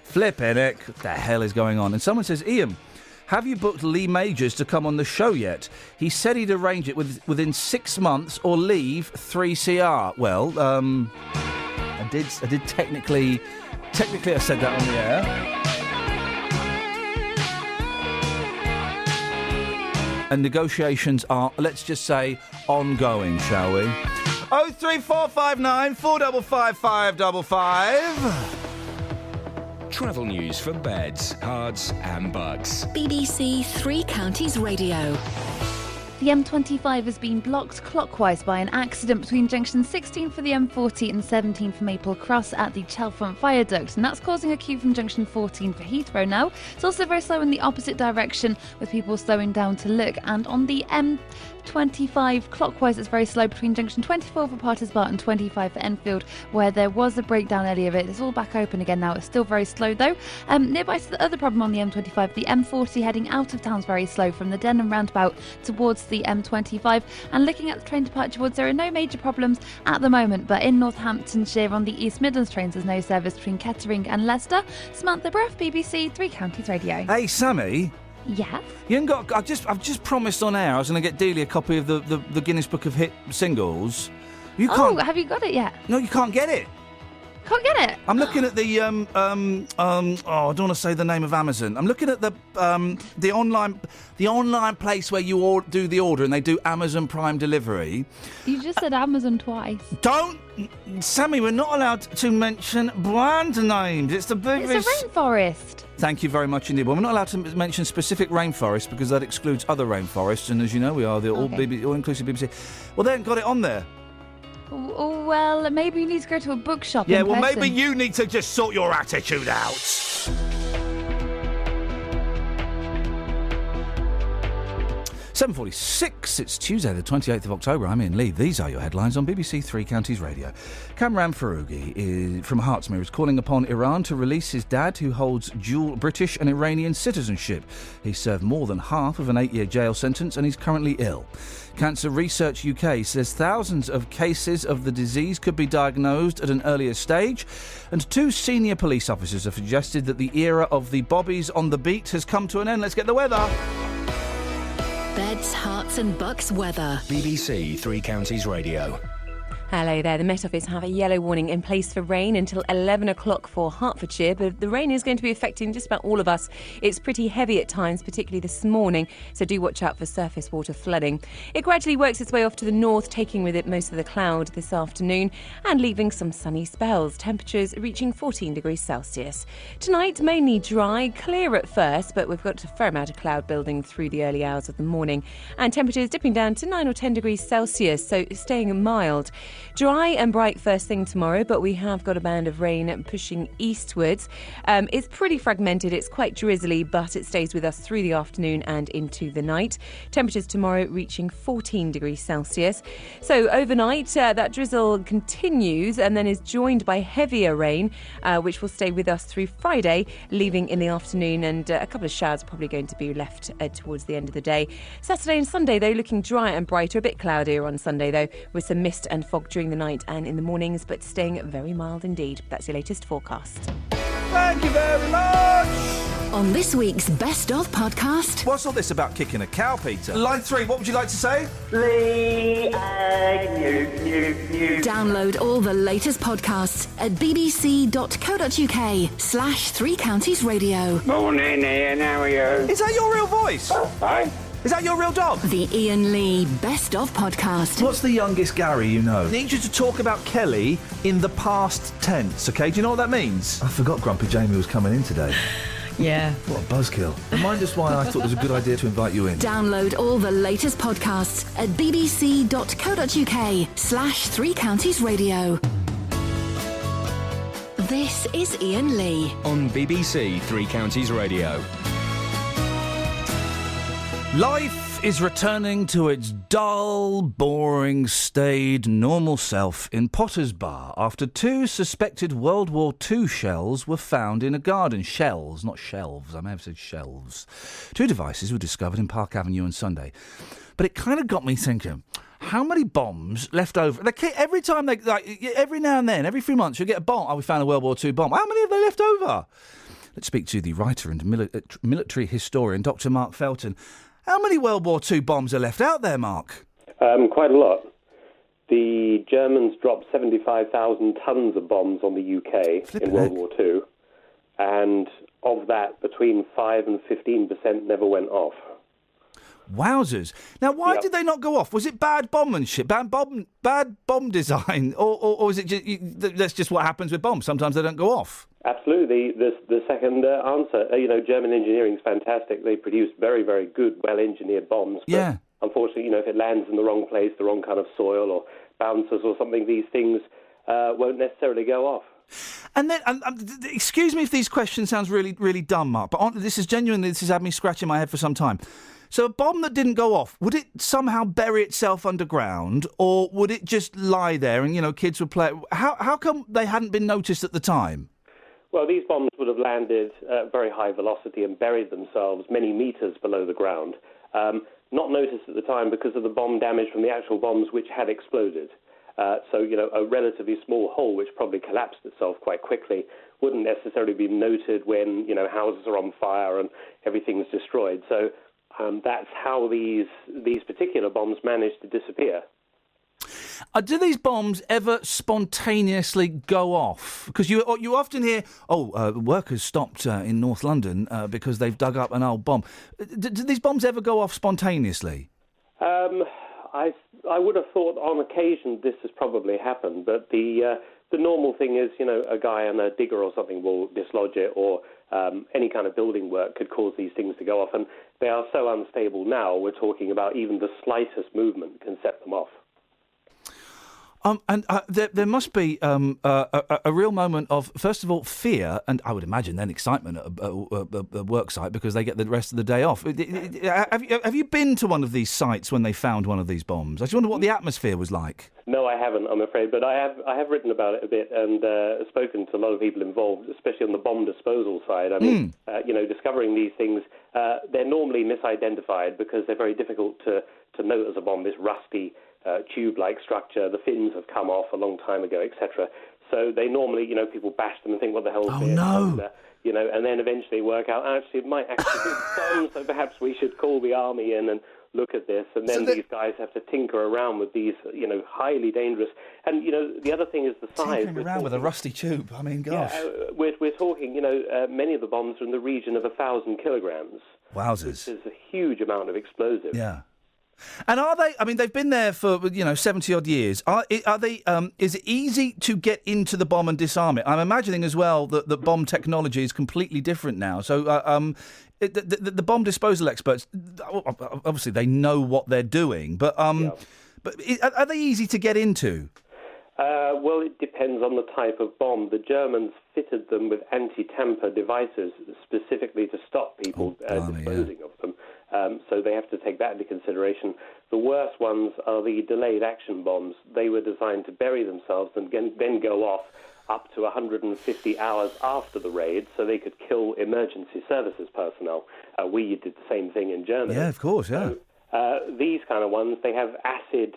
Flippin' it. What the hell is going on? And someone says, Iain, have you booked Lee Majors to come on the show yet? He said he'd arrange it within 6 months or leave 3CR. Well, I did technically I said that on the air. And negotiations are, let's just say, ongoing, shall we? 03459 455 555. Travel news for beds, cards and bugs. BBC Three Counties Radio. The M25 has been blocked clockwise by an accident between junction 16 for the M40 and 17 for Maple Cross at the Chelfront Viaduct, and that's causing a queue from junction 14 for Heathrow now. It's also very slow in the opposite direction, with people slowing down to look, and on the M25 clockwise it's very slow between junction 24 for Potters Bar and 25 for Enfield, where there was a breakdown earlier. It's all back open again now. It's still very slow though. Nearby to the other problem on the M25, the M40 heading out of town is very slow from the Denham roundabout towards the M25, and looking at the train departure boards, there are no major problems at the moment, but in Northamptonshire on the East Midlands trains there's no service between Kettering and Leicester. Samantha Bruff, BBC Three Counties Radio. Hey, Sammy. Yes? You ain't got. I've just promised on air I was going to get Dealey a copy of the Guinness Book of Hit singles. You can't. Oh, have you got it yet? No, you can't get it. Can't get it. I'm looking at the I don't want to say the name of Amazon. I'm looking at the online place where you do the order, and they do Amazon Prime delivery. You just said Amazon twice. Don't, Sammy. We're not allowed to mention brand names. It's the biggest. It's a rainforest. Thank you very much indeed. Well, we're not allowed to mention specific rainforests because that excludes other rainforests, and as you know, we are the all-inclusive BBC. Well, they haven't got it on there. Oh, well, maybe you need to go to a bookshop. Yeah, in well, person. maybe you need to just sort your attitude out. 7:46. It's Tuesday, the 28th of October. I'm Iain Lee. These are your headlines on BBC Three Counties Radio. Kamran Foroughi from Hertsmere is calling upon Iran to release his dad, who holds dual British and Iranian citizenship. He served more than half of an 8-year jail sentence and he's currently ill. Cancer Research UK says thousands of cases of the disease could be diagnosed at an earlier stage, and 2 senior police officers have suggested that the era of the bobbies on the beat has come to an end. Let's get the weather. Beds, Hearts and Bucks weather. BBC Three Counties Radio. Hello there. The Met Office have a yellow warning in place for rain until 11 o'clock for Hertfordshire, but the rain is going to be affecting just about all of us. It's pretty heavy at times, particularly this morning, so do watch out for surface water flooding. It gradually works its way off to the north, taking with it most of the cloud this afternoon and leaving some sunny spells, temperatures reaching 14 degrees Celsius. Tonight, mainly dry, clear at first, but we've got a fair amount of cloud building through the early hours of the morning, and temperatures dipping down to 9 or 10 degrees Celsius, so staying mild. Dry and bright first thing tomorrow, but we have got a band of rain pushing eastwards. It's pretty fragmented, it's quite drizzly, but it stays with us through the afternoon and into the night. Temperatures tomorrow reaching 14 degrees Celsius. So overnight, that drizzle continues and then is joined by heavier rain, which will stay with us through Friday, leaving in the afternoon, and a couple of showers are probably going to be left towards the end of the day. Saturday and Sunday, though, looking dry and brighter, a bit cloudier on Sunday, though, with some mist and fog during the night and in the mornings, but staying very mild indeed. That's your latest forecast. Thank you very much. On this week's Best of podcast. What's all this about kicking a cow, Peter? Line 3, what would you like to say? Download all the latest podcasts at bbc.co.uk/Three Counties Radio. Morning, Ian, how are you? Is that your real voice? Hi. Is that your real dog? The Iain Lee Best of podcast. What's the youngest Gary you know? I need you to talk about Kelly in the past tense, OK? Do you know what that means? I forgot Grumpy Jamie was coming in today. Yeah. What a buzzkill. Remind us why I thought it was a good idea to invite you in. Download all the latest podcasts at bbc.co.uk/Three Counties Radio. This is Iain Lee. On BBC Three Counties Radio. Life is returning to its dull, boring, staid, normal self in Potters Bar after 2 suspected World War II shells were found in a garden. Shells, not shelves. I may have said shelves. 2 devices were discovered in Park Avenue on Sunday. But it kind of got me thinking, how many bombs left over? Every time every now and then, every few months, you get a bomb. Oh, we found a World War II bomb. How many have they left over? Let's speak to the writer and military historian, Dr. Mark Felton. How many World War II bombs are left out there, Mark? Quite a lot. The Germans dropped 75,000 tons of bombs on the UK in World War II, and of that, between 5 and 15% never went off. Wowzers. Now, why did they not go off? Was it bad bombmanship, bad bomb design, or is it just, that's just what happens with bombs? Sometimes they don't go off. Absolutely. The second answer. German engineering's fantastic. They produce very, very good, well-engineered bombs. But unfortunately, if it lands in the wrong place, the wrong kind of soil or bounces or something, these things won't necessarily go off. And then, excuse me if these questions sounds really, really dumb, Mark, but this has had me scratching my head for some time. So a bomb that didn't go off, would it somehow bury itself underground, or would it just lie there and, kids would play? How come they hadn't been noticed at the time? Well, these bombs would have landed at very high velocity and buried themselves many metres below the ground. Not noticed at the time because of the bomb damage from the actual bombs which had exploded. So, a relatively small hole which probably collapsed itself quite quickly wouldn't necessarily be noted when, houses are on fire and everything's destroyed. So that's how these particular bombs managed to disappear. Do these bombs ever spontaneously go off? Because you often hear, workers stopped in North London because they've dug up an old bomb. Do these bombs ever go off spontaneously? I would have thought on occasion this has probably happened, but the normal thing is, a guy on a digger or something will dislodge it, or any kind of building work could cause these things to go off, and they are so unstable now, we're talking about even the slightest movement can set them off. There must be a real moment of, first of all, fear, and I would imagine then excitement at a work site because they get the rest of the day off. Have you been to one of these sites when they found one of these bombs? I just wonder what the atmosphere was like. No, I haven't, I'm afraid, but I have written about it a bit and spoken to a lot of people involved, especially on the bomb disposal side. I mean, discovering these things, they're normally misidentified because they're very difficult to note as a bomb, this rusty tube-like structure. The fins have come off a long time ago, etc. So they normally, people bash them and think, what the hell is this? No. And then eventually work out, actually, it might actually be bombs, so perhaps we should call the army in and look at this. And then these guys have to tinker around with these, highly dangerous. And, the other thing is the size. Tinkering around with a rusty tube. I mean, gosh. Yeah, we're talking, many of the bombs are in the region of 1,000 kilograms. Wowzers. Which is a huge amount of explosive. Yeah. And are they? I mean, they've been there for 70 odd years. Are they? Is it easy to get into the bomb and disarm it? I'm imagining as well that the bomb technology is completely different now. So the bomb disposal experts, obviously, they know what they're doing. But are they easy to get into? Well, it depends on the type of bomb. The Germans fitted them with anti-tamper devices specifically to stop people disposing of them. So they have to take that into consideration. The worst ones are the delayed action bombs. They were designed to bury themselves and then go off up to 150 hours after the raid so they could kill emergency services personnel. We did the same thing in Germany. Yeah, of course, yeah. These kind of ones, they have acid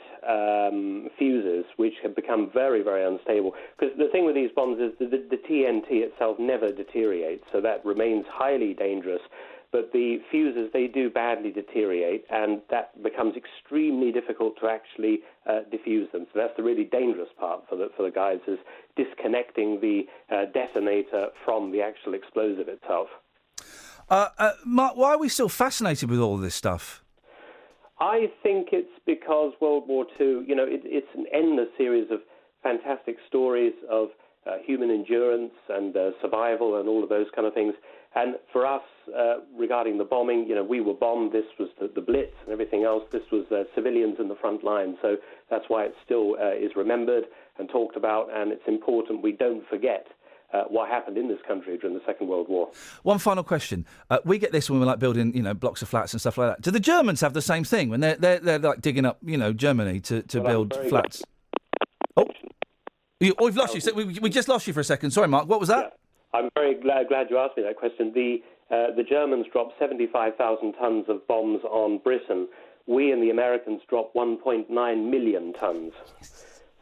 fuses which have become very, very unstable. Because the thing with these bombs is the TNT itself never deteriorates, so that remains highly dangerous. But the fuses, they do badly deteriorate, and that becomes extremely difficult to actually defuse them. So that's the really dangerous part for the guys, is disconnecting the detonator from the actual explosive itself. Mark, why are we still fascinated with all this stuff? I think it's because World War II, it's an endless series of fantastic stories of human endurance and survival and all of those kind of things. And for us, regarding the bombing, we were bombed. This was the Blitz and everything else. This was civilians in the front line. So that's why it still is remembered and talked about. And it's important we don't forget what happened in this country during the Second World War. One final question. We get this when we're building, blocks of flats and stuff like that. Do the Germans have the same thing when they're like digging up, Germany to build flats? We've lost you. We just lost you for a second. Sorry, Mark. What was that? Yeah. I'm very glad you asked me that question. The Germans dropped 75,000 tons of bombs on Britain. We and the Americans dropped 1.9 million tons.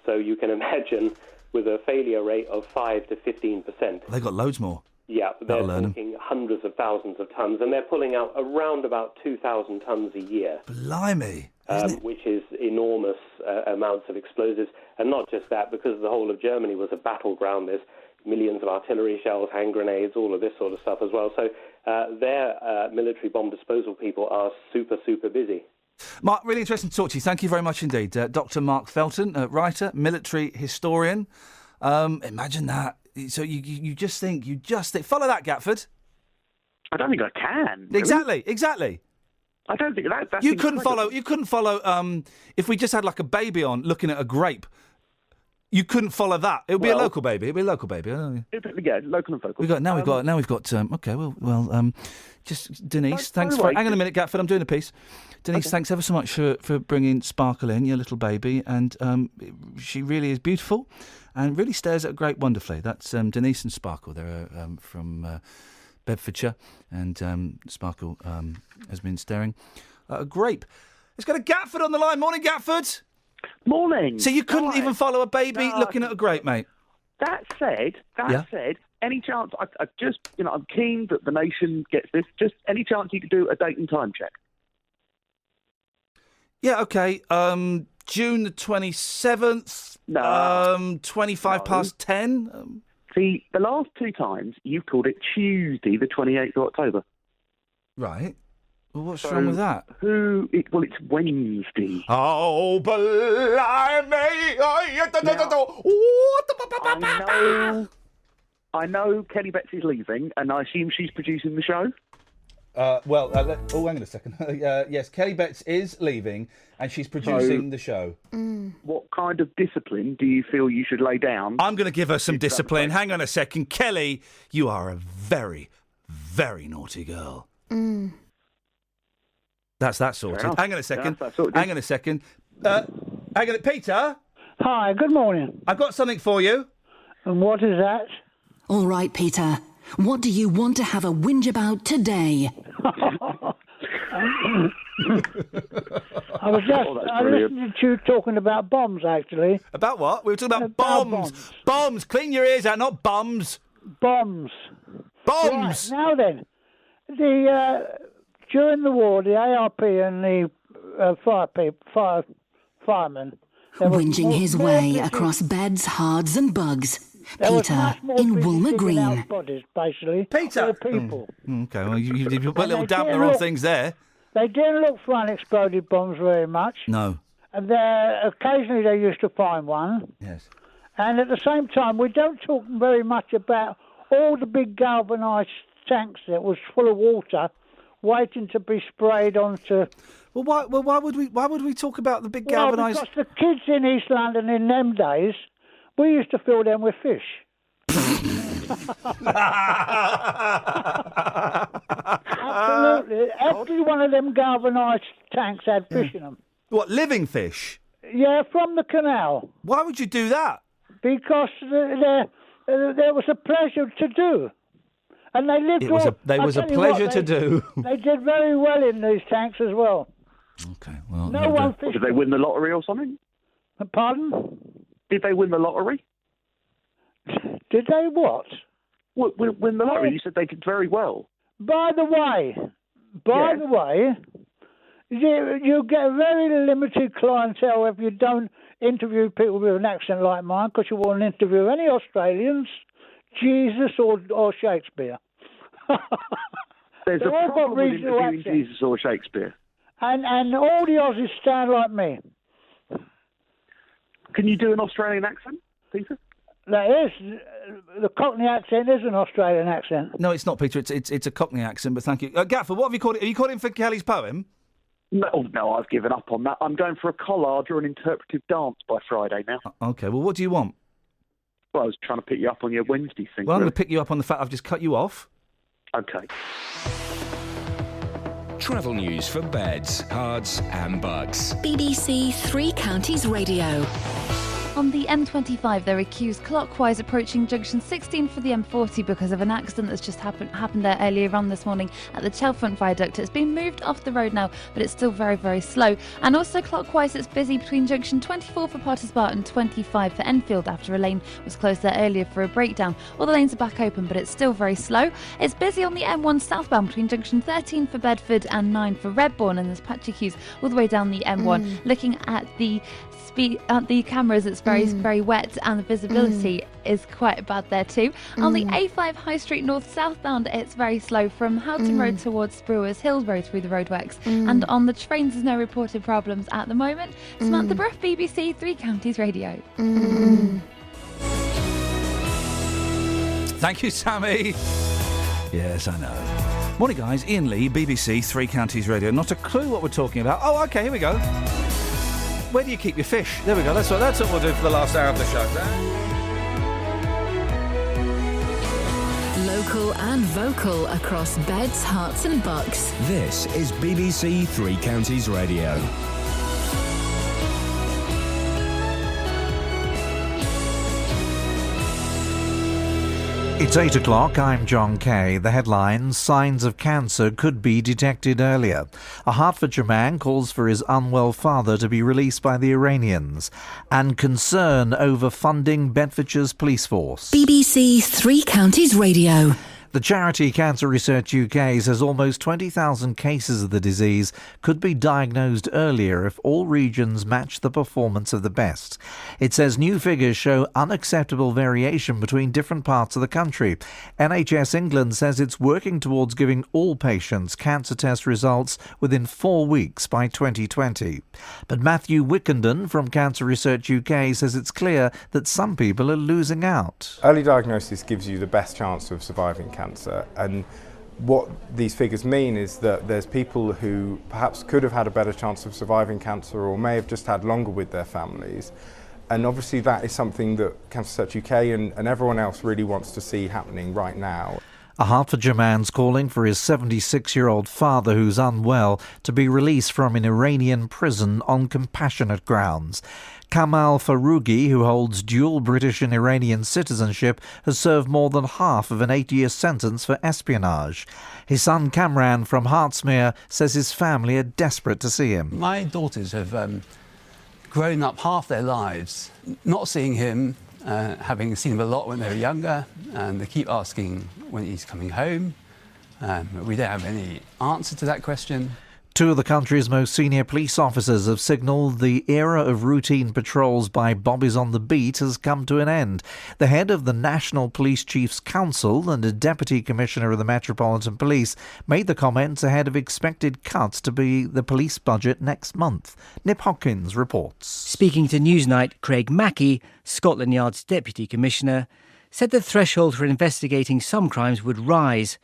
So you can imagine, with a failure rate of 5 to 15%. They got loads more. Yeah, they're talking hundreds of thousands of tons, and they're pulling out around about 2,000 tons a year. Blimey. Which is enormous amounts of explosives. And not just that, because the whole of Germany was a battleground, there's millions of artillery shells, hand grenades, all of this sort of stuff as well. So their military bomb disposal people are super, super busy. Mark, really interesting to talk to you. Thank you very much indeed. Dr. Mark Felton, writer, military historian. Imagine that. So you just think, follow that, Gatford. I don't think I can. Really. Exactly. I don't think that's You couldn't follow. If we just had like a baby on looking at a grape, you couldn't follow that. It would be a local baby. It'd be a local baby. Yeah, local and focal. We've got. Okay, well. Just Denise, thanks for. Hang on a minute, Gatford. I'm doing a piece. Denise, thanks ever so much for bringing Sparkle in, your little baby, and she really is beautiful, and really stares at a grape wonderfully. That's Denise and Sparkle. They're from Bedfordshire, and Sparkle has been staring at a grape. Let's go to Gatford on the line. Morning, Gatford. Morning. So you couldn't even follow a baby looking at a grape, mate? That said, any chance, I just, I'm keen that the nation gets this, just any chance you could do a date and time check? Yeah, okay. June the 27th, No. 25 past 10. See, the last two times you called it Tuesday, the 28th of October. Right. Well, what's wrong with that? Well, it's Wednesday. Oh, blimey! I know Kelly Betts is leaving, and I assume she's producing the show. Hang on a second. Yes, Kelly Betts is leaving, and she's producing the show. What kind of discipline do you feel you should lay down? I'm going to give her some discipline. Hang on a second. Kelly, you are a very, very naughty girl. That's that sorted. Hang on a second. Hang on a second. Peter? Hi, good morning. I've got something for you. And what is that? All right, Peter. What do you want to have a whinge about today? I was listening to you talking about bombs, actually. About what? We were talking about bombs. Bombs. Clean your ears out, not bums. Bombs. Bombs. Right, now then, during the war, the ARP and the firemen... Whinging his way across beds, hards and bugs. Peter in Woolmer Green. Bodies, basically. Peter! People. Okay, well, you put a little dampener on things there. They didn't look for unexploded bombs very much. No. And occasionally they used to find one. Yes. And at the same time, we don't talk very much about all the big galvanised tanks that was full of water waiting to be sprayed onto... Why would we talk about the big galvanised... Because the kids in East London in them days, we used to fill them with fish. Absolutely. Every one of them galvanised tanks had fish in them. What, living fish? Yeah, from the canal. Why would you do that? Because there was a pleasure to do. And they lived There was a pleasure to do. They did very well in these tanks as well. Okay, well... No one fished. Did they win the lottery or something? Pardon? Did they win the lottery? Did they what? Win the lottery? You said they did very well. By the way, you get a very limited clientele if you don't interview people with an accent like mine, because you won't interview any Australians, Jesus or Shakespeare. There's a problem with interviewing Jesus or Shakespeare. And all the Aussies stand like me. Can you do an Australian accent, Peter? That is. The Cockney accent is an Australian accent. No, it's not, Peter. It's a Cockney accent, but thank you. Gaffer, what have you called it? Have you called it for Kelly's poem? No, I've given up on that. I'm going for a collage or an interpretive dance by Friday now. Okay, well, what do you want? Well, I was trying to pick you up on your Wednesday thing. Well, I'm going to pick you up on the fact I've just cut you off. Okay. Travel news for beds, cards and bugs. BBC Three Counties Radio. On the M25, they're accused clockwise approaching junction 16 for the M40 because of an accident that's just happened there earlier on this morning at the Chelfront Viaduct. It's been moved off the road now, but it's still very, very slow. And also clockwise, it's busy between junction 24 for Potters Bar and 25 for Enfield after a lane was closed there earlier for a breakdown. All the lanes are back open, but it's still very slow. It's busy on the M1 southbound between junction 13 for Bedford and 9 for Redbourne, and there's patchy queues all the way down the M1. Looking at the cameras, it's very wet, and the visibility is quite bad there too. On the A5 High Street North southbound, it's very slow from Houghton Road towards Brewers Hill Road through the roadworks. And on the trains, there's no reported problems at the moment. Samantha Bruff, BBC Three Counties Radio. Thank you, Sammy. Yes, I know. Morning, guys. Iain Lee, BBC Three Counties Radio. Not a clue what we're talking about. Oh, OK, here we go. Where do you keep your fish? There we go. That's what we'll do for the last hour of the show. Local and vocal across beds, hearts and bucks. This is BBC Three Counties Radio. It's 8 o'clock, I'm John Kay. The headlines: signs of cancer could be detected earlier. A Hertfordshire man calls for his unwell father to be released by the Iranians. And concern over funding Bedfordshire's police force. BBC Three Counties Radio. The charity Cancer Research UK says almost 20,000 cases of the disease could be diagnosed earlier if all regions match the performance of the best. It says new figures show unacceptable variation between different parts of the country. NHS England says it's working towards giving all patients cancer test results within 4 weeks by 2020. But Matthew Wickenden from Cancer Research UK says it's clear that some people are losing out. Early diagnosis gives you the best chance of surviving cancer, and what these figures mean is that there's people who perhaps could have had a better chance of surviving cancer or may have just had longer with their families, and obviously that is something that Cancer Research UK and everyone else really wants to see happening right now. A Hertfordshire man's calling for his 76-year-old father, who's unwell, to be released from an Iranian prison on compassionate grounds. Kamal Farougi, who holds dual British and Iranian citizenship, has served more than half of an 8-year sentence for espionage. His son Kamran from Hertsmere says his family are desperate to see him. My daughters have grown up half their lives not seeing him, having seen him a lot when they were younger, and they keep asking when he's coming home. We don't have any answer to that question. Two of the country's most senior police officers have signalled the era of routine patrols by bobbies on the beat has come to an end. The head of the National Police Chiefs Council and a Deputy Commissioner of the Metropolitan Police made the comments ahead of expected cuts to the police budget next month. Nip Hopkins reports. Speaking to Newsnight, Craig Mackey, Scotland Yard's Deputy Commissioner, said the threshold for investigating some crimes would rise,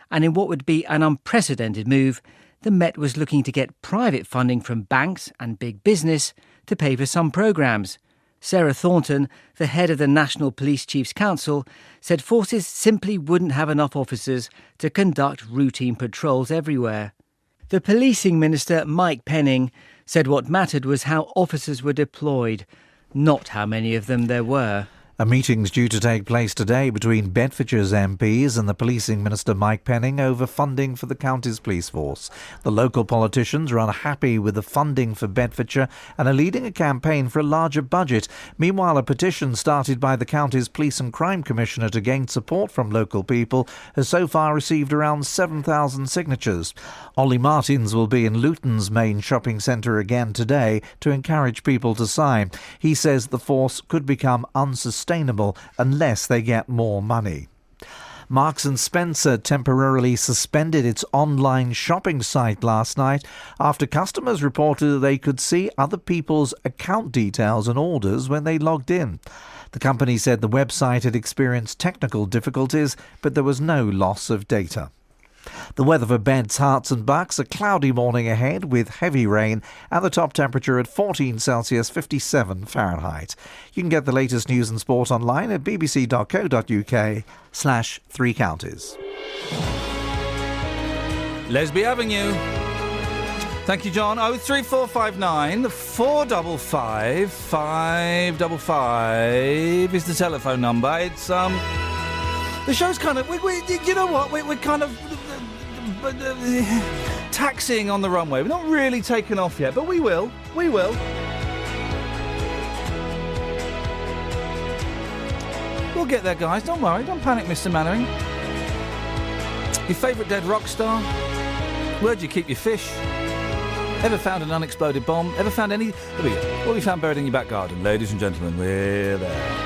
and in what would be an unprecedented move, the Met was looking to get private funding from banks and big business to pay for some programmes. Sarah Thornton, the head of the National Police Chiefs Council, said forces simply wouldn't have enough officers to conduct routine patrols everywhere. The policing minister, Mike Penning, said what mattered was how officers were deployed, not how many of them there were. A meeting's due to take place today between Bedfordshire's MPs and the policing minister Mike Penning over funding for the county's police force. The local politicians are unhappy with the funding for Bedfordshire and are leading a campaign for a larger budget. Meanwhile, a petition started by the county's Police and Crime Commissioner to gain support from local people has so far received around 7,000 signatures. Ollie Martins will be in Luton's main shopping centre again today to encourage people to sign. He says the force could become unsustainable unless they get more money. Marks & Spencer temporarily suspended its online shopping site last night after customers reported that they could see other people's account details and orders when they logged in. The company said the website had experienced technical difficulties, but there was no loss of data. The weather for Beds, Herts and Bucks: a cloudy morning ahead with heavy rain and the top temperature at 14 Celsius, 57 Fahrenheit. You can get the latest news and sport online at bbc.co.uk/3 counties. Lesby Avenue. Thank you, John. 03459 455 555 is the telephone number. It's the show's kind of you know what we're kind of taxiing on the runway. We're not really taken off yet, but we will. We'll get there, guys. Don't worry. Don't panic, Mr. Mannering. Your favourite dead rock star? Where'd you keep your fish? Ever found an unexploded bomb? Ever found any... There we go. What have you found buried in your back garden? Ladies and gentlemen, we're there.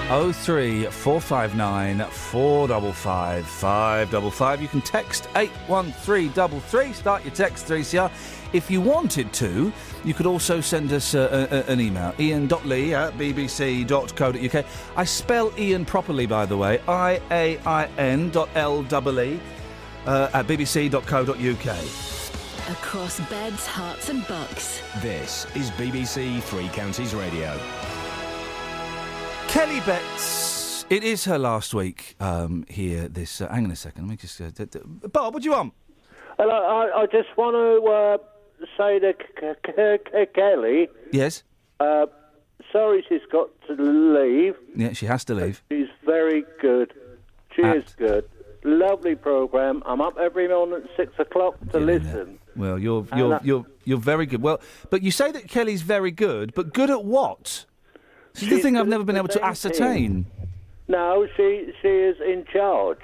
03459 455 555. You can text 81333. Start your text 3CR. If you wanted to, you could also send us an email. ian.lee@bbc.co.uk. I spell Ian properly, by the way. IAIN.LEE at bbc.co.uk. Across beds, hearts and bucks. This is BBC Three Counties Radio. Kelly Betts. It is her last week here this... hang on a second. Let me just... Bob, what do you want? Hello, I just want to say to Kelly... Yes? Sorry she's got to leave. Yeah, she has to leave. She's very good. She is good. Lovely programme. I'm up every morning at 6 o'clock to listen. Well, you're very good. Well, but you say that Kelly's very good, but good at what? This is the thing I've never been able to ascertain. No, she is in charge.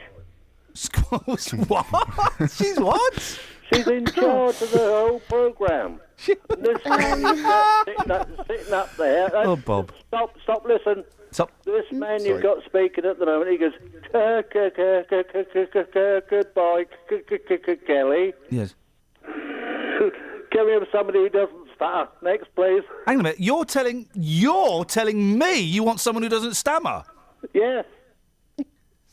What? She's what? She's in charge of the whole programme. This man sitting up there. Oh, Bob. Stop, listen. Stop. This man you've got speaking at the moment, he goes, goodbye, Kelly. Yes. Can we have somebody who doesn't stutter? Next, please. Hang on a minute. You're telling me you want someone who doesn't stammer? Yes.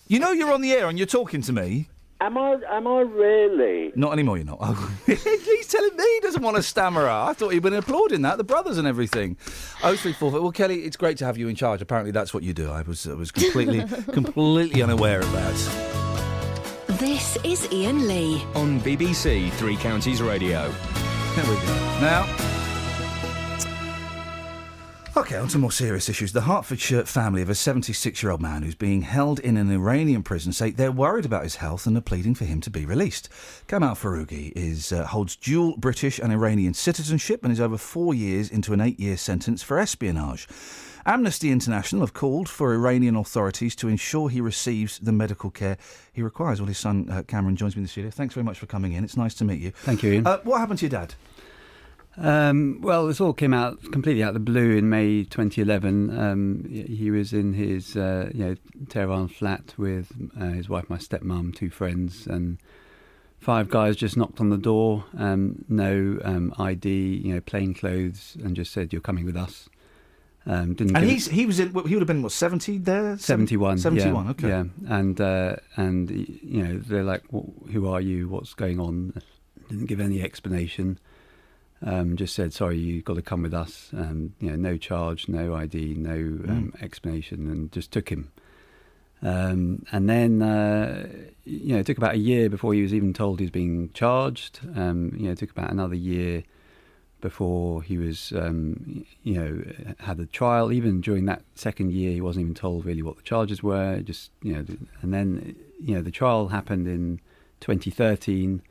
You know you're on the air and you're talking to me. Am I really? Not anymore, you're not. He's telling me he doesn't want a stammerer. I thought he'd been applauding that, the brothers and everything. 034. Well, Kelly, it's great to have you in charge. Apparently that's what you do. I was completely unaware of that. This is Iain Lee. On BBC Three Counties Radio. There we go. Now... OK, on to more serious issues. The Hertfordshire family of a 76-year-old man who's being held in an Iranian prison say they're worried about his health and are pleading for him to be released. Kamal Farougi holds dual British and Iranian citizenship and is over 4 years into an 8-year sentence for espionage. Amnesty International have called for Iranian authorities to ensure he receives the medical care he requires. Well, his son Cameron joins me in the studio. Thanks very much for coming in. It's nice to meet you. Thank you, Ian. What happened to your dad? Well, this all came out completely out of the blue in May 2011. He was in his Tehran flat with his wife, my stepmom, 2 friends, and 5 guys just knocked on the door. No ID, plain clothes, and just said, "You're coming with us." He would have been what, 70 there? 71. 71. Yeah, okay. Yeah, and they're like, "Who are you? What's going on?" Didn't give any explanation. Just said, "Sorry, you've got to come with us." No charge, no ID, no explanation, and just took him. And then, it took about a year before he was even told he was being charged. It took about another year before he was, had a trial. Even during that second year, he wasn't even told really what the charges were. And then, the trial happened in 2013.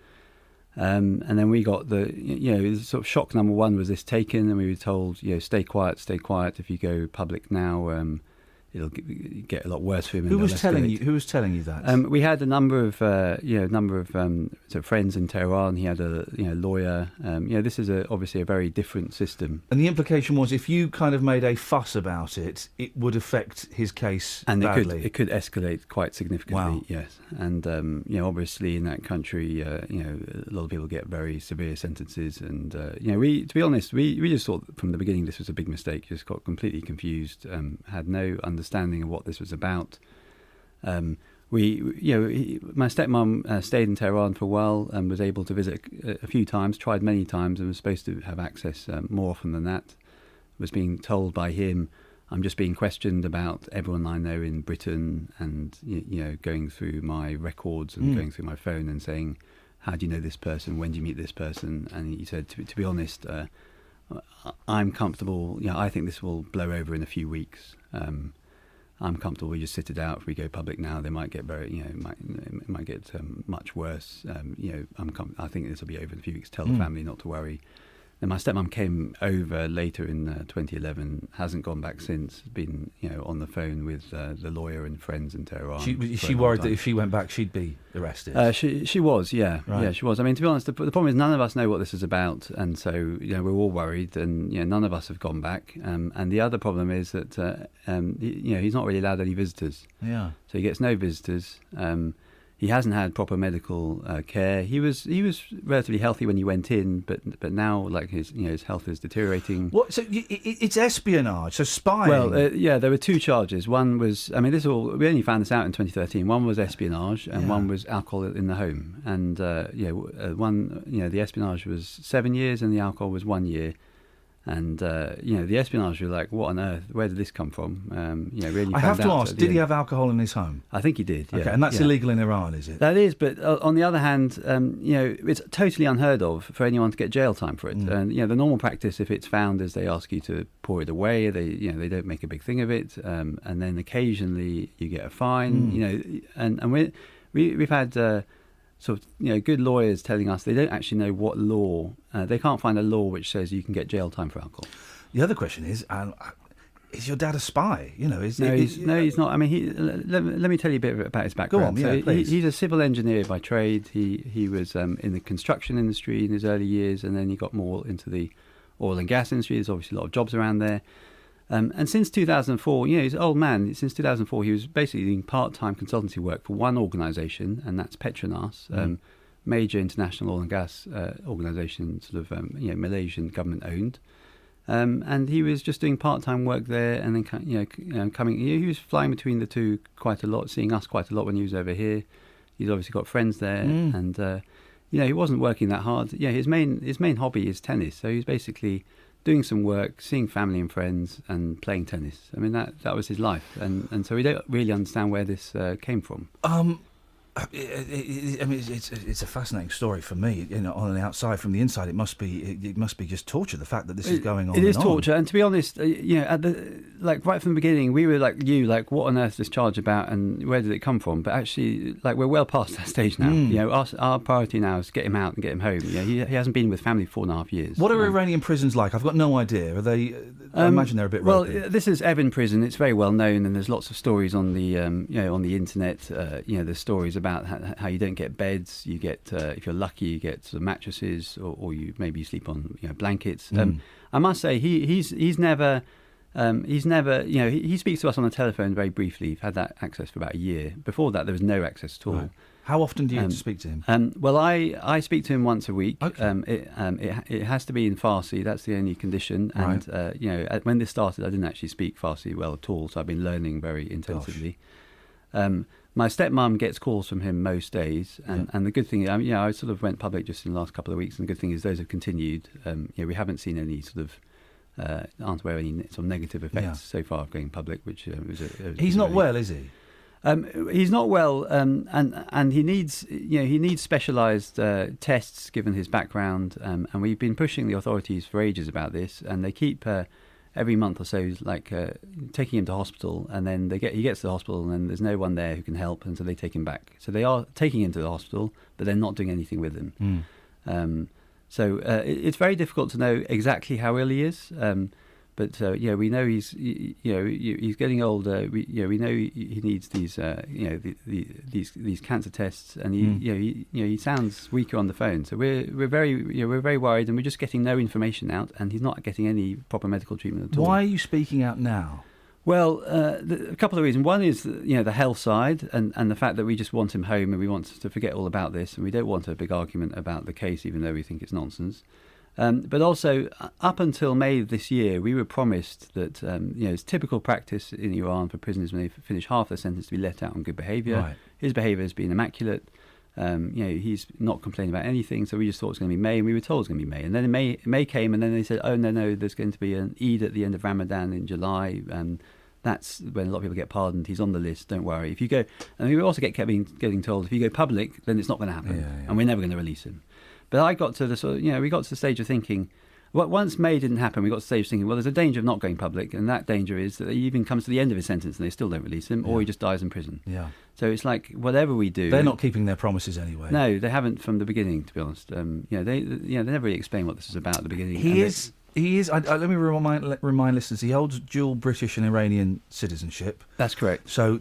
And then we got sort of shock number one was this taken, and we were told, stay quiet. If you go public now, it'll get a lot worse for him. Who was telling you that? We had a number of sort of friends in Tehran. He had a lawyer. This is obviously a very different system. And the implication was, if you kind of made a fuss about it, it would affect his case and badly. it could escalate quite significantly. Wow. Yes, and obviously in that country, a lot of people get very severe sentences. And to be honest, we just thought from the beginning this was a big mistake. Just got completely confused. Had no understanding of what this was about. My stepmom stayed in Tehran for a while and was able to visit a few times, tried many times, and was supposed to have access more often than that. Was being told by him, "I'm just being questioned about everyone I know in Britain," and going through my records and going through my phone and saying, "How do you know this person? When do you meet this person?" And he said, to be honest, I'm comfortable. I think this will blow over in a few weeks. I'm comfortable. We just sit it out. If we go public now, they might get it might get much worse. I think this will be over in a few weeks. Tell the family not to worry. Then my stepmom came over later in 2011, hasn't gone back since, been on the phone with the lawyer and friends in Tehran. Is she worried that if she went back, she'd be arrested? She was, yeah. Right. Yeah, she was. I mean, to be honest, the problem is none of us know what this is about, and so, we're all worried, and, none of us have gone back. And the other problem is that, he's not really allowed any visitors. Yeah. So he gets no visitors. He hasn't had proper medical care. He was relatively healthy when he went in, but now his health is deteriorating. What? So it's espionage, so spying. Well, there were two charges. One was, we only found this out in 2013. One was espionage, and one was alcohol in the home. And the espionage was 7 years, and the alcohol was 1 year. And the espionage, were like, what on earth? Where did this come from? Really. I have to ask: did he have alcohol in his home? I think he did. Yeah. Okay, and that's illegal in Iran, is it? That is, but on the other hand, it's totally unheard of for anyone to get jail time for it. And the normal practice, if it's found, is they ask you to pour it away. They don't make a big thing of it, and then occasionally you get a fine. And we've had. Good lawyers telling us they don't actually know what law. They can't find a law which says you can get jail time for alcohol. The other question is your dad a spy? No, he's not. I mean, let me tell you a bit about his background. Go on, please. He's a civil engineer by trade. He was in the construction industry in his early years, and then he got more into the oil and gas industry. There's obviously a lot of jobs around there. And since 2004, he's an old man. Since 2004, he was basically doing part-time consultancy work for one organisation, and that's Petronas, major international oil and gas organisation, Malaysian government-owned. And he was just doing part-time work there, and then coming. He was flying between the two quite a lot, seeing us quite a lot when he was over here. He's obviously got friends there, and he wasn't working that hard. Yeah, his main hobby is tennis, so he's basically doing some work, seeing family and friends, and playing tennis. I mean, that was his life, and so we don't really understand where this came from. It's a fascinating story for me. On the outside, from the inside, it must be just torture. The fact that this is going on. It is torture, and to be honest, right from the beginning, we were like you, what on earth is this charge about, and where did it come from? But actually, we're well past that stage now. Our priority now is get him out and get him home. He hasn't been with family for 4.5 years. What are Iranian prisons like? I've got no idea. Are they? I imagine they're a bit ropey. Well, this is Evin prison. It's very well known, and there's lots of stories on the on the internet. There's stories about how you don't get beds. You get, if you're lucky, you get sort of mattresses, or you maybe sleep on blankets. I must say he's never. He speaks to us on the telephone very briefly. We've had that access for about a year. Before that, there was no access at all. Right. How often do you get to speak to him? Well, I speak to him once a week. Okay. It has to be in Farsi. That's the only condition. And Right. When this started, I didn't actually speak Farsi well at all, so I've been learning very intensively. My stepmom gets calls from him most days, and the good thing, I sort of went public just in the last couple of weeks, and the good thing is those have continued. We haven't seen any sort of aren't aware of any sort of negative effects so far of going public, which was he's not well, is he? He's not well, and he needs specialised tests given his background, and we've been pushing the authorities for ages about this, and they keep every month or so taking him to hospital, and then he gets to the hospital, and then there's no one there who can help, and so they take him back. So they are taking him to the hospital, but they're not doing anything with him. So it's very difficult to know exactly how ill he is. But we know he's getting older. We know he needs these these cancer tests, and he sounds weaker on the phone. So we're very worried, and we're just getting no information out, and he's not getting any proper medical treatment at all. Why are you speaking out now? Well, a couple of reasons. One is the health side, and the fact that we just want him home, and we want to forget all about this, and we don't want a big argument about the case, even though we think it's nonsense. But also, up until May of this year, we were promised that it's typical practice in Iran for prisoners when they finish half their sentence to be let out on good behaviour. Right. His behaviour has been immaculate. He's not complaining about anything, so we just thought it was going to be May, and we were told it was going to be May. And then May came, and then they said, oh, no, there's going to be an Eid at the end of Ramadan in July, and that's when a lot of people get pardoned. He's on the list, don't worry. If you go, and we also getting told, if you go public, then it's not going to happen, and we're never going to release him. But I got to the we got to the stage of thinking, Once May didn't happen, we got stage thinking, well, there's a danger of not going public, and that danger is that he even comes to the end of his sentence and they still don't release him, or he just dies in prison. Yeah. So it's like whatever we do, they're not keeping their promises anyway. No, they haven't from the beginning, to be honest. They never really explain what this is about at the beginning. He is. Let me remind listeners. He holds dual British and Iranian citizenship. That's correct. So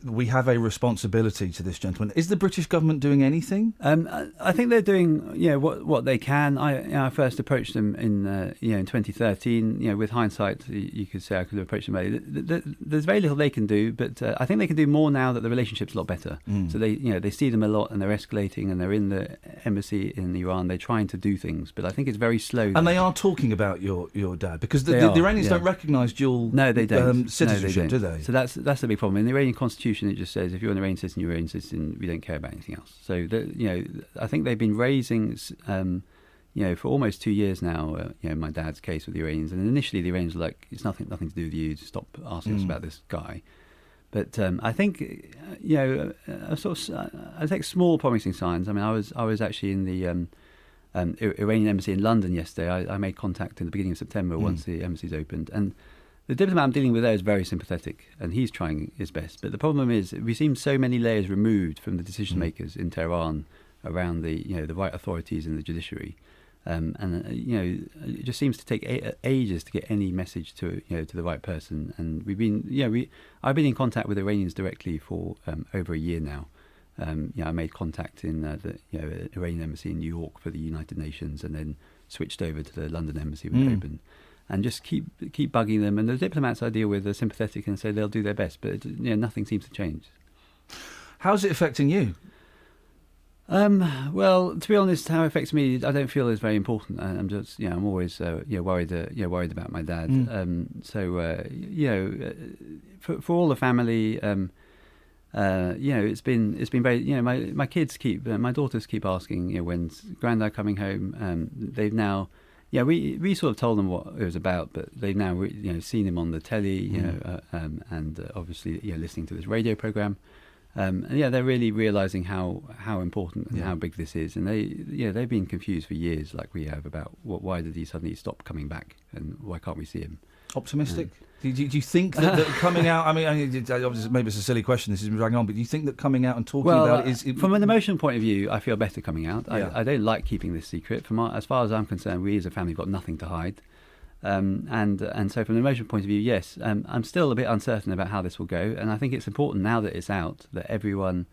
we have a responsibility to this gentleman. Is the British government doing anything? I think they're doing what they can. I first approached them in 2013. With hindsight, you could say I could have approached them earlier. There's very little they can do, but I think they can do more now that the relationship's a lot better. So they see them a lot and they're escalating, and they're in the embassy in Iran. They're trying to do things, but I think it's very slow. And they are talking about your dad, because the Iranians don't recognise dual citizenship, do they? So that's the big problem. In the Iranian constitution, it just says if you're an Iranian citizen, you're an Iranian citizen. We don't care about anything else. So I think they've been raising, for almost 2 years now. My dad's case with the Iranians, and initially the Iranians were like, "It's nothing to do with you. Stop asking us about this guy." But I think I take small promising signs. I mean, I was actually in the Iranian embassy in London yesterday. I made contact in the beginning of September once the embassy's opened, and the diplomat I'm dealing with there is very sympathetic, and he's trying his best. But the problem is we seem so many layers removed from the decision makers in Tehran around the right authorities in the judiciary, it just seems to take ages to get any message to the right person. And I've been in contact with Iranians directly for over a year now. I made contact in the Iranian embassy in New York for the United Nations, and then switched over to the London embassy when it opened, and just keep bugging them. And the diplomats I deal with are sympathetic and say they'll do their best, but nothing seems to change. How's it affecting you? Well, to be honest, how it affects me, I don't feel is very important. I'm just, I'm always worried about my dad. For all the family. It's been very. My kids my daughters keep asking, when's Grandad coming home? They've now, we sort of told them what it was about, but they've now, seen him on the telly, and obviously, listening to this radio program. They're really realising how important and how big this is, and they've been confused for years, like we have, about why did he suddenly stop coming back, and why can't we see him? Optimistic? Do you think that coming out? I mean, obviously, maybe it's a silly question. This is dragging on, but do you think that coming out and talking about it is from an emotional point of view? I feel better coming out. I don't like keeping this secret. As far as I'm concerned, we as a family have got nothing to hide. And so from an emotional point of view, yes, I'm still a bit uncertain about how this will go. And I think it's important now that it's out that everyone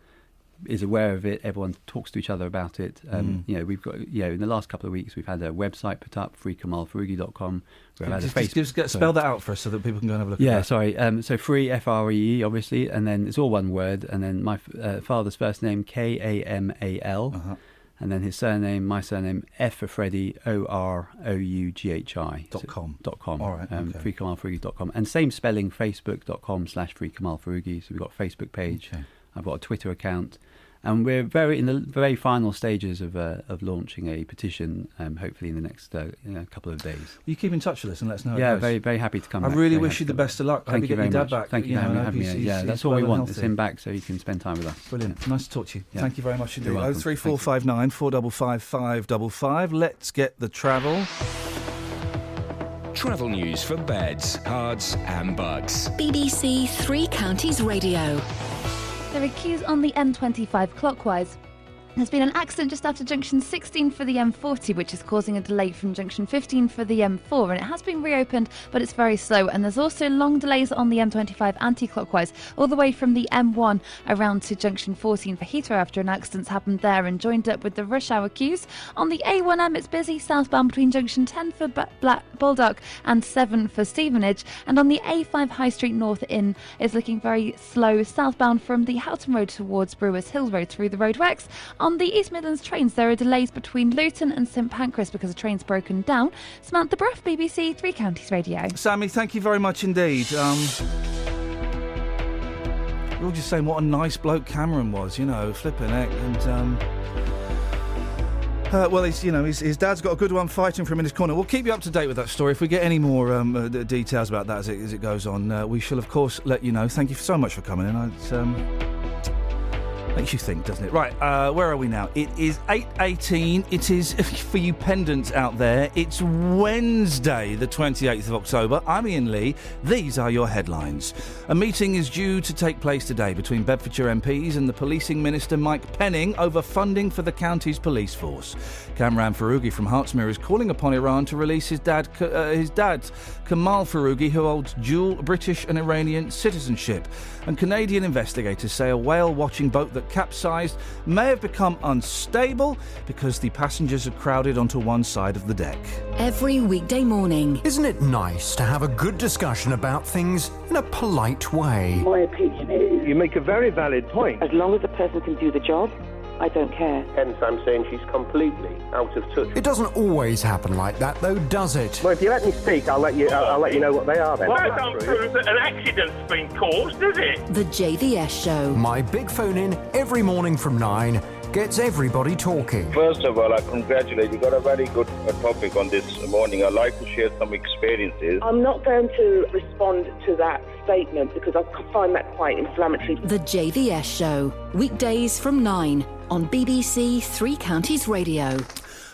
is aware of it. Everyone talks to each other about it. We've got, in the last couple of weeks, we've had a website put up, freekamalfarougi.com. Just spell that out for us so that people can go and have a look at that. So free, F-R-E-E, obviously, and then it's all one word, and then my father's first name, K-A-M-A-L, and then his surname, my surname, F for Freddie, O-R-O-U-G-H-I. .com. All right. freekamalfarougi.com. And same spelling, facebook.com/freekamalfarougi. So we've got a Facebook page. Okay. I've got a Twitter account. And we're in the very final stages of launching a petition, hopefully in the next couple of days. You keep in touch with us and let us know. Yeah, very, very happy to come back. I really wish you the best of luck. Thank you very much. Back. Thank you for having me. That's all we want, is him back so he can spend time with us. Brilliant. Nice to talk to you. Yeah. Thank you very much indeed. You're welcome. 03459 455 555. Let's get the travel. Travel news for beds, cards and bugs. BBC Three Counties Radio. There are queues on the M25 clockwise. There's been an accident just after junction 16 for the M40, which is causing a delay from junction 15 for the M4, and it has been reopened, but it's very slow. And there's also long delays on the M25 anti-clockwise, all the way from the M1 around to junction 14 for Heathrow after an accident's happened there, and joined up with the rush hour queues. On the A1M, it's busy southbound between junction 10 for Baldock and 7 for Stevenage, and on the A5 High Street North in is looking very slow southbound from the Houghton Road towards Brewers Hill Road through the roadworks. On the East Midlands trains, there are delays between Luton and St Pancras because a train's broken down. Samantha Bruff, BBC Three Counties Radio. Sammy, thank you very much indeed. We're all just saying what a nice bloke Cameron was, flipping heck. And well, his dad's got a good one fighting for him in his corner. We'll keep you up to date with that story. If we get any more details about that as it goes on, we shall of course let you know. Thank you so much for coming in. Makes you think, doesn't it? Right, where are we now? It is 8:18. It is, for you pendants out there, it's Wednesday, the 28th of October. I'm Iain Lee. These are your headlines. A meeting is due to take place today between Bedfordshire MPs and the Policing Minister Mike Penning over funding for the county's police force. Kamran Foroughi from Hertsmere is calling upon Iran to release his dad, Kamal Foroughi, who holds dual British and Iranian citizenship. And Canadian investigators say a whale-watching boat that capsized may have become unstable because the passengers had crowded onto one side of the deck. Every weekday morning. Isn't it nice to have a good discussion about things in a polite way? My opinion is, you make a very valid point. As long as the person can do the job, I don't care. Hence, I'm saying she's completely out of touch. It doesn't always happen like that, though, does it? Well, if you let me speak, I'll let you know what they are then. Well, that don't prove that an accident's been caused, does it? The JVS Show. My big phone in every morning from 9 gets everybody talking. First of all, I congratulate you. Got a very good topic on this morning. I'd like to share some experiences. I'm not going to respond to that statement because I find that quite inflammatory. The JVS Show. Weekdays from 9 on BBC Three Counties Radio.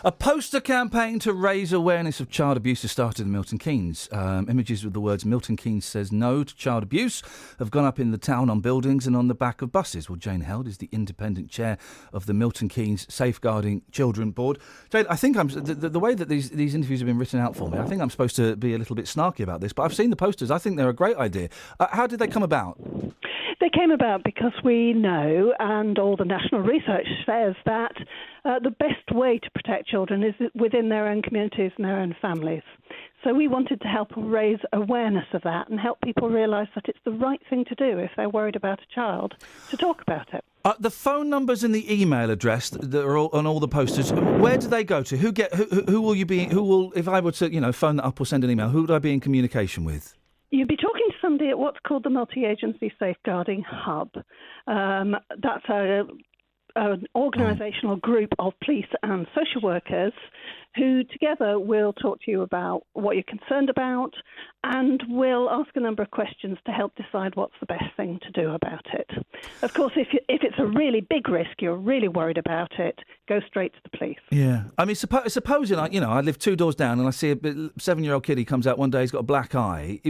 A poster campaign to raise awareness of child abuse has started in Milton Keynes. Images with the words "Milton Keynes says no to child abuse" have gone up in the town on buildings and on the back of buses. Well, Jane Held is the independent chair of the Milton Keynes Safeguarding Children Board. Jane, I think the way that these interviews have been written out for me, I think I'm supposed to be a little bit snarky about this, but I've seen the posters. I think they're a great idea. How did they come about? They came about because we know, and all the national research says, that the best way to protect children is within their own communities and their own families. So we wanted to help raise awareness of that and help people realise that it's the right thing to do if they're worried about a child, to talk about it. The phone numbers and the email address that are on all the posters, where do they go to? Who will you be? Who will, if I were to, phone that up or send an email, who would I be in communication with? You'd be talking to somebody at what's called the Multi-Agency Safeguarding Hub. That's an organisational group of police and social workers who together will talk to you about what you're concerned about and will ask a number of questions to help decide what's the best thing to do about it. Of course, if it's a really big risk, you're really worried about it, go straight to the police. Yeah. I mean, supposing, I live 2 doors down and I see a 7-year-old kid, he comes out one day, he's got a black eye.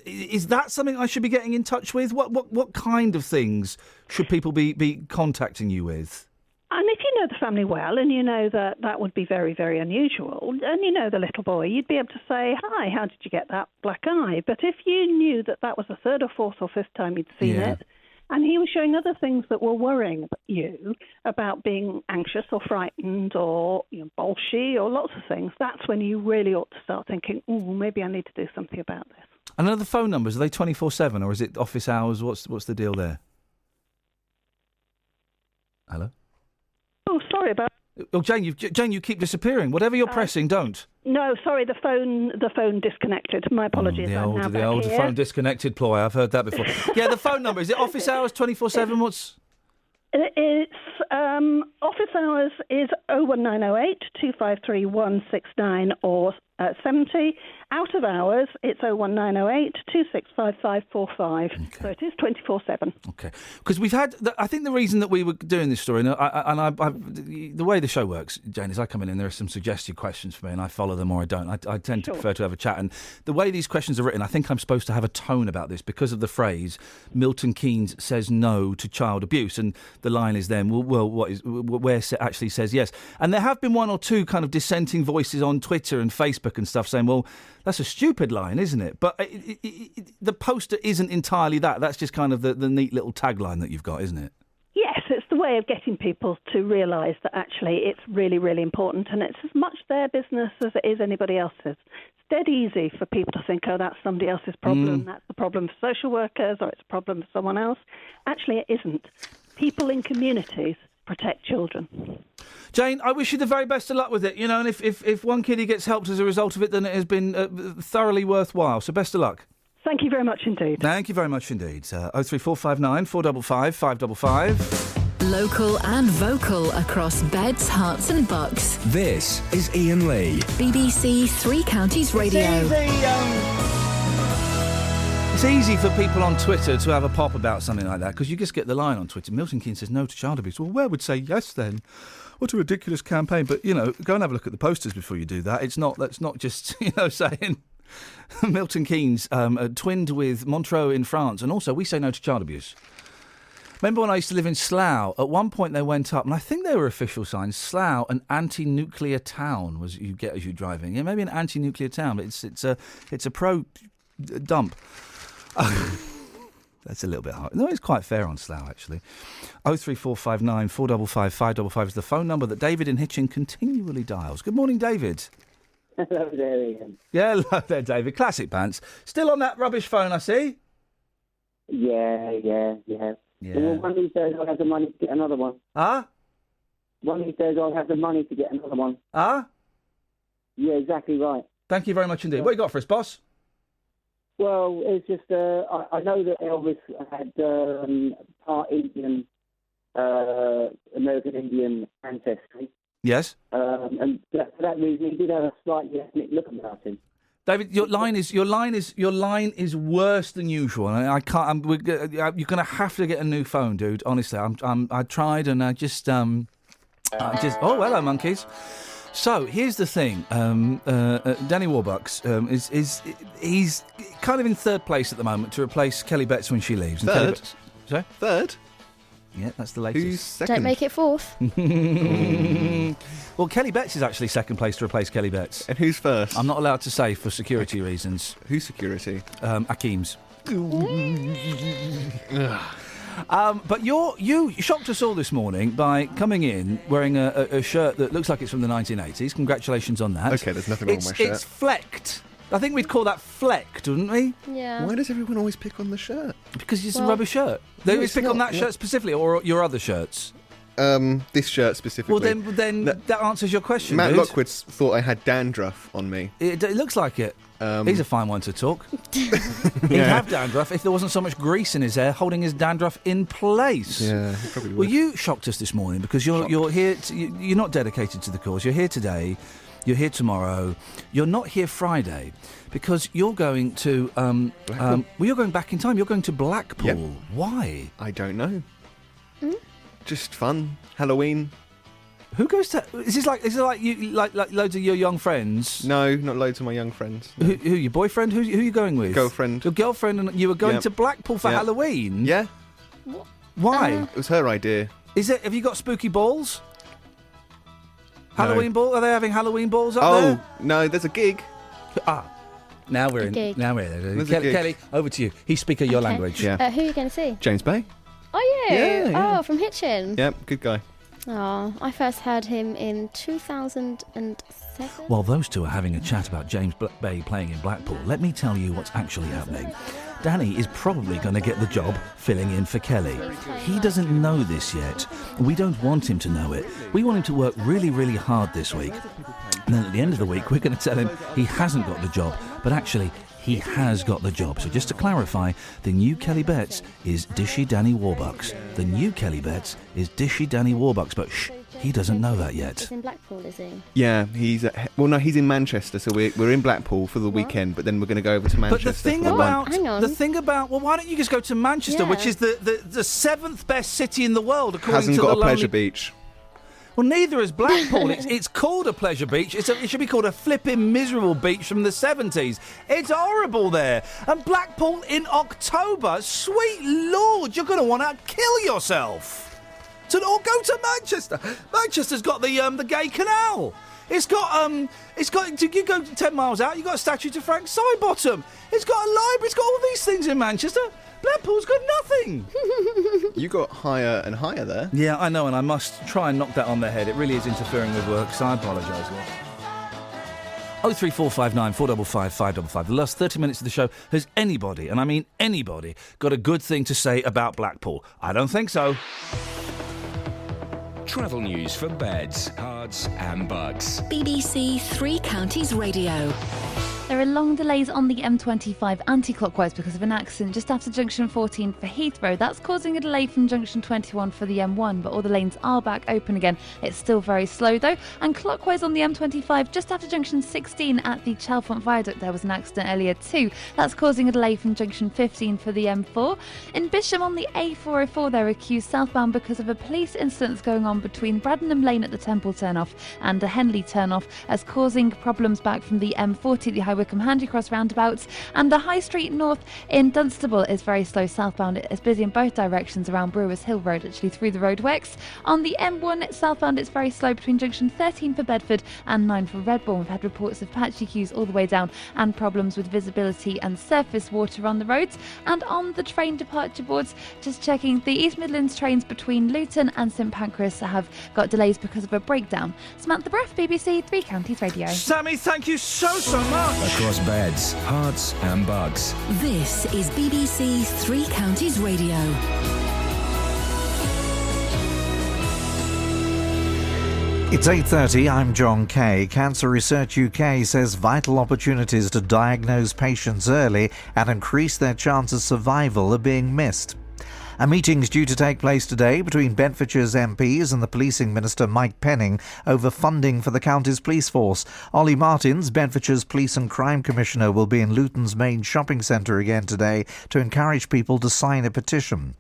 Is that something I should be getting in touch with? What kind of things should people be contacting you with? And if you know the family well and you know that would be very, very unusual, and you know the little boy, you'd be able to say, "Hi, how did you get that black eye?" But if you knew that was the 3rd or 4th or 5th time you'd seen it, and he was showing other things that were worrying you about being anxious or frightened or bolshy or lots of things, that's when you really ought to start thinking, maybe I need to do something about this. And are the phone numbers, are they 24/7 or is it office hours? What's the deal there? Hello? Oh, sorry about. Oh, Jane, you keep disappearing. Whatever you're pressing, don't. No, sorry, the phone disconnected. My apologies. The old phone disconnected ploy. I've heard that before. Yeah, the phone number, is it office hours 24/7? What's? It's office hours is 01908 253 169 or 70. Out of hours, it's 01908 2655 545. Okay. So it is 24/7. Okay. Because we've had, I think the reason that we were doing this story, the way the show works, Jane, is I come in and there are some suggested questions for me and I follow them or I don't. I tend to prefer to have a chat. And the way these questions are written, I think I'm supposed to have a tone about this because of the phrase, Milton Keynes says no to child abuse. And the line is then, where actually says yes. And there have been 1 or 2 kind of dissenting voices on Twitter and Facebook and stuff saying, well, that's a stupid line, isn't it? But the poster isn't entirely that. That's just kind of the neat little tagline that you've got, isn't it? Yes, it's the way of getting people to realise that actually it's really, really important and it's as much their business as it is anybody else's. It's dead easy for people to think, that's somebody else's problem, that's the problem for social workers or it's a problem for someone else. Actually, it isn't. People in communities protect children. Jane, I wish you the very best of luck with it, and if one kiddie gets helped as a result of it, then it has been thoroughly worthwhile. So best of luck. Thank you very much indeed. Thank you very much indeed. 03459 455 555. Local and vocal across Beds, Herts and Bucks. This is Iain Lee. BBC Three Counties Radio. It's easy for people on Twitter to have a pop about something like that because you just get the line on Twitter. Milton Keynes says no to child abuse. Well, where would say yes then? What a ridiculous campaign. But, you know, go and have a look at the posters before you do that. That's not just, you know, saying Milton Keynes twinned with Montreux in France. And also, we say no to child abuse. Remember when I used to live in Slough? At one point they went up, and I think they were official signs, Slough, an anti-nuclear town was you get as you're driving. Yeah, maybe an anti-nuclear town, but it's a pro-dump. That's a little bit hard. No, it's quite fair on Slough, actually. 03459 455 555 is the phone number that David in Hitchin continually dials. Good morning, David. Hello there, Ian. Yeah, hello there, David. Classic pants. Still on that rubbish phone, I see? Yeah. Well, one of these days I'll have the money to get another one. Ah? One of these days I'll have the money to get another one. Ah? Yeah, exactly right. Thank you very much indeed. What you got for us, boss? Well, it's just, I know that Elvis had part Indian, American Indian ancestry. Yes. And for that reason, he did have a slightly ethnic look about him. David, your line is worse than usual. I can't. You're going to have to get a new phone, dude. Honestly, I tried and I just. Oh, hello, monkeys. So here's the thing. Danny Warbucks he's kind of in third place at the moment to replace Kelly Betts when she leaves. Third? Sorry? Third? Yeah, that's the latest. Who's second? Don't make it fourth. Well, Kelly Betts is actually second place to replace Kelly Betts. And who's first? I'm not allowed to say for security reasons. Who's security? Akeem's. But you shocked us all this morning by coming in wearing a shirt that looks like it's from the 1980s. Congratulations on that. Okay, there's nothing wrong with my shirt. It's flecked. I think we'd call that flecked, wouldn't we? Yeah. Why does everyone always pick on the shirt? Because it's a rubber shirt. They always pick on that shirt specifically, or your other shirts? This shirt specifically. Well, then that answers your question, Matt dude. Lockwood thought I had dandruff on me. It looks like it. He's a fine one to talk. He'd have dandruff if there wasn't so much grease in his hair holding his dandruff in place. Yeah, he probably would. Well, you shocked us this morning because you're here. You're not dedicated to the cause. You're here today. You're here tomorrow. You're not here Friday because you're going to. Well, you're going back in time. You're going to Blackpool. Yep. Why? I don't know. Just fun. Halloween. Who goes to? Is it like you like loads of your young friends? No, not loads of my young friends. No. Who your boyfriend? Who are you going with? Girlfriend. Your girlfriend, and you were going to Blackpool for Halloween. Yeah. Why? It was her idea. Is it? Have you got spooky balls? Halloween ball? Are they having Halloween balls up there? Oh no, there's a gig. Now we're in. Gig. Now we're in. Kelly, over to you. He speak your language. Yeah. Who are you going to see? James Bay. Oh, you? Yeah. Oh, from Hitchin. Yep, good guy. Oh, I first heard him in 2007. While those two are having a chat about James Bay playing in Blackpool, let me tell you what's actually happening. Danny is probably going to get the job filling in for Kelly. He doesn't know this yet. We don't want him to know it. We want him to work really, really hard this week. And then at the end of the week, we're going to tell him he hasn't got the job, but actually he has got the job. So just to clarify, the new Kelly Betts is Dishy Danny Warbucks. The new Kelly Betts is Dishy Danny Warbucks, but shh, he doesn't know that yet. He's in Blackpool, is he? Yeah, he's in Manchester, so we're in Blackpool for the weekend, but then we're going to go over to Manchester. But the thing about, well, why don't you just go to Manchester, which is the seventh best city in the world according Hasn't to got the a pleasure beach. Well, neither has Blackpool. It's called a pleasure beach. It should be called a flipping miserable beach from the 70s. It's horrible there. And Blackpool in October, sweet Lord, you're going to want to kill yourself. So go to Manchester. Manchester's got the gay canal. It's got you go 10 miles out, you've got a statue to Frank Sidebottom. It's got a library, it's got all these things in Manchester. Blackpool's got nothing. You got higher and higher there. Yeah, I know, and I must try and knock that on the head. It really is interfering with work, so I apologise. 03459 455 555. The last 30 minutes of the show, has anybody, and I mean anybody, got a good thing to say about Blackpool? I don't think so. Travel news for beds, cards and bugs. BBC Three Counties Radio. There are long delays on the M25 anti-clockwise because of an accident just after junction 14 for Heathrow. That's causing a delay from junction 21 for the M1, but all the lanes are back open again. It's still very slow though. And clockwise on the M25 just after junction 16 at the Chalfont Viaduct, there was an accident earlier too. That's causing a delay from junction 15 for the M4. In Bisham on the A404, they're accused southbound because of a police incident that's going on between Bradenham Lane at the Temple turnoff and the Henley turnoff, as causing problems back from the M40, the High Wycombe Handycross roundabouts, and the High Street North in Dunstable is very slow southbound. It's busy in both directions around Brewers Hill Road, actually through the roadworks. On the M1 southbound, it's very slow between junction 13 for Bedford and 9 for Redbourne. We've had reports of patchy queues all the way down and problems with visibility and surface water on the roads. And on the train departure boards, just checking, the East Midlands trains between Luton and St Pancras have got delays because of a breakdown. Samantha Breath, BBC Three Counties Radio. Sammy, thank you so much. Across beds, hearts and bugs. This is BBC Three Counties Radio. It's 8:30, I'm John Kay. Cancer Research UK says vital opportunities to diagnose patients early and increase their chance of survival are being missed. A meeting is due to take place today between Bedfordshire's MPs and the Policing Minister Mike Penning over funding for the county's police force. Ollie Martins, Bedfordshire's Police and Crime Commissioner, will be in Luton's main shopping centre again today to encourage people to sign a petition.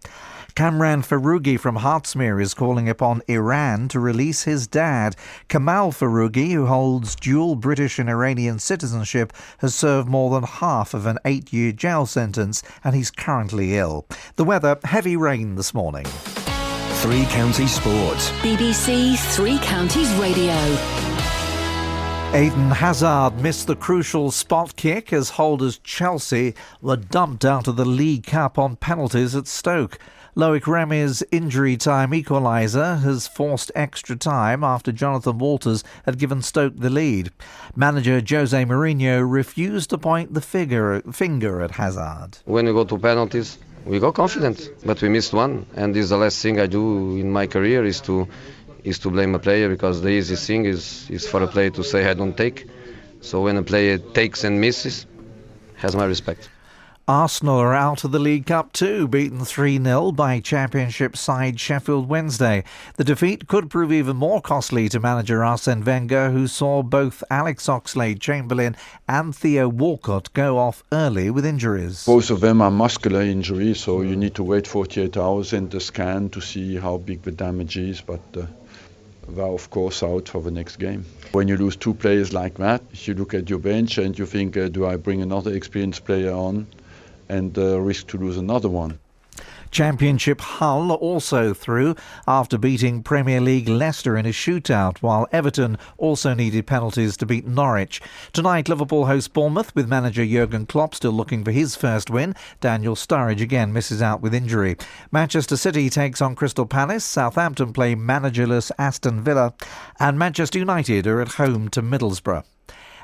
Kamran Farougi from Hertsmere is calling upon Iran to release his dad. Kamal Farougi, who holds dual British and Iranian citizenship, has served more than half of an 8-year jail sentence and he's currently ill. The weather, heavy rain this morning. Three Counties Sport. BBC Three Counties Radio. Eden Hazard missed the crucial spot kick as holders Chelsea were dumped out of the League Cup on penalties at Stoke. Loic Remy's injury time equaliser has forced extra time after Jonathan Walters had given Stoke the lead. Manager Jose Mourinho refused to point the finger at Hazard. When we go to penalties, we go confident, but we missed one, and this is the last thing I do in my career is to blame a player, because the easiest thing is for a player to say I don't take. So when a player takes and misses, has my respect. Arsenal are out of the League Cup too, beaten 3-0 by Championship side Sheffield Wednesday. The defeat could prove even more costly to manager Arsene Wenger, who saw both Alex Oxlade-Chamberlain and Theo Walcott go off early with injuries. Both of them are muscular injuries, so you need to wait 48 hours in the scan to see how big the damage is, but they're of course out for the next game. When you lose two players like that, you look at your bench and you think, do I bring another experienced player on and risk to lose another one? Championship Hull also through after beating Premier League Leicester in a shootout, while Everton also needed penalties to beat Norwich. Tonight, Liverpool host Bournemouth with manager Jurgen Klopp still looking for his first win. Daniel Sturridge again misses out with injury. Manchester City takes on Crystal Palace. Southampton play managerless Aston Villa. And Manchester United are at home to Middlesbrough.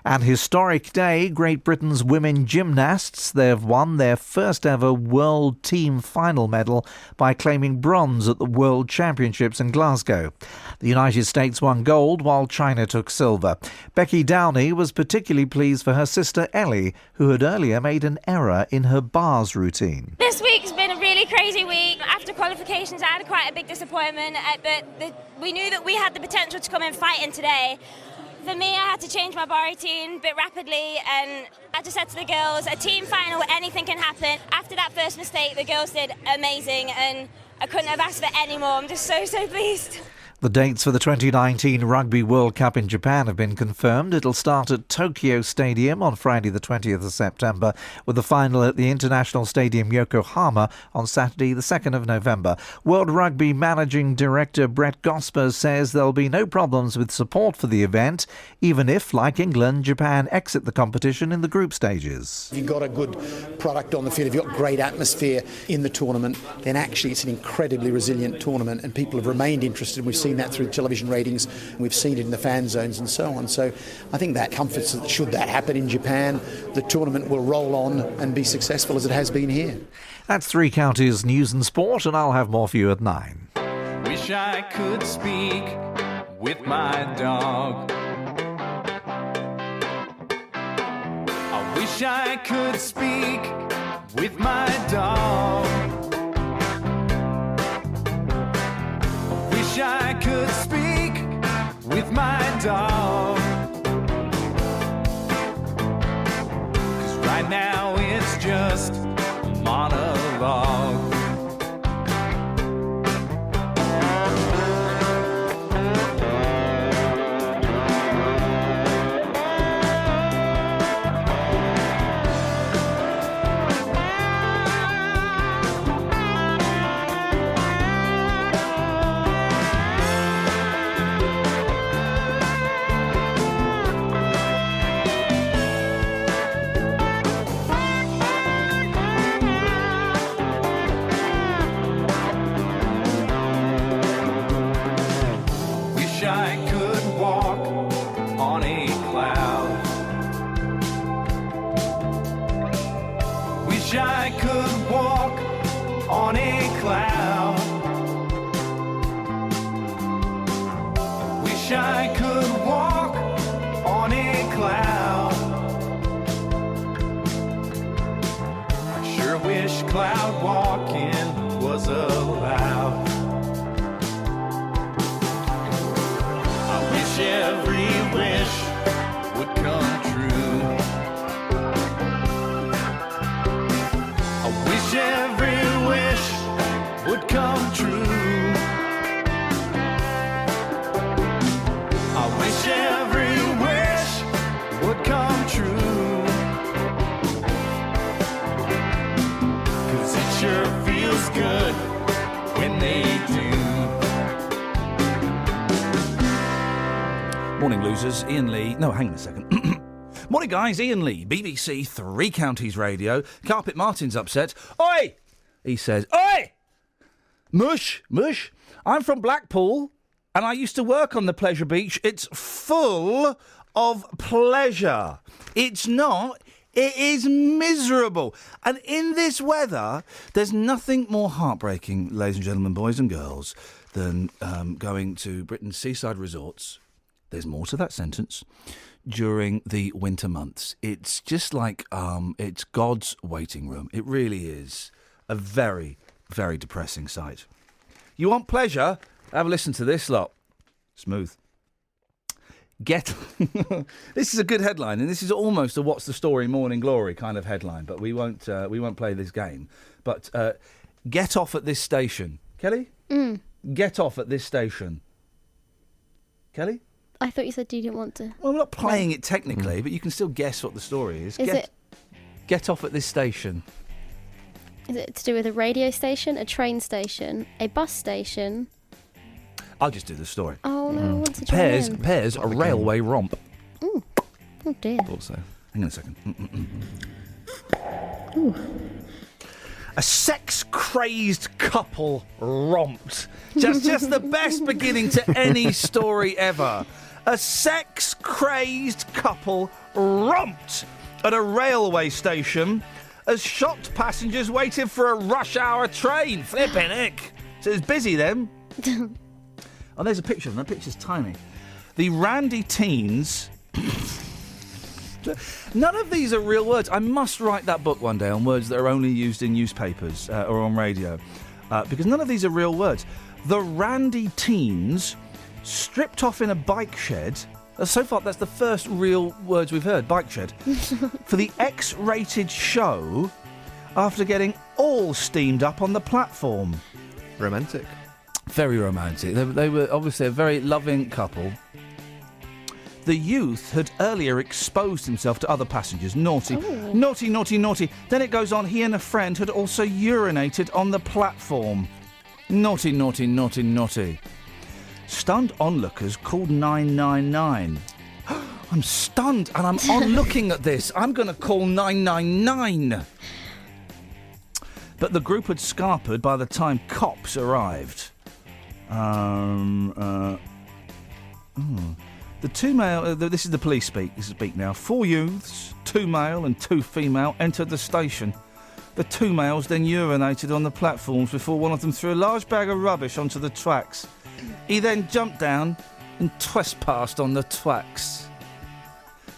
An historic day, Great Britain's women gymnasts. They've won their first ever World Team Final medal by claiming bronze at the World Championships in Glasgow. The United States won gold while China took silver. Becky Downey was particularly pleased for her sister Ellie, who had earlier made an error in her bars routine. This week's been a really crazy week. After qualifications, I had quite a big disappointment, but we knew that we had the potential to come in fighting today. For me, I had to change my bar routine a bit rapidly, and I just said to the girls, a team final, anything can happen. After that first mistake, the girls did amazing, and I couldn't have asked for any more. I'm just so pleased. The dates for the 2019 Rugby World Cup in Japan have been confirmed. It'll start at Tokyo Stadium on Friday the 20th of September, with the final at the International Stadium Yokohama on Saturday the 2nd of November. World Rugby Managing Director Brett Gosper says there'll be no problems with support for the event, even if, like England, Japan exit the competition in the group stages. If you've got a good product on the field, if you've got great atmosphere in the tournament, then actually it's an incredibly resilient tournament, and people have remained interested. We've seen that through television ratings, and we've seen it in the fan zones and so on. So I think that comforts that should that happen in Japan, the tournament will roll on and be successful as it has been here. That's Three Counties News and Sport, and I'll have more for you at 9. Wish I could speak with my dog. I Wish I could speak with my dog. Wish I could speak with my dog. 'Cause right now it's just a monologue. Wish I could walk on a cloud. Wish I could walk on a cloud. Wish I could walk on a cloud. I sure wish cloud walking was allowed. I wish every wish would come true. I wish every wish would come true. I wish every wish would come true. 'Cause it sure feels good when they do. Morning, losers. Iain Lee. No, hang on a second. Morning, guys. Iain Lee, BBC Three Counties Radio. Carpet Martin's upset. Oi! He says, Oi! Mush, mush. I'm from Blackpool, and I used to work on the pleasure beach. It's full of pleasure. It's not. It is miserable. And in this weather, there's nothing more heartbreaking, ladies and gentlemen, boys and girls, than going to Britain's seaside resorts. There's more to that sentence. During the winter months. It's just like, it's God's waiting room. It really is a very, very depressing sight. You want pleasure? Have a listen to this lot. Smooth. This is a good headline, and this is almost a What's the Story Morning Glory kind of headline, but we won't play this game. But get off at this station. Kelly? Get off at this station. Kelly? I thought you said you didn't want to. Well, we're not playing it technically, but you can still guess what the story is. Get off at this station. Is it to do with a radio station, a train station, a bus station? I'll just do the story. Oh no, I want to join in. Pairs a railway romp. Ooh. Oh dear. Thought so. Hang on a second. Ooh. A sex-crazed couple romped. Just the best beginning to any story ever. A sex-crazed couple romped at a railway station as shocked passengers waited for a rush-hour train. Flippin' heck. So it's busy then. Oh, there's a picture of them. That picture's tiny. The randy teens... None of these are real words. I must write that book one day on words that are only used in newspapers or on radio, because none of these are real words. The randy teens stripped off in a bike shed. So far, that's the first real words we've heard, bike shed, for the X-rated show after getting all steamed up on the platform. Romantic. Very romantic. They were obviously a very loving couple. The youth had earlier exposed himself to other passengers. Naughty. Then it goes on, he and a friend had also urinated on the platform. Naughty. Stunned onlookers called 999. I'm stunned and I'm on looking at this. I'm going to call 999. But the group had scarpered by the time cops arrived. The two male... this is the police speak now. 4 youths, 2 male and 2 female, entered the station. The 2 males then urinated on the platforms before one of them threw a large bag of rubbish onto the tracks. He then jumped down and trespassed on the tracks.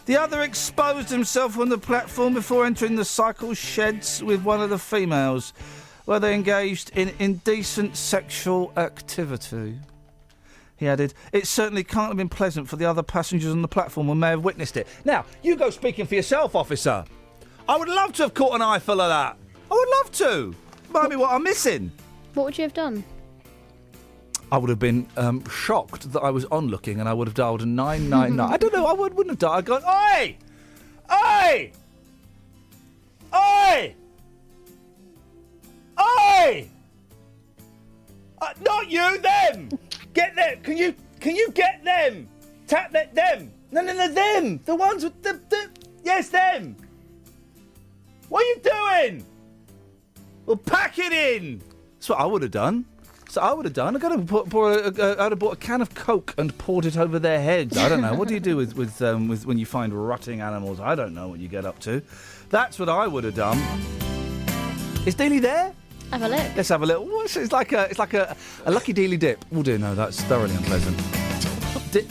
The other exposed himself on the platform before entering the cycle sheds with one of the females, where they engaged in indecent sexual activity. He added, it certainly can't have been pleasant for the other passengers on the platform and may have witnessed it. Now, you go speaking for yourself, officer. I would love to have caught an eyeful of that. I would love to. Might be what I'm missing. What would you have done? I would have been shocked that I was onlooking and I would have dialed 999. I don't know, I wouldn't have dialed. I'd gone, oi! Oi! Oi! Oi! Not you, them! Get them! Can you get them? Tap them! No, them! The ones with the... Yes, them! What are you doing? Well, pack it in! That's what I would have done. I'd have bought a can of Coke and poured it over their heads. I don't know. What do you do with when you find rotting animals? I don't know what you get up to. That's what I would have done. Is Dealey there? Have a look. Let's have a little. It's like a lucky Dealey dip. Oh dear, no, that's thoroughly unpleasant.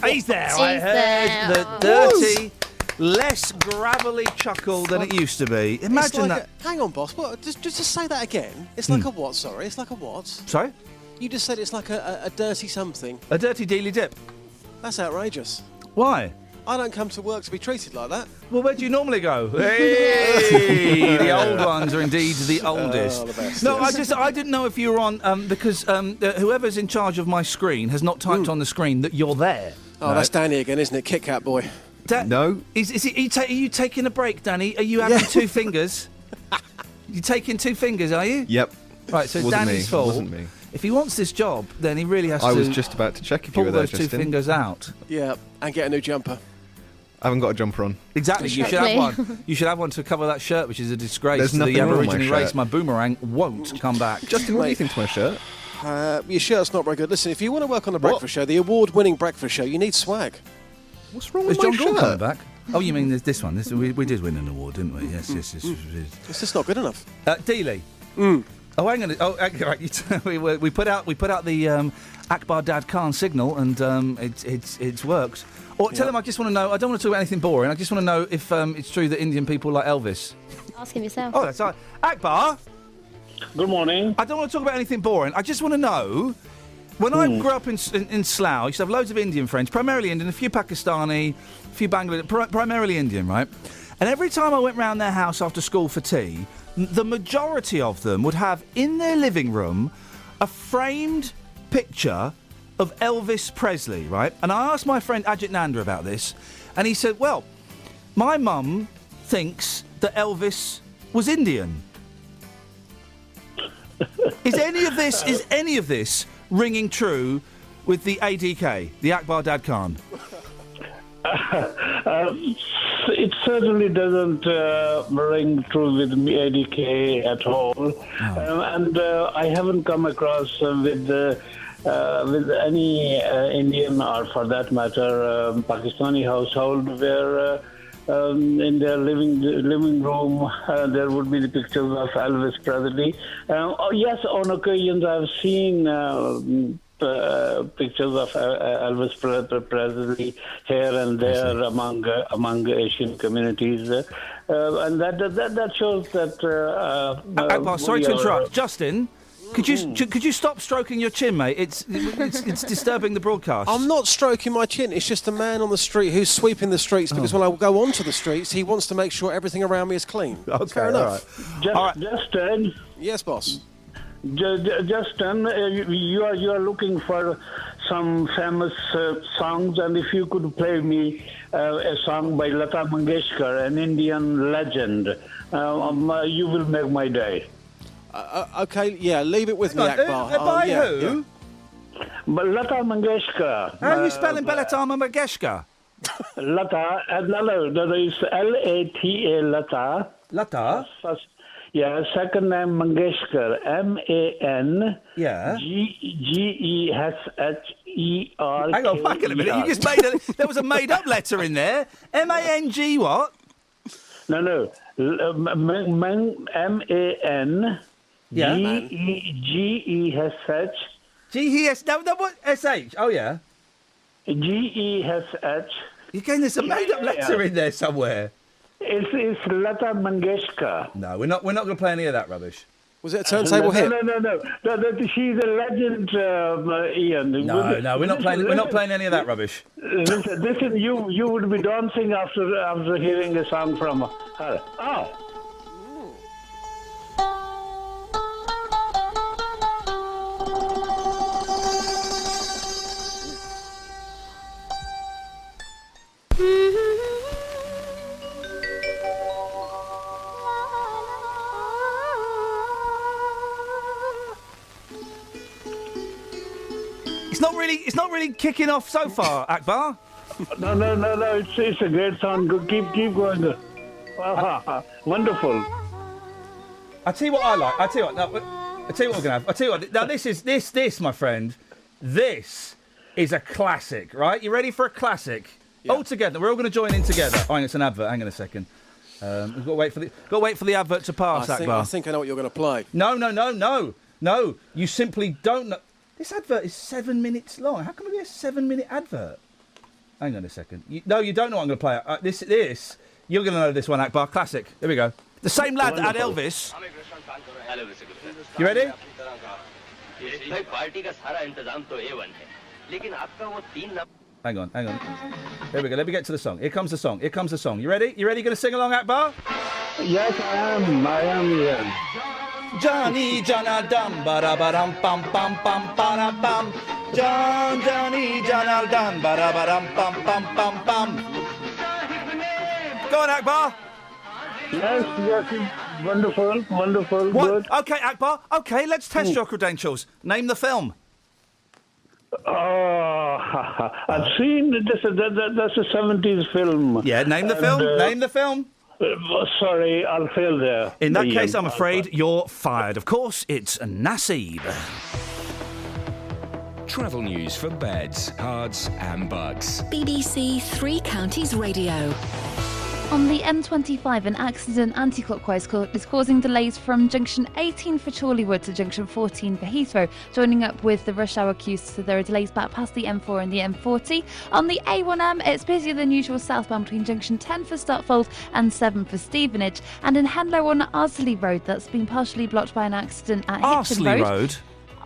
He's there. I heard the dirty, less gravelly chuckle than it used to be. Imagine that. Hang on, boss. What? Just say that again. It's like a what? Sorry, it's like a what? Sorry. You just said it's like a dirty something. A dirty Dealey dip. That's outrageous. Why? I don't come to work to be treated like that. Well, where do you normally go? Hey, the old ones are indeed the oldest. The best, no, yes. I didn't know if you were on because whoever's in charge of my screen has not typed on the screen that you're there. Oh, that's Danny again, isn't it? Kit Kat boy. No. Are you taking a break, Danny? Are you having two fingers? You taking two fingers, are you? Yep. Right, so Wasn't Danny's me. fault. Wasn't me. If he wants this job, then he really has to. I was just about to check if you were there, pull those two Justin. fingers out. Yeah, and get a new jumper. I haven't got a jumper on. Exactly, you should have one. You should have one to cover that shirt, which is a disgrace There's to the nothing wrong with my Aborigine race. shirt. My boomerang won't come back. Justin, what do you think to my shirt? Your shirt's not very good. Listen, if you want to work on the breakfast show, the award-winning breakfast show, you need swag. What's wrong Is with John my Gall shirt? coming back? Oh, you mean this one? We did win an award, didn't we? Yes. It's just not good enough. Dealey. Oh, hang on. Oh, right. We put out the Akbar Dad Khan signal, and it's worked. Or tell him I just want to know. I don't want to talk about anything boring. I just want to know if it's true that Indian people like Elvis. Ask him yourself. Oh, that's right. Akbar. Good morning. I don't want to talk about anything boring. I just want to know. When I grew up in Slough, I used to have loads of Indian friends, primarily Indian, a few Pakistani, a few Bangladesh, primarily Indian, right? And every time I went round their house after school for tea, the majority of them would have in their living room a framed picture of Elvis Presley, right? And I asked my friend Ajit Nanda about this, and he said, well, my mum thinks that Elvis was Indian. Is any of this ringing true with the ADK, the Akbar Dad Khan? It certainly doesn't ring true with me, ADK at all. And I haven't come across with any Indian, or for that matter, Pakistani household where in their living room there would be the pictures of Elvis Presley. Yes, on occasions I've seen pictures of Elvis Presley here and there among Asian communities, and that shows that. Akbar, sorry to interrupt, Justin. Could you stop stroking your chin, mate? It's disturbing the broadcast. I'm not stroking my chin. It's just a man on the street who's sweeping the streets because when I go onto the streets, he wants to make sure everything around me is clean. Okay, fair enough. Justin. Yes, boss. Justin, you are looking for some famous songs, and if you could play me a song by Lata Mangeshkar, an Indian legend, you will make my day. Okay, yeah, leave it with me, Akbar. By who? But Lata Mangeshkar. How are you spelling Lata Mangeshkar? Lata, that is Lata, Lata. Lata? First, yeah, second name Mangeshkar, M-A-N. Yeah. G-E-S-H-E-R. Hang on, back in a minute. You just there was a made-up letter in there. M-A-N-G what? No. M-A-N. Yeah. G-E-S-H. G-E-S. No, what? S-H. Oh, yeah. G-E-S-H. Again, there's a made-up letter in there somewhere. It's Lata Mangeshkar. No, we're not going to play any of that rubbish. Was it a turntable hit? No. She's a legend, Ian. No, we're not playing. We're not playing any of that rubbish. Listen, you would be dancing after hearing a song from her. Oh. It's not really kicking off so far, Akbar. No. It's a great song. Keep going. Wonderful. I tell you what I like. I tell you what we're gonna have. I tell you what. Now this, my friend. This is a classic, right? You ready for a classic? Yeah. All together. We're all going to join in together. Oh, it's an advert. Hang on a second. We've got to wait for the advert to pass. Akbar. I think I know what you're going to play. No. You simply don't know. This advert is 7 minutes long. How can it be a 7-minute advert? Hang on a second. You don't know what I'm going to play. This, you're going to know this one, Akbar. Classic. Here we go. The same lad that had Elvis. You ready? Hang on. Here we go. Let me get to the song. Here comes the song. You ready? You going to sing along, Akbar? Yes, I am here. Johnny Janardam Barabaram Pam Pam Pam Pam Johnny Janardam Barabaram Pam Pam Pam Pam. Go on, Akbar. Yes, wonderful, what? Good. Okay, Akbar. Okay, let's test your credentials. Name the film. Oh, I've seen this. That's a 70s film. Yeah, name the film. Name the film. Sorry, I'll fail there. In that case, I'm afraid you're fired. Of course, it's Nasib. Travel news for beds, cards and bugs. BBC Three Counties Radio. On the M25, an accident anti-clockwise is causing delays from junction 18 for Chorleywood to junction 14 for Heathrow, joining up with the rush hour queues, so there are delays back past the M4 and the M40. On the A1M, it's busier than usual southbound between junction 10 for Stotfold and 7 for Stevenage. And in Henlow on Arsley Road, that's been partially blocked by an accident at Hitchin Road.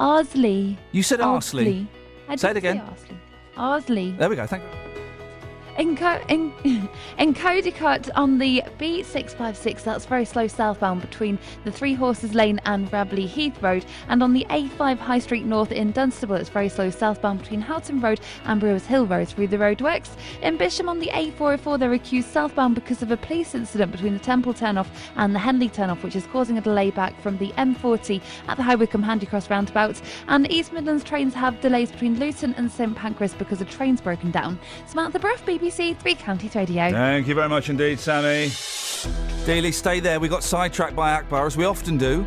Arsley. You said Arsley. Say it again. Arsley. There we go, thank you. In Codicott on the B656, that's very slow southbound between the Three Horses Lane and Rabley Heath Road, and on the A5 High Street North in Dunstable, it's very slow southbound between Houghton Road and Brewers Hill Road through the roadworks. In Bisham on the A404, they're accused southbound because of a police incident between the Temple turnoff and the Henley turnoff, which is causing a delay back from the M40 at the High Wycombe Handycross roundabout. And East Midlands trains have delays between Luton and St Pancras because of trains broken down. Samantha Bruff, BBC Three Counties Radio. Thank you very much indeed, Sammy. Dealey, stay there. We got sidetracked by Akbar, as we often do.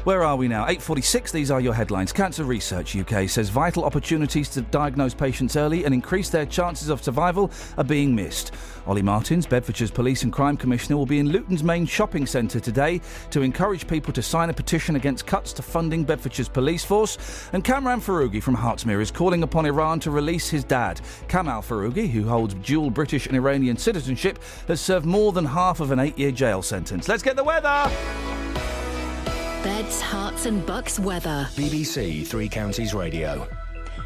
Where are we now? 8:46. These are your headlines. Cancer Research UK says vital opportunities to diagnose patients early and increase their chances of survival are being missed. Ollie Martins, Bedfordshire's Police and Crime Commissioner, will be in Luton's main shopping centre today to encourage people to sign a petition against cuts to funding Bedfordshire's police force. And Kamran Farougi from Hertsmere is calling upon Iran to release his dad. Kamal Farougi, who holds dual British and Iranian citizenship, has served more than half of an 8-year jail sentence. Let's get the weather! Beds, Herts and Bucks weather. BBC Three Counties Radio.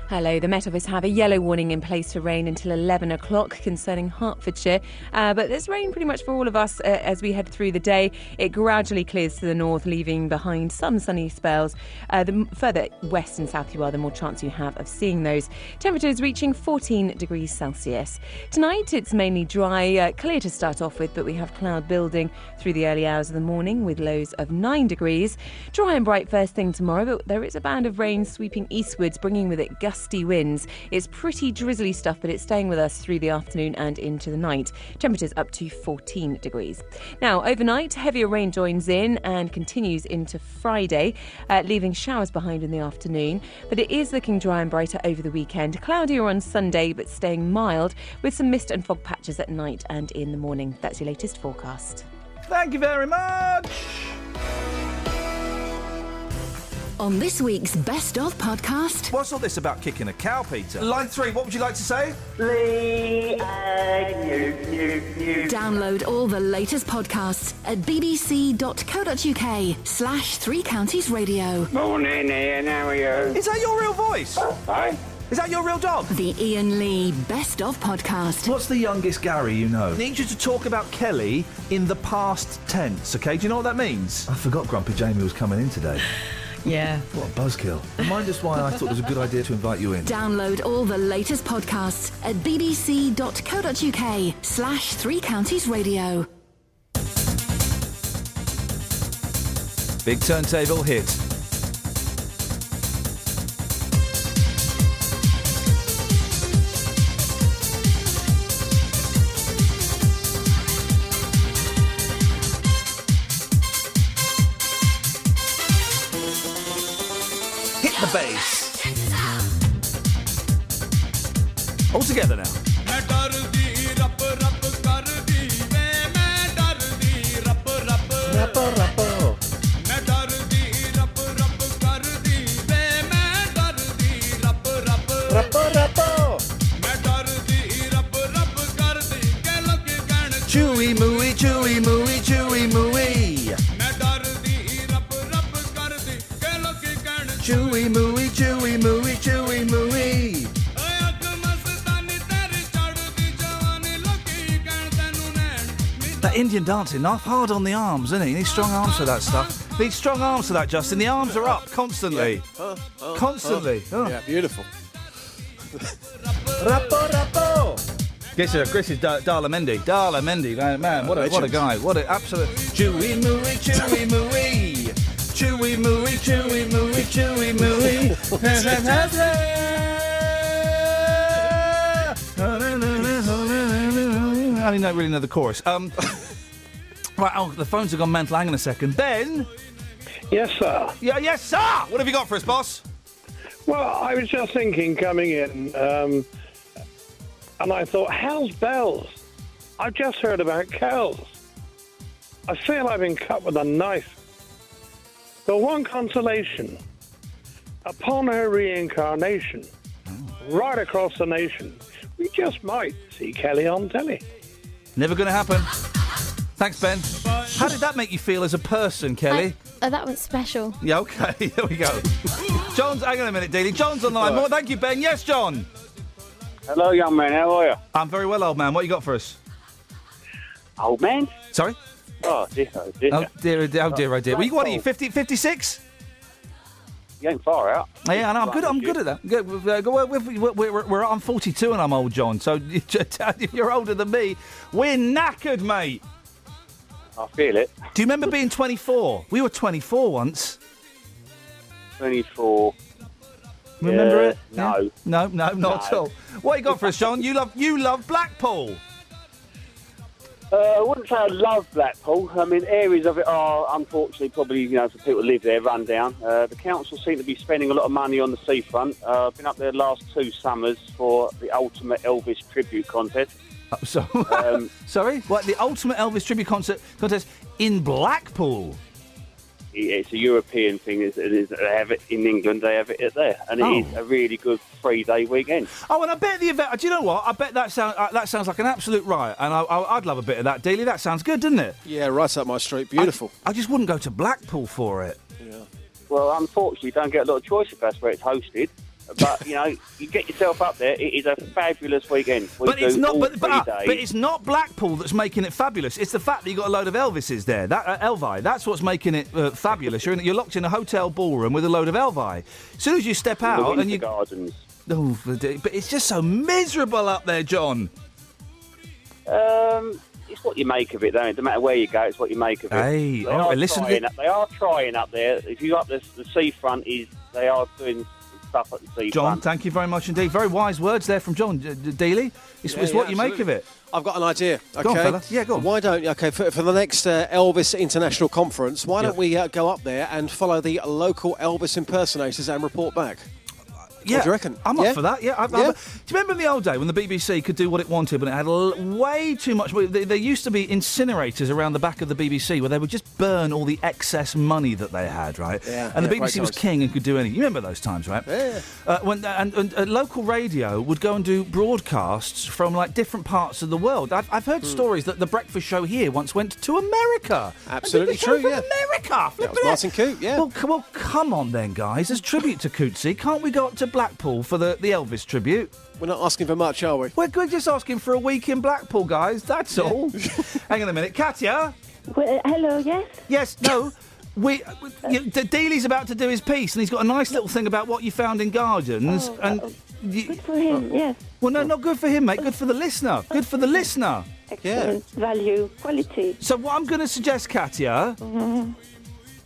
Hello, the Met Office have a yellow warning in place for rain until 11 o'clock concerning Hertfordshire. But there's rain pretty much for all of us as we head through the day. It gradually clears to the north, leaving behind some sunny spells. The further west and south you are, the more chance you have of seeing those. Temperatures reaching 14 degrees Celsius. Tonight, it's mainly dry, clear to start off with, but we have cloud building through the early hours of the morning with lows of 9 degrees. Dry and bright first thing tomorrow, but there is a band of rain sweeping eastwards, bringing with it gusty winds. It's pretty drizzly stuff, but it's staying with us through the afternoon and into the night. Temperatures up to 14 degrees. Now, overnight, heavier rain joins in and continues into Friday, leaving showers behind in the afternoon. But it is looking dry and brighter over the weekend. Cloudier on Sunday, but staying mild, with some mist and fog patches at night and in the morning. That's your latest forecast. Thank you very much. on this week's Best Of podcast. What's all this about kicking a cow, Peter? Line 3, what would you like to say? Download all the latest podcasts at bbc.co.uk/Three Counties Radio. Morning, Ian. How are you? Is that your real voice? Hi. Is that your real dog? The Iain Lee Best Of podcast. What's the youngest Gary you know? I need you to talk about Kelly in the past tense, okay? Do you know what that means? I forgot Grumpy Jamie was coming in today. Yeah. What a buzzkill. Remind us why I thought it was a good idea to invite you in. Download all the latest podcasts at bbc.co.uk/Three Counties Radio. Big turntable hit. Hit the bass. All together now. Chewy mooey, chewy mooey, chewy mooey. Chewy mooey, chewy mooey, chewy mooey. That Indian dancing, knife hard on the arms, isn't he? He needs strong arms for that stuff. Needs strong arms for that, Justin. The arms are up constantly. Constantly. Oh. Yeah, beautiful. Rappo, rappo. Chris is Darla Mendy. Darla Mendy, man, what a guy. What a absolute chewy mooey, chewy mooey. Chewy mooey, chewy mooey, chewy mooey. I don't really know the chorus. Right, the phones have gone mental. Hang on a second. Ben? Yes, sir. Yeah, yes, sir! What have you got for us, boss? Well, I was just thinking coming in, and I thought, how's bells? I've just heard about cows. I feel I've been cut with a knife. The one consolation, upon her reincarnation, right across the nation, we just might see Kelly on telly. Never going to happen. Thanks, Ben. How did that make you feel as a person, Kelly? That was special. Yeah, okay, there we go. John's, hang on a minute, Dealey. John's on the line. More, thank you, Ben. Yes, John. Hello, young man. How are you? I'm very well, old man. What you got for us? Old man? Sorry? Oh, dear, oh, dear. Oh, dear, oh, dear, oh, dear. What are you, 50, 56? You ain't far out. Yeah, I know. I'm good at that. I'm 42 and I'm old, John. So if you're older than me, we're knackered, mate. I feel it. Do you remember being 24? We were 24 once. 24. Remember it? No. Yeah? No, not at all. What you got for us, John? You love Blackpool. I wouldn't say I love Blackpool. I mean, areas of it are, unfortunately, probably, for people who live there, run down. The council seem to be spending a lot of money on the seafront. I've been up there the last 2 summers for the ultimate Elvis tribute contest. Sorry? What, the ultimate Elvis tribute contest in Blackpool? It's a European thing. They have it in England, they have it there. And it is a really good 3-day weekend. Oh, and I bet the event... Do you know what? I bet that sounds like an absolute riot. And I'd love a bit of that, Dealey. That sounds good, doesn't it? Yeah, right up my street. Beautiful. I just wouldn't go to Blackpool for it. Yeah. Well, unfortunately, you don't get a lot of choice if that's where it's hosted. But, you get yourself up there. It is a fabulous weekend. But it's not Blackpool that's making it fabulous. It's the fact that you got a load of Elvises there. That Elvi. That's what's making it fabulous. You're locked in a hotel ballroom with a load of Elvi. As soon as you step out and you gardens. Oh, but it's just so miserable up there, John. It's what you make of it, though. No matter where you go, it's what you make of it. Hey, they are trying up there. If you go up the seafront, they are doing stuff at the seafront. John, thank you very much indeed. Very wise words there from John Dealey. It's what you make of it. I've got an idea. Okay? Go on, fella. Yeah, go on. Why don't for the next Elvis International Conference? Why don't we go up there and follow the local Elvis impersonators and report back? Yeah, What do you reckon? I'm Yeah? up for that. Yeah. Do you remember in the old day when the BBC could do what it wanted, but it had way too much? There used to be incinerators around the back of the BBC where they would just burn all the excess money that they had, right? Yeah, and the great BBC was times. king and could do anything. You remember those times, right? Yeah. And local radio would go and do broadcasts from like different parts of the world. I've heard stories that the breakfast show here once went to America. Absolutely And did the show true, from America. That was Flippin' Martin Coote, yeah. Well, come on then, guys. As tribute to Cootsy, can't we go up to Blackpool for the Elvis tribute? We're not asking for much, are we? We're just asking for a week in Blackpool, guys. That's all. Hang on a minute. Katya? Hello, yes? Yes, no. Dealey's about to do his piece, and he's got a nice little thing about what you found in gardens. Good for him, yes. Well, no, not good for him, mate. Good for the listener. Good for the listener. Excellent value, quality. So what I'm going to suggest, Katya... Mm-hmm.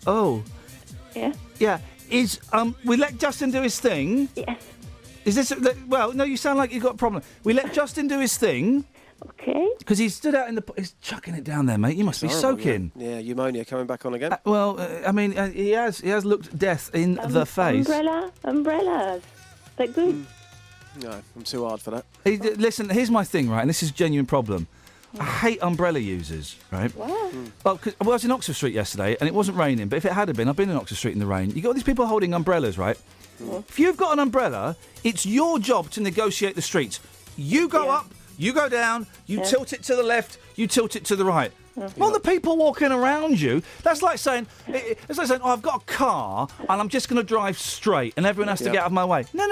Oh. Yeah? Yeah, is we let Justin do his thing. Yes. Is this... Well, no, you sound like you've got a problem. We let Justin do his thing. Okay. Because he stood out in the... He's chucking it down there, mate. You must be Horrible, soaking. Yeah, pneumonia coming back on again. I mean, he has looked death in the face. Umbrellas. They're good. No, I'm too hard for that. Listen, here's my thing, right? And this is a genuine problem. I hate umbrella users, right? Wow. Well, 'cause I was in Oxford Street yesterday, and it wasn't raining, but if it had been, I've been in Oxford Street in the rain. You got these people holding umbrellas, right? If you've got an umbrella, it's your job to negotiate the streets. You go up, you go down, you tilt it to the left, you tilt it to the right. Not the people walking around you. That's like saying, oh, I've got a car and I'm just going to drive straight and everyone has to get out of my way. No.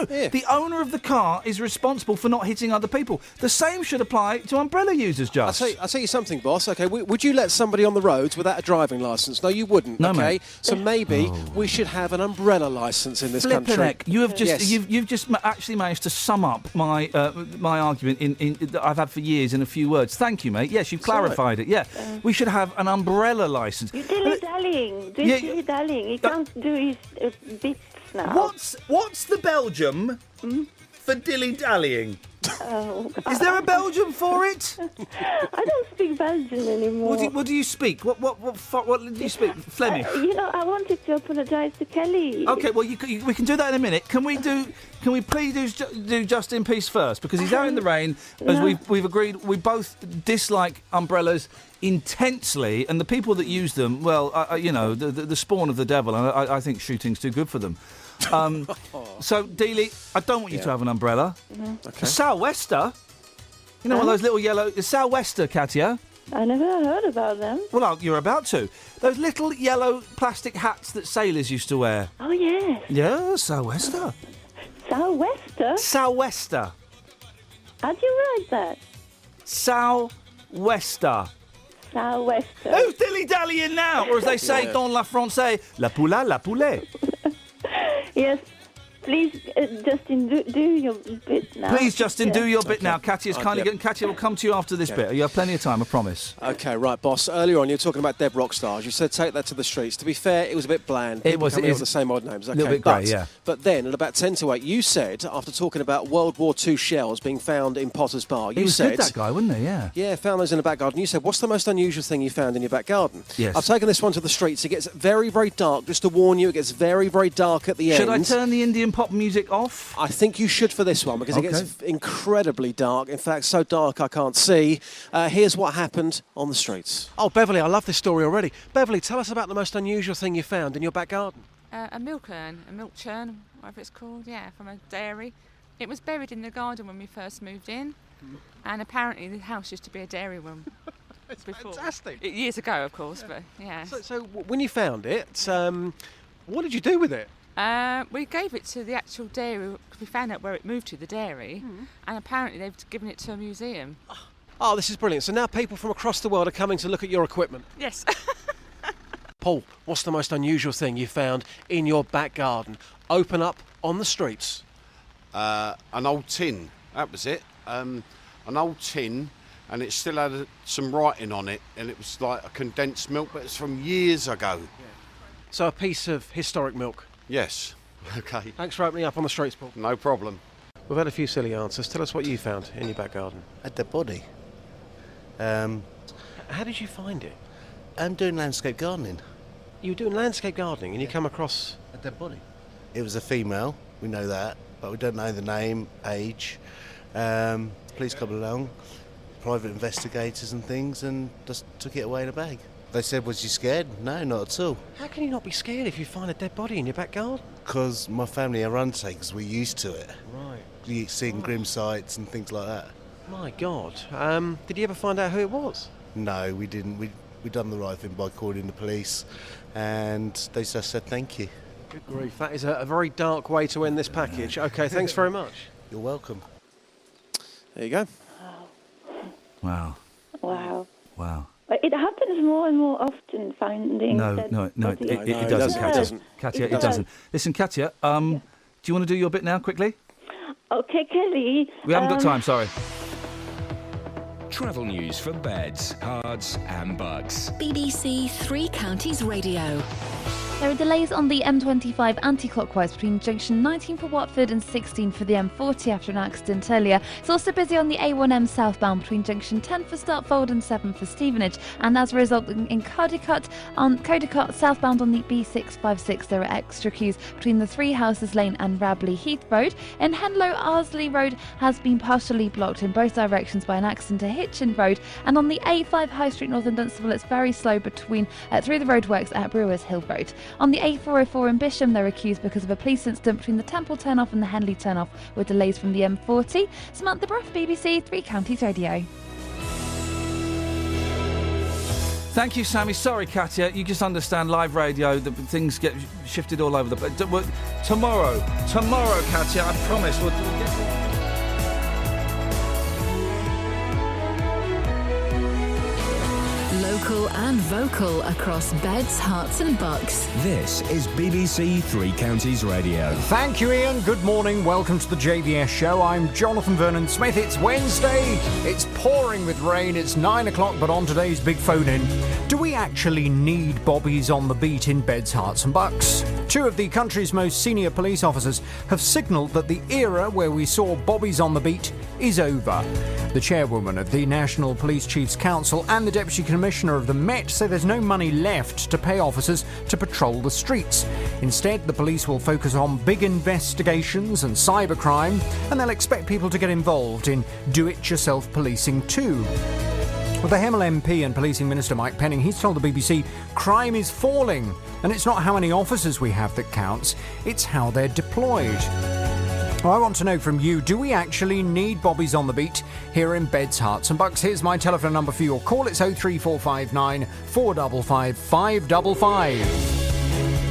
The owner of the car is responsible for not hitting other people. The same should apply to umbrella users, Just. I'll tell you something, boss. Okay, would you let somebody on the roads without a driving licence? No, you wouldn't. No, okay, mate. So maybe we should have an umbrella licence in this Flippin' country. heck, you have just Yes. you've just actually managed to sum up my my argument in that I've had for years in a few words. Thank you, mate. Yes, you've clarified it. Yeah, we should have an umbrella licence. You're dilly-dallying. Dilly-dallying. He can't do his bits now. What's the Belgium for dilly-dallying? Oh, Is there a Belgium for it? I don't speak Belgian anymore. What do you speak? What do you speak? Flemish? I wanted to apologise to Kelly. Okay, well, we can do that in a minute. Can we please do Justin Peace first? Because he's out in the rain, as we've agreed. We both dislike umbrellas intensely, and the people that use them, well, the spawn of the devil, and I think shooting's too good for them. So, Dealey, I don't want you to have an umbrella. Okay. A sou'wester? You know, one of those little yellow... A sou'wester, Katya? I never heard about them. Well, you're about to. Those little yellow plastic hats that sailors used to wear. Oh, yes. Yeah, sou'wester. Sou'wester? Sou'wester. How do you write that? Sou'wester. Sou'wester. Who's dilly-dallying now? Or as they say, dans la français, la poula, la poulet. Yes. Please, Justin, do your bit now. Please, Justin, do your bit now. Katya's kindly getting... Katya will come to you after this bit. You have plenty of time, I promise. Okay, right, boss. Earlier on, you were talking about Deb Rockstars. You said take that to the streets. To be fair, it was a bit bland. It was the same odd names. Okay, little bit grey, yeah. But then, at about 10 to 8, you said, after talking about World War II shells being found in Potter's Bar, He was good, that guy, wasn't he? Yeah. Yeah, found those in the back garden. You said, what's the most unusual thing you found in your back garden? Yes. I've taken this one to the streets. It gets very, very dark. Just to warn you, it gets very, very dark at the end. Should I turn the Indian pop music off? I think you should for this one because it gets incredibly dark. In fact, so dark I can't see. Here's what happened on the streets. Oh, Beverly, I love this story already. Beverly, tell us about the most unusual thing you found in your back garden. A milk churn, whatever it's called, from a dairy. It was buried in the garden when we first moved in, and apparently the house used to be a dairy room. It's before. fantastic. Years ago, of course, but yeah. So when you found it, what did you do with it? We gave it to the actual dairy because we found out where it moved to, the dairy, and apparently they've given it to a museum. Oh, this is brilliant. So now people from across the world are coming to look at your equipment. Yes. Paul, what's the most unusual thing you found in your back garden? Open up on the streets. An old tin, that was it. An old tin, and it still had some writing on it, and it was like a condensed milk, but it's from years ago. Yeah. So a piece of historic milk. Yes. Okay. Thanks for opening up on the streets, Paul. No problem. We've had a few silly answers. Tell us what you found in your back garden. A dead body. How did you find it? I'm doing landscape gardening. You were doing landscape gardening and you come across... A dead body. It was a female. We know that, but we don't know the name, age. Police come along, private investigators and things, and just took it away in a bag. They said, was you scared? No, not at all. How can you not be scared if you find a dead body in your back garden? Because my family are undertakers, we're used to it. Right. You seeing grim sights and things like that. My God. Did you ever find out who it was? No, we didn't. We done the right thing by calling the police, and they just said thank you. Good grief, that is a very dark way to end this package. OK, thanks very much. You're welcome. There you go. Wow. Wow. Wow. It happens more and more often, finding No, dead it bodies. doesn't, Katya. Katya, It it doesn't. Listen, Katya, do you want to do your bit now, quickly? Okay, Kelly. We haven't got time, sorry. Travel news for beds, cards and bugs. BBC Three Counties Radio. There are delays on the M25 anti-clockwise between junction 19 for Watford and 16 for the M40 after an accident earlier. It's also busy on the A1M southbound between junction 10 for Startfold and 7 for Stevenage. And as a result, in Caldicott southbound on the B656, there are extra queues between the Three Houses Lane and Rabley Heath Road. In Henlow, Arsley Road has been partially blocked in both directions by an accident at Hitchin Road. And on the A5 High Street north in Dunstable, it's very slow between through the roadworks at Brewers Hill Road. On the A404 in Bisham, there are queues because of a police incident between the Temple turn-off and the Henley turn-off, with delays from the M40. Samantha Bruff, BBC Three Counties Radio. Thank you, Sammy. Sorry, Katya. You just understand live radio, the things get shifted all over the place. Tomorrow, Katya, I promise. We'll get... Local and vocal across beds, hearts and bucks. This is BBC Three Counties Radio. Thank you, Iain. Good morning. Welcome to the JVS show. I'm Jonathan Vernon Smith. It's Wednesday. It's pouring with rain. It's 9 o'clock, but on today's big phone-in, do we actually need bobbies on the beat in beds, hearts and bucks? Two of the country's most senior police officers have signalled that the era where we saw bobbies on the beat is over. The chairwoman of the National Police Chiefs Council and the Deputy Commissioner of the Met say there's no money left to pay officers to patrol the streets. Instead, the police will focus on big investigations and cybercrime, and they'll expect people to get involved in do-it-yourself policing too. Well, the Hemel MP and Policing Minister Mike Penning, he's told the BBC crime is falling, and it's not how many officers we have that counts, it's how they're deployed. Well, I want to know from you, do we actually need bobbies on the beat here in Beds, Hearts and Bucks? Here's my telephone number for your call. It's 03459 455 555.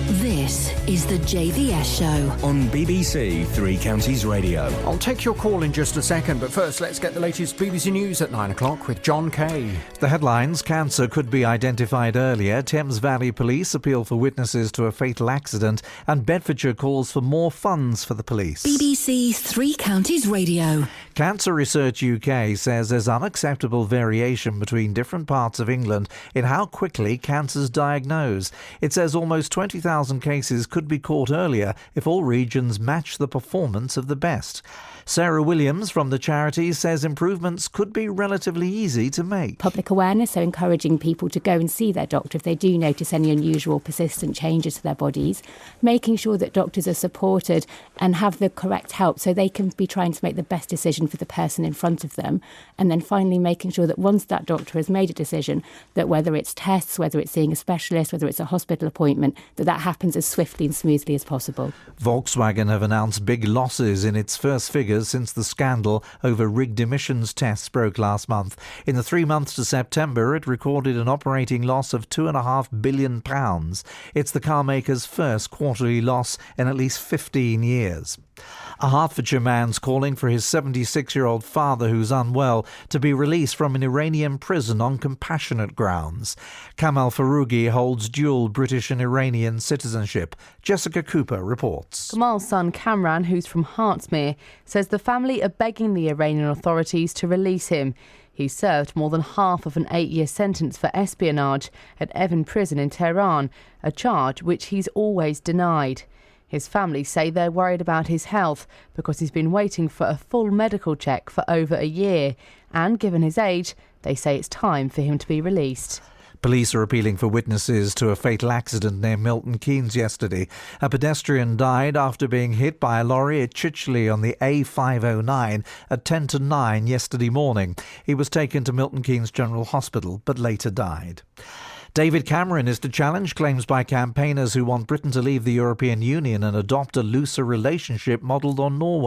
This is the JVS show on BBC Three Counties Radio. I'll take your call in just a second, but first let's get the latest BBC News at 9 o'clock with John Kay. The headlines: cancer could be identified earlier, Thames Valley Police appeal for witnesses to a fatal accident, and Bedfordshire calls for more funds for the police. BBC Three Counties Radio. Cancer Research UK says there's unacceptable variation between different parts of England in how quickly cancer's diagnosed. It says almost 20,000 cases could be caught earlier if all regions match the performance of the best. Sarah Williams from the charity says improvements could be relatively easy to make. Public awareness, so encouraging people to go and see their doctor if they do notice any unusual persistent changes to their bodies, making sure that doctors are supported and have the correct help so they can be trying to make the best decision for the person in front of them, and then finally making sure that once that doctor has made a decision, that whether it's tests, whether it's seeing a specialist, whether it's a hospital appointment, that happens as swiftly and smoothly as possible. Volkswagen have announced big losses in its first figures since the scandal over rigged emissions tests broke last month. In the 3 months to September, it recorded an operating loss of £2.5 billion. It's the car maker's first quarterly loss in at least 15 years. A Hertfordshire man's calling for his 76-year-old father, who's unwell, to be released from an Iranian prison on compassionate grounds. Kamal Farougi holds dual British and Iranian citizenship. Jessica Cooper reports. Kamal's son Kamran, who's from Hertsmere, says the family are begging the Iranian authorities to release him. He served more than half of an 8-year sentence for espionage at Evin Prison in Tehran, a charge which he's always denied. His family say they're worried about his health because he's been waiting for a full medical check for over a year. And given his age, they say it's time for him to be released. Police are appealing for witnesses to a fatal accident near Milton Keynes yesterday. A pedestrian died after being hit by a lorry at Chicheley on the A509 at 10 to 9 yesterday morning. He was taken to Milton Keynes General Hospital but later died. David Cameron is to challenge claims by campaigners who want Britain to leave the European Union and adopt a looser relationship modelled on Norway.